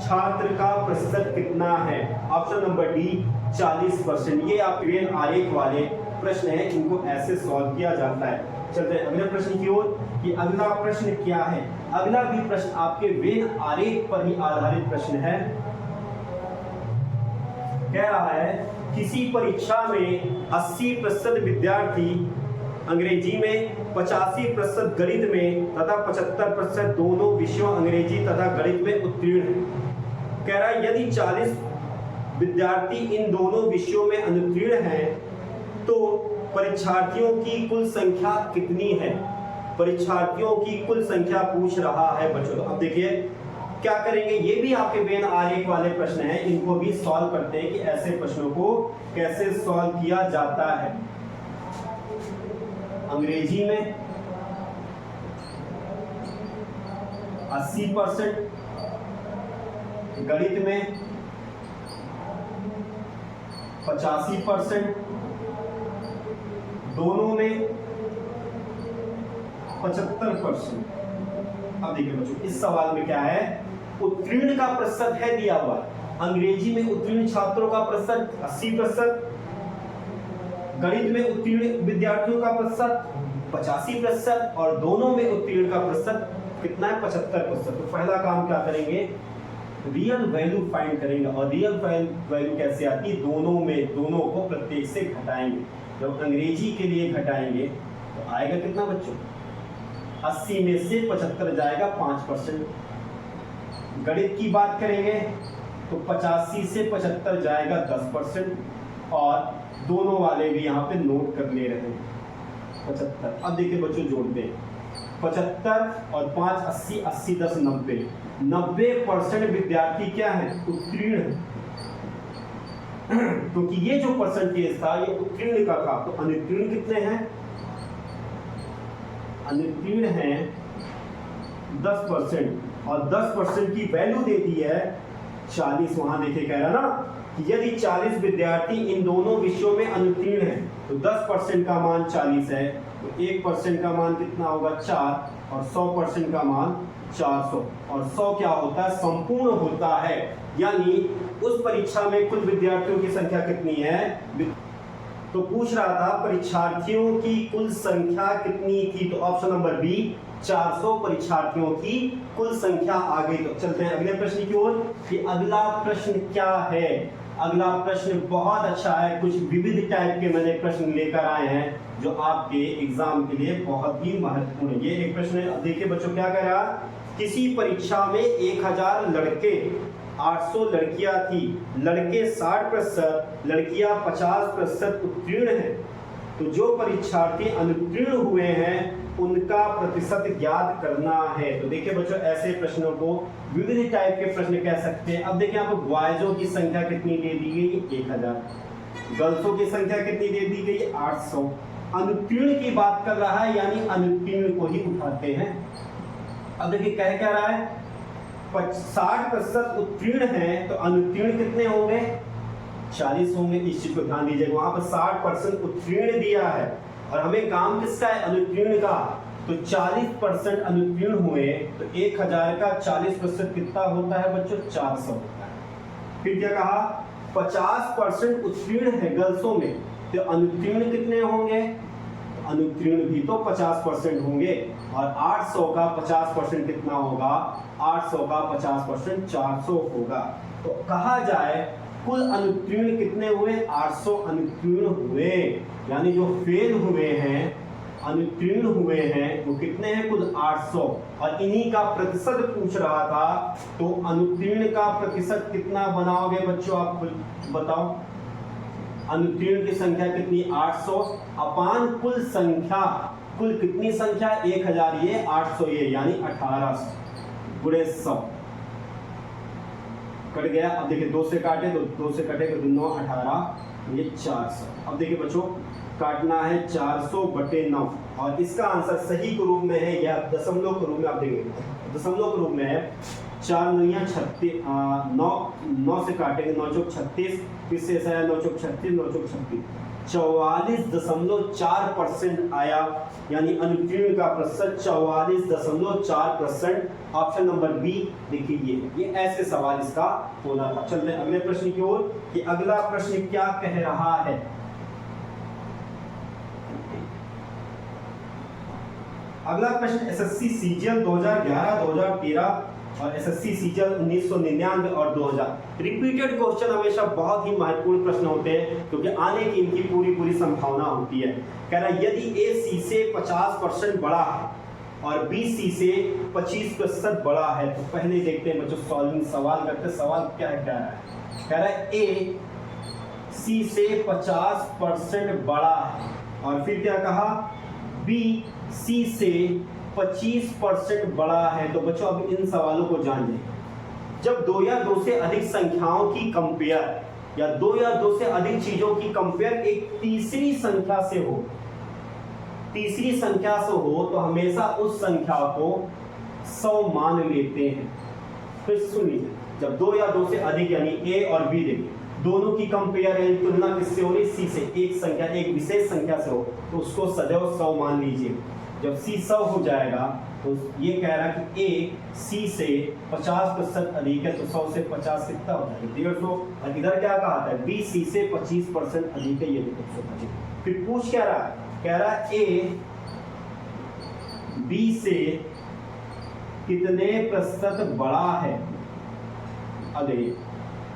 छात्र का प्रतिशत कितना है। Option number D 40%। ये आप वेन आरेख वाले प्रश्न है, इनको ऐसे सॉल्व किया जाता है। चलते हैं अगले प्रश्न की ओर कि अगला प्रश्न क्या है। अगला भी प्रश्न आपके वेन आरेख पर ही आधारित प्रश्न है। कह रहा है किसी परीक्षा में 80% विद्यार्थी अंग्रेजी में, 85% गणित में तथा 75% दोनों विषयों अंग्रेजी तथा गणित में उत्तीर्ण है। कह रहा है यदि 40 विद्यार्थी इन दोनों विषयों में अनुत्तीर्ण हैं तो परीक्षार्थियों की कुल संख्या कितनी है। परीक्षार्थियों की कुल संख्या पूछ रहा है बच्चों। तो अब देखिए क्या करेंगे, ये भी आपके वेन आरेख वाले प्रश्न हैं, इनको भी सॉल्व करते हैं कि ऐसे प्रश्नों को कैसे सॉल्व किया जाता है। अंग्रेजी में 80%, गणित में 85%, दोनों में 75%। अब देखिए बच्चों इस सवाल में क्या है, उत्तीर्ण का प्रतिशत है दिया हुआ। अंग्रेजी में उत्तीर्ण छात्रों का प्रतिशत 80%, गणित में उत्तीर्ण विद्यार्थियों का प्रतिशत 85%, और दोनों में उत्तीर्ण का प्रतिशत कितना है, 75%। तो पहला काम क्या करेंगे, रियल वैल्यू फाइंड करेंगे। और रियल वैल्यू कैसे आती है, दोनों में, दोनों को प्रत्येक से घटाएंगे। जब अंग्रेजी के लिए घटाएंगे तो आएगा कितना बच्चों, 80 में से 75 जाएगा 5%। गणित की बात करेंगे तो 85 से 75 जाएगा 10%, और दोनों वाले भी यहाँ पे नोट कर ले रहे हैं 75। अब देखिए बच्चों जोड़ते हैं, 75 और 5 80, 80 10 90। 90% विद्यार्थी क्या है, उत्तीर्ण। क्योंकि ये जो परसेंटेज था ये उत्तीर्ण का था। तो अनुत्तीर्ण कितने हैं, अनुत्तीर्ण हैं 10%, और 10% की वैल्यू दे दी है 40। वहां देखिए कह रहा ना कि यदि 40 विद्यार्थी इन दोनों विषयों में अनुत्तीर्ण हैं तो 10% का मान 40 है, तो 1% का मान कितना होगा 4, और 100% का मान 400। और 100 क्या होता है, संपूर्ण होता है। यानी उस परीक्षा में कुल विद्यार्थियों की संख्या कितनी है। तो पूछ रहा था परीक्षार्थियों की कुल संख्या कितनी थी, तो ऑप्शन नंबर बी 400 परीक्षार्थियों की कुल संख्या आ गई। तो चलते हैं अगले प्रश्न की ओर कि अगला प्रश्न क्या है। अगला प्रश्न बहुत अच्छा है, कुछ विविध टाइप के मैंने प्रश्न लेकर आए हैं जो आपके एग्जाम के लिए बहुत ही महत्वपूर्ण है। ये एक प्रश्न है, देखिए बच्चों क्या कह रहा, किसी परीक्षा में 1000 लड़के 800 लड़कियां थी, लड़के 60%, लड़कियां 50% उत्तीर्ण हैं। तो जो परीक्षार्थी अनुत्तीर्ण हुए हैं उनका प्रतिशत ज्ञात करना है। तो देखिए बच्चों ऐसे प्रश्नों को विविध टाइप के प्रश्न कह सकते हैं। अब देखिए आपको बॉयजों की संख्या कितनी दे दी गई, 1000। गर्ल्सों की संख्या कितनी दे दी गई, 800। अनुत्तीर्ण की बात कर रहा है, यानी अनुत्तीर्ण को ही उठाते हैं। अब देखिए कह क्या रहा है, 60% उत्तीर्ण हैं, तो अनुत्तीर्ण कितने होंगे, 40 होंगे। इस चीज को ध्यान दीजिएगा, वहां पर 60% उत्तीर्ण दिया है और हमें काम किसका है, अनुत्तीर्ण का। तो 40% अनुत्तीर्ण हुए तो 1000 का 40% कितना होता है बच्चों, 400 होता है। फिर क्या कहा, 50% उत्तीर्ण है गर्ल्सों में, तो अनुत्तीर्ण कितने होंगे, अनुत्तीर्ण भी तो 50% होंगे। और 800 का 50% कितना होगा, 800 का 50% 400 होगा। तो कहा जाए कुल अनुत्तीर्ण कितने हुए, 800 अनुत्तीर्ण हुए। यानी जो फेल हुए हैं अनुत्तीर्ण हुए हैं वो कितने हैं? कुल 800। और इन्हीं का प्रतिशत पूछ रहा था, तो अनुत्तीर्ण का प्रतिशत कितना बनाओगे बच्चों? आप बताओ। अनुत्तीर्ण की संख्या कितनी? 800 अपान कुल संख्या। कुल कितनी संख्या? 1000 ये, 800 ये, यानी 1800 गुणे 100 कट गया। अब देखिए 2 से काटे तो 2 से कटेगा तो 9 18 ये 400। अब देखिए बच्चों काटना है 400 बटे 9 और इसका आंसर सही के रूप में है या दशमलव के रूप में? आप देखेंगे दशमलव के रूप में है। 4 9 36, 9 से काटेंगे 9 चौक 36, फिर से ऐसा है 9 चौक 36, 9 चौक 36, 44.4% आया, यानी अनुत्तीर्ण का प्रतिशत 44.4%। ऑप्शन नंबर बी देखिए ये ऐसे सवाल इसका होना था। चलते हैं अगले प्रश्न की ओर कि अगला प्रश्न क्या कह रहा है। अगला प्रश्न एसएससी सीजीएल 2011 2013 और एसएससी सीजीएल 1999 और 2000। रिपीटेड क्वेश्चन हमेशा बहुत ही महत्वपूर्ण प्रश्न होते हैं क्योंकि आने की इनकी पूरी संभावना होती है। कह रहा है यदि ए सी से 50% बड़ा है और बी सी से 25% बड़ा है, तो पहले देखते हैं बच्चों सॉल्विंग सवाल करते हैं। सवाल क्या है? कह रहा है ए सी से 50% बड़ा है और फिर क्या कहा? बी सी से 25% बड़ा है। तो बच्चों अब इन सवालों को जान लें। जब 2 या 2 से अधिक संख्याओं की कंपेयर या 2 या 2 से अधिक चीजों की कंपेयर एक तीसरी संख्या से हो, तीसरी संख्या से हो तो हमेशा उस संख्या को 100 मान लेते हैं। फिर सुन लीजिए, जब 2 या 2 से अधिक यानी ए और बी देखिए दोनों की कंपेयर यानी तुलना किससे हो रही? सी से। एक संख्या एक विशेष संख्या से हो तो उसको सदैव 100 मान लीजिए। जब सी 100 हो जाएगा तो ये कह रहा है कि ए सी से 50% अधिक है, तो 100 से 50 कितना हो जाएगा? 150। और इधर क्या कहा था? बी सी से 25% अधिक है, ये देखो 125। फिर पूछ क्या रहा है? कह रहा है ए बी से कितने प्रतिशत बड़ा है? अब देखिए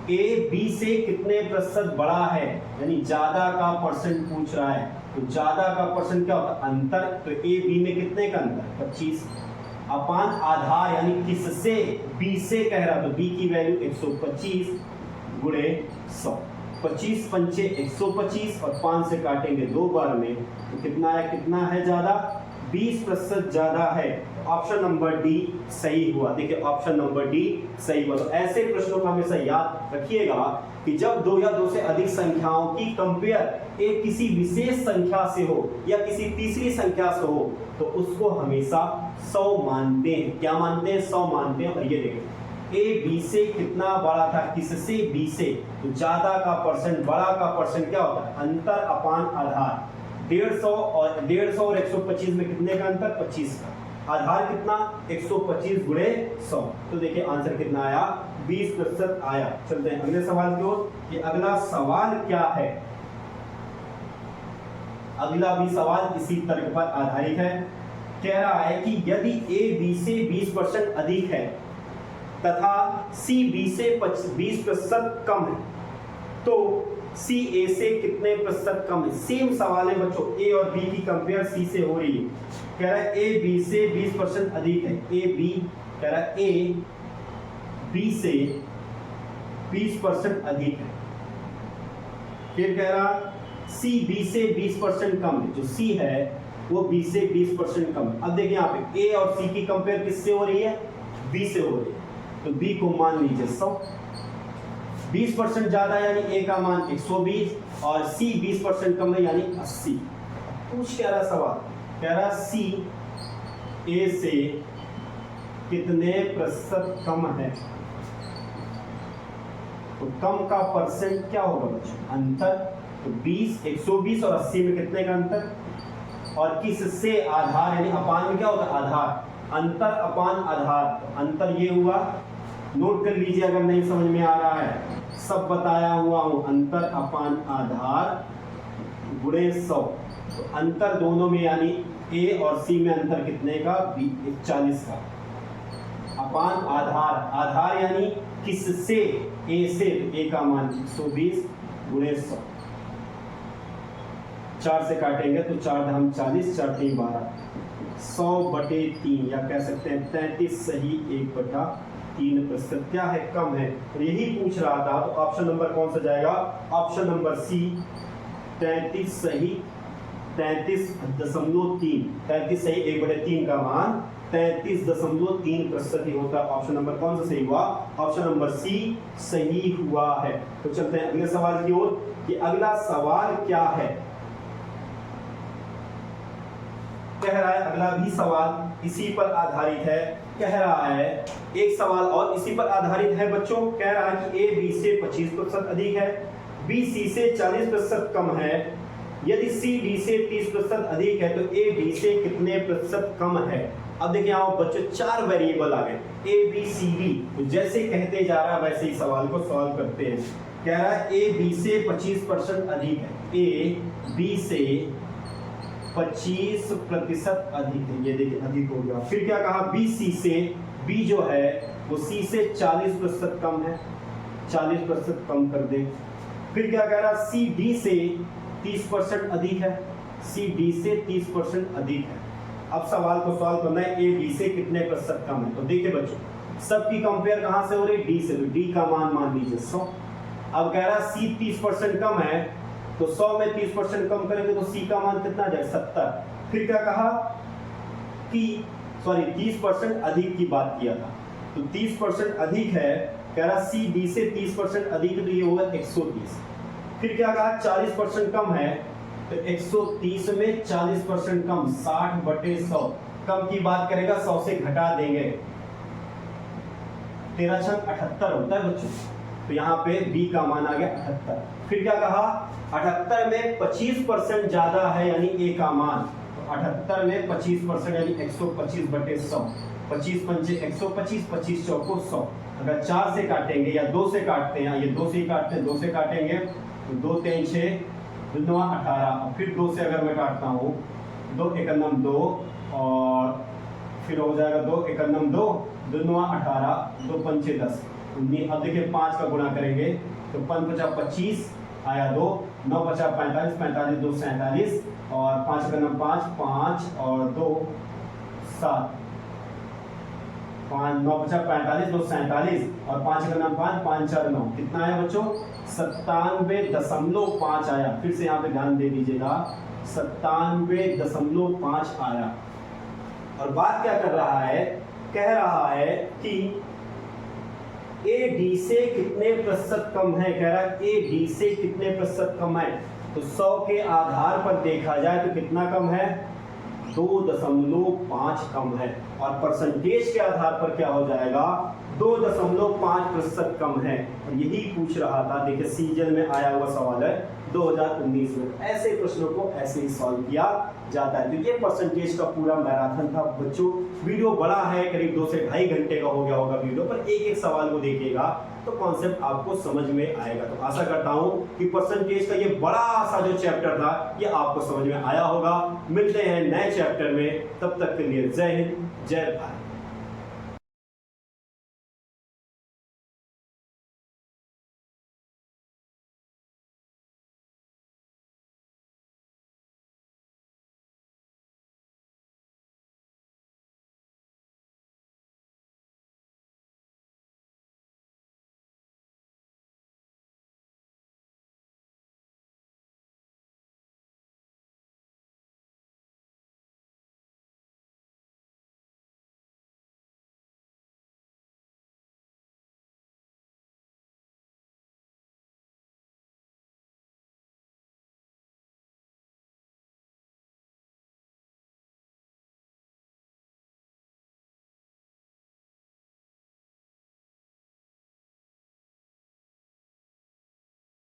ए बी से कितने प्रतिशत बड़ा है, यानी ज्यादा का परसेंट पूछ रहा है। तो ज्यादा का परसेंट क्या होता है? अंतर। तो ए बी में कितने का अंतर? 25 अपान आधार, यानी किससे? बी से कह रहा, तो बी की वैल्यू 125 गुणे 100। 25 पंचे 125 और 5 से काटेंगे 2 बार में तो कितना है? कितना है ज्यादा? 20% ज्यादा है। ऑप्शन नंबर डी सही हुआ। देखिए ऑप्शन नंबर डी सही हुआ। तो ऐसे प्रश्नों का हमेशा याद रखिएगा कि जब 2 या 2 से अधिक संख्याओं की कंपेयर एक किसी विशेष संख्या से हो या किसी तीसरी संख्या से हो तो उसको हमेशा 100 मानते हैं। क्या मानते हैं? 100 मानते हैं। और ये देखिए ए बी से कितना बड़ा था? किससे? बी से। तो ज्यादा का परसेंट, बड़ा का परसेंट क्या होता है? अंतर अपान आधार। 150 और 125 में कितने का अंतर? 25 का। आधार कितना? 125 गुणे 100। तो देखिए आंसर कितना आया? 20% आया। चलते हैं अगले सवाल की ओर कि अगला सवाल क्या है। अगला भी सवाल इसी तर्क पर आधारित है। कह रहा है कि यदि ए बी से 20% अधिक है तथा सी बी से 20% कम है तो सी ए से कितने प्रतिशत कम है? सेम सवाल है बच्चों, ए और बी की कंपेयर सी से हो रही है। कह रहा है ए बी से 20% अधिक है। ए बी कह रहा है ए बी से 20% अधिक है। फिर कह रहा सी बी से 20% कम है। जो सी है वो बी से 20% कम है। अब देखिए यहाँ पे ए और सी की कंपेयर किससे हो रही है? बी से हो रही है। तो बी को मान लीजिए 100। 20% ज्यादा यानी ए का मान 120 और सी 20% कम है यानी 80। पूछ क्या रहा सवाल? कह रहा सी ए से कितने प्रतिशत कम है? तो कम का परसेंट क्या होगा बच्चों? अंतर। तो 20, 120 और 80 में कितने का अंतर? और किससे? आधार, यानी अपान में क्या होता है? आधार। अंतर अपान आधार। अंतर ये हुआ, नोट कर लीजिए अगर नहीं समझ में आ रहा है, सब बताया हुआ हूं। अंतर अपान आधार गुणे 100। तो अंतर दोनों में यानी ए और सी में अंतर कितने का? 40 का। अपान आधार, आधार यानी किससे? ए से। तो ए का मान 120 गुणे 100। 4 से काटेंगे तो 4 धाम 40, 4 3 12, 100/3 या कह सकते हैं 33 सही 1/3%। क्या है? कम है। और यही पूछ रहा था, तो ऑप्शन नंबर कौन सा जाएगा? ऑप्शन नंबर सी 33 सही 33.3, 33 सही 1/3 का मान 33.3% ही होता है। ऑप्शन नंबर कौन सा सही हुआ? ऑप्शन नंबर सी सही हुआ है। तो चलते हैं अगले सवाल की ओर कि अगला सवाल क्या है। कह रहा है अगला भी सवाल इसी पर आधारित है। कह रहा है एक सवाल और इसी पर आधारित है बच्चों। कह रहा है कि ए बी से 25% अधिक है, बी सी से 40% कम है। यदि सी डी से 30% अधिक है तो ए डी से कितने प्रतिशत कम है? अब देखिए यहाँ बच्चों 4 वेरिएबल आ गए, ए बी सी डी। तो जैसे कहते जा रहा है वैसे ही सवाल को सॉल्व करते हैं। कह रहा है ए बी से 25% अधिक है, ए बी से 25% अधिक है। ये देखिए अधिक हो गया। फिर क्या कहा? बी सी से, बी जो है वो सी से 40% कम है, 40% कम कर दे। फिर क्या कह रहा? सी डी से 30% अधिक है, सी डी से 30% अधिक है। अब सवाल को सॉल्व करना है ए बी से कितने प्रतिशत कम है। तो देखिए बच्चों सबकी कंपेयर कहां से हो रही? डी से। तो डी का मान लीजिए 100। अब कह रहा सी 30% कम है, तो 100 में 30% कम करेंगे तो सी का मान कितना जाए? 70। फिर क्या कहा कि 30% अधिक की बात किया था, तो 30% अधिक है। कह रहा सी डी से 30% अधिक, तो ये होगा 130। फिर क्या कहा? 40% कम है, तो 130 में 40% कम 60/100। कम की बात करेगा 100 से घटा देंगे, 13 छक 78 होता है बच्चों। तो यहाँ पे बी का मान आ गया 78। फिर क्या कहा? 78 में 25% ज्यादा है यानी ए का मान। तो 78 में 25% यानी 125/100। 25 पंचे 125, 25 चौको 100। अगर 4 से काटेंगे या 2 से काटते हैं, ये 2 से ही काटते हैं, 2 से काटेंगे तो 2 3 6 2 18। फिर 2 से अगर मैं काटता हूँ 2 एकम 2 और फिर हो जाएगा 2 एकम 2, 2 18, 2 पंचे 10, 19। अब देखिए 5 का गुणा करेंगे तो 5 5 25 आया 2, 9 5 45, 45 2 47 और 5 एकम 5, 5 और 2 7, 5 9 5 45 2 47 और 5 एकम 5, 5 4 9। कितना आया बच्चों? 97.5 आया। फिर से यहाँ पे ध्यान दे दीजिएगा, 97.5 आया। और बात क्या कर रहा है? कह रहा है कि ए डी से कितने प्रतिशत कम है। कह रहा है ए डी से कितने प्रतिशत कम है। तो 100 के आधार पर देखा जाए तो कितना कम है? 2.5 कम है। और परसेंटेज के आधार पर क्या हो जाएगा? 2.5% कम है। और यही पूछ रहा था। देखिए सीजन में आया हुआ सवाल है 2019 में। ऐसे प्रश्नों को ऐसे ही सॉल्व किया जाता है। तो ये परसेंटेज का पूरा मैराथन था बच्चों। वीडियो बड़ा है, करीब 2 से 2.5 घंटे का हो गया होगा वीडियो, पर एक एक सवाल को देखिएगा तो कॉन्सेप्ट आपको समझ में आएगा। तो आशा करता हूं कि परसेंटेज का ये बड़ा सा जो चैप्टर था ये आपको समझ में आया होगा। मिलते हैं नए चैप्टर में, तब तक के लिए जय हिंद, जय भारत।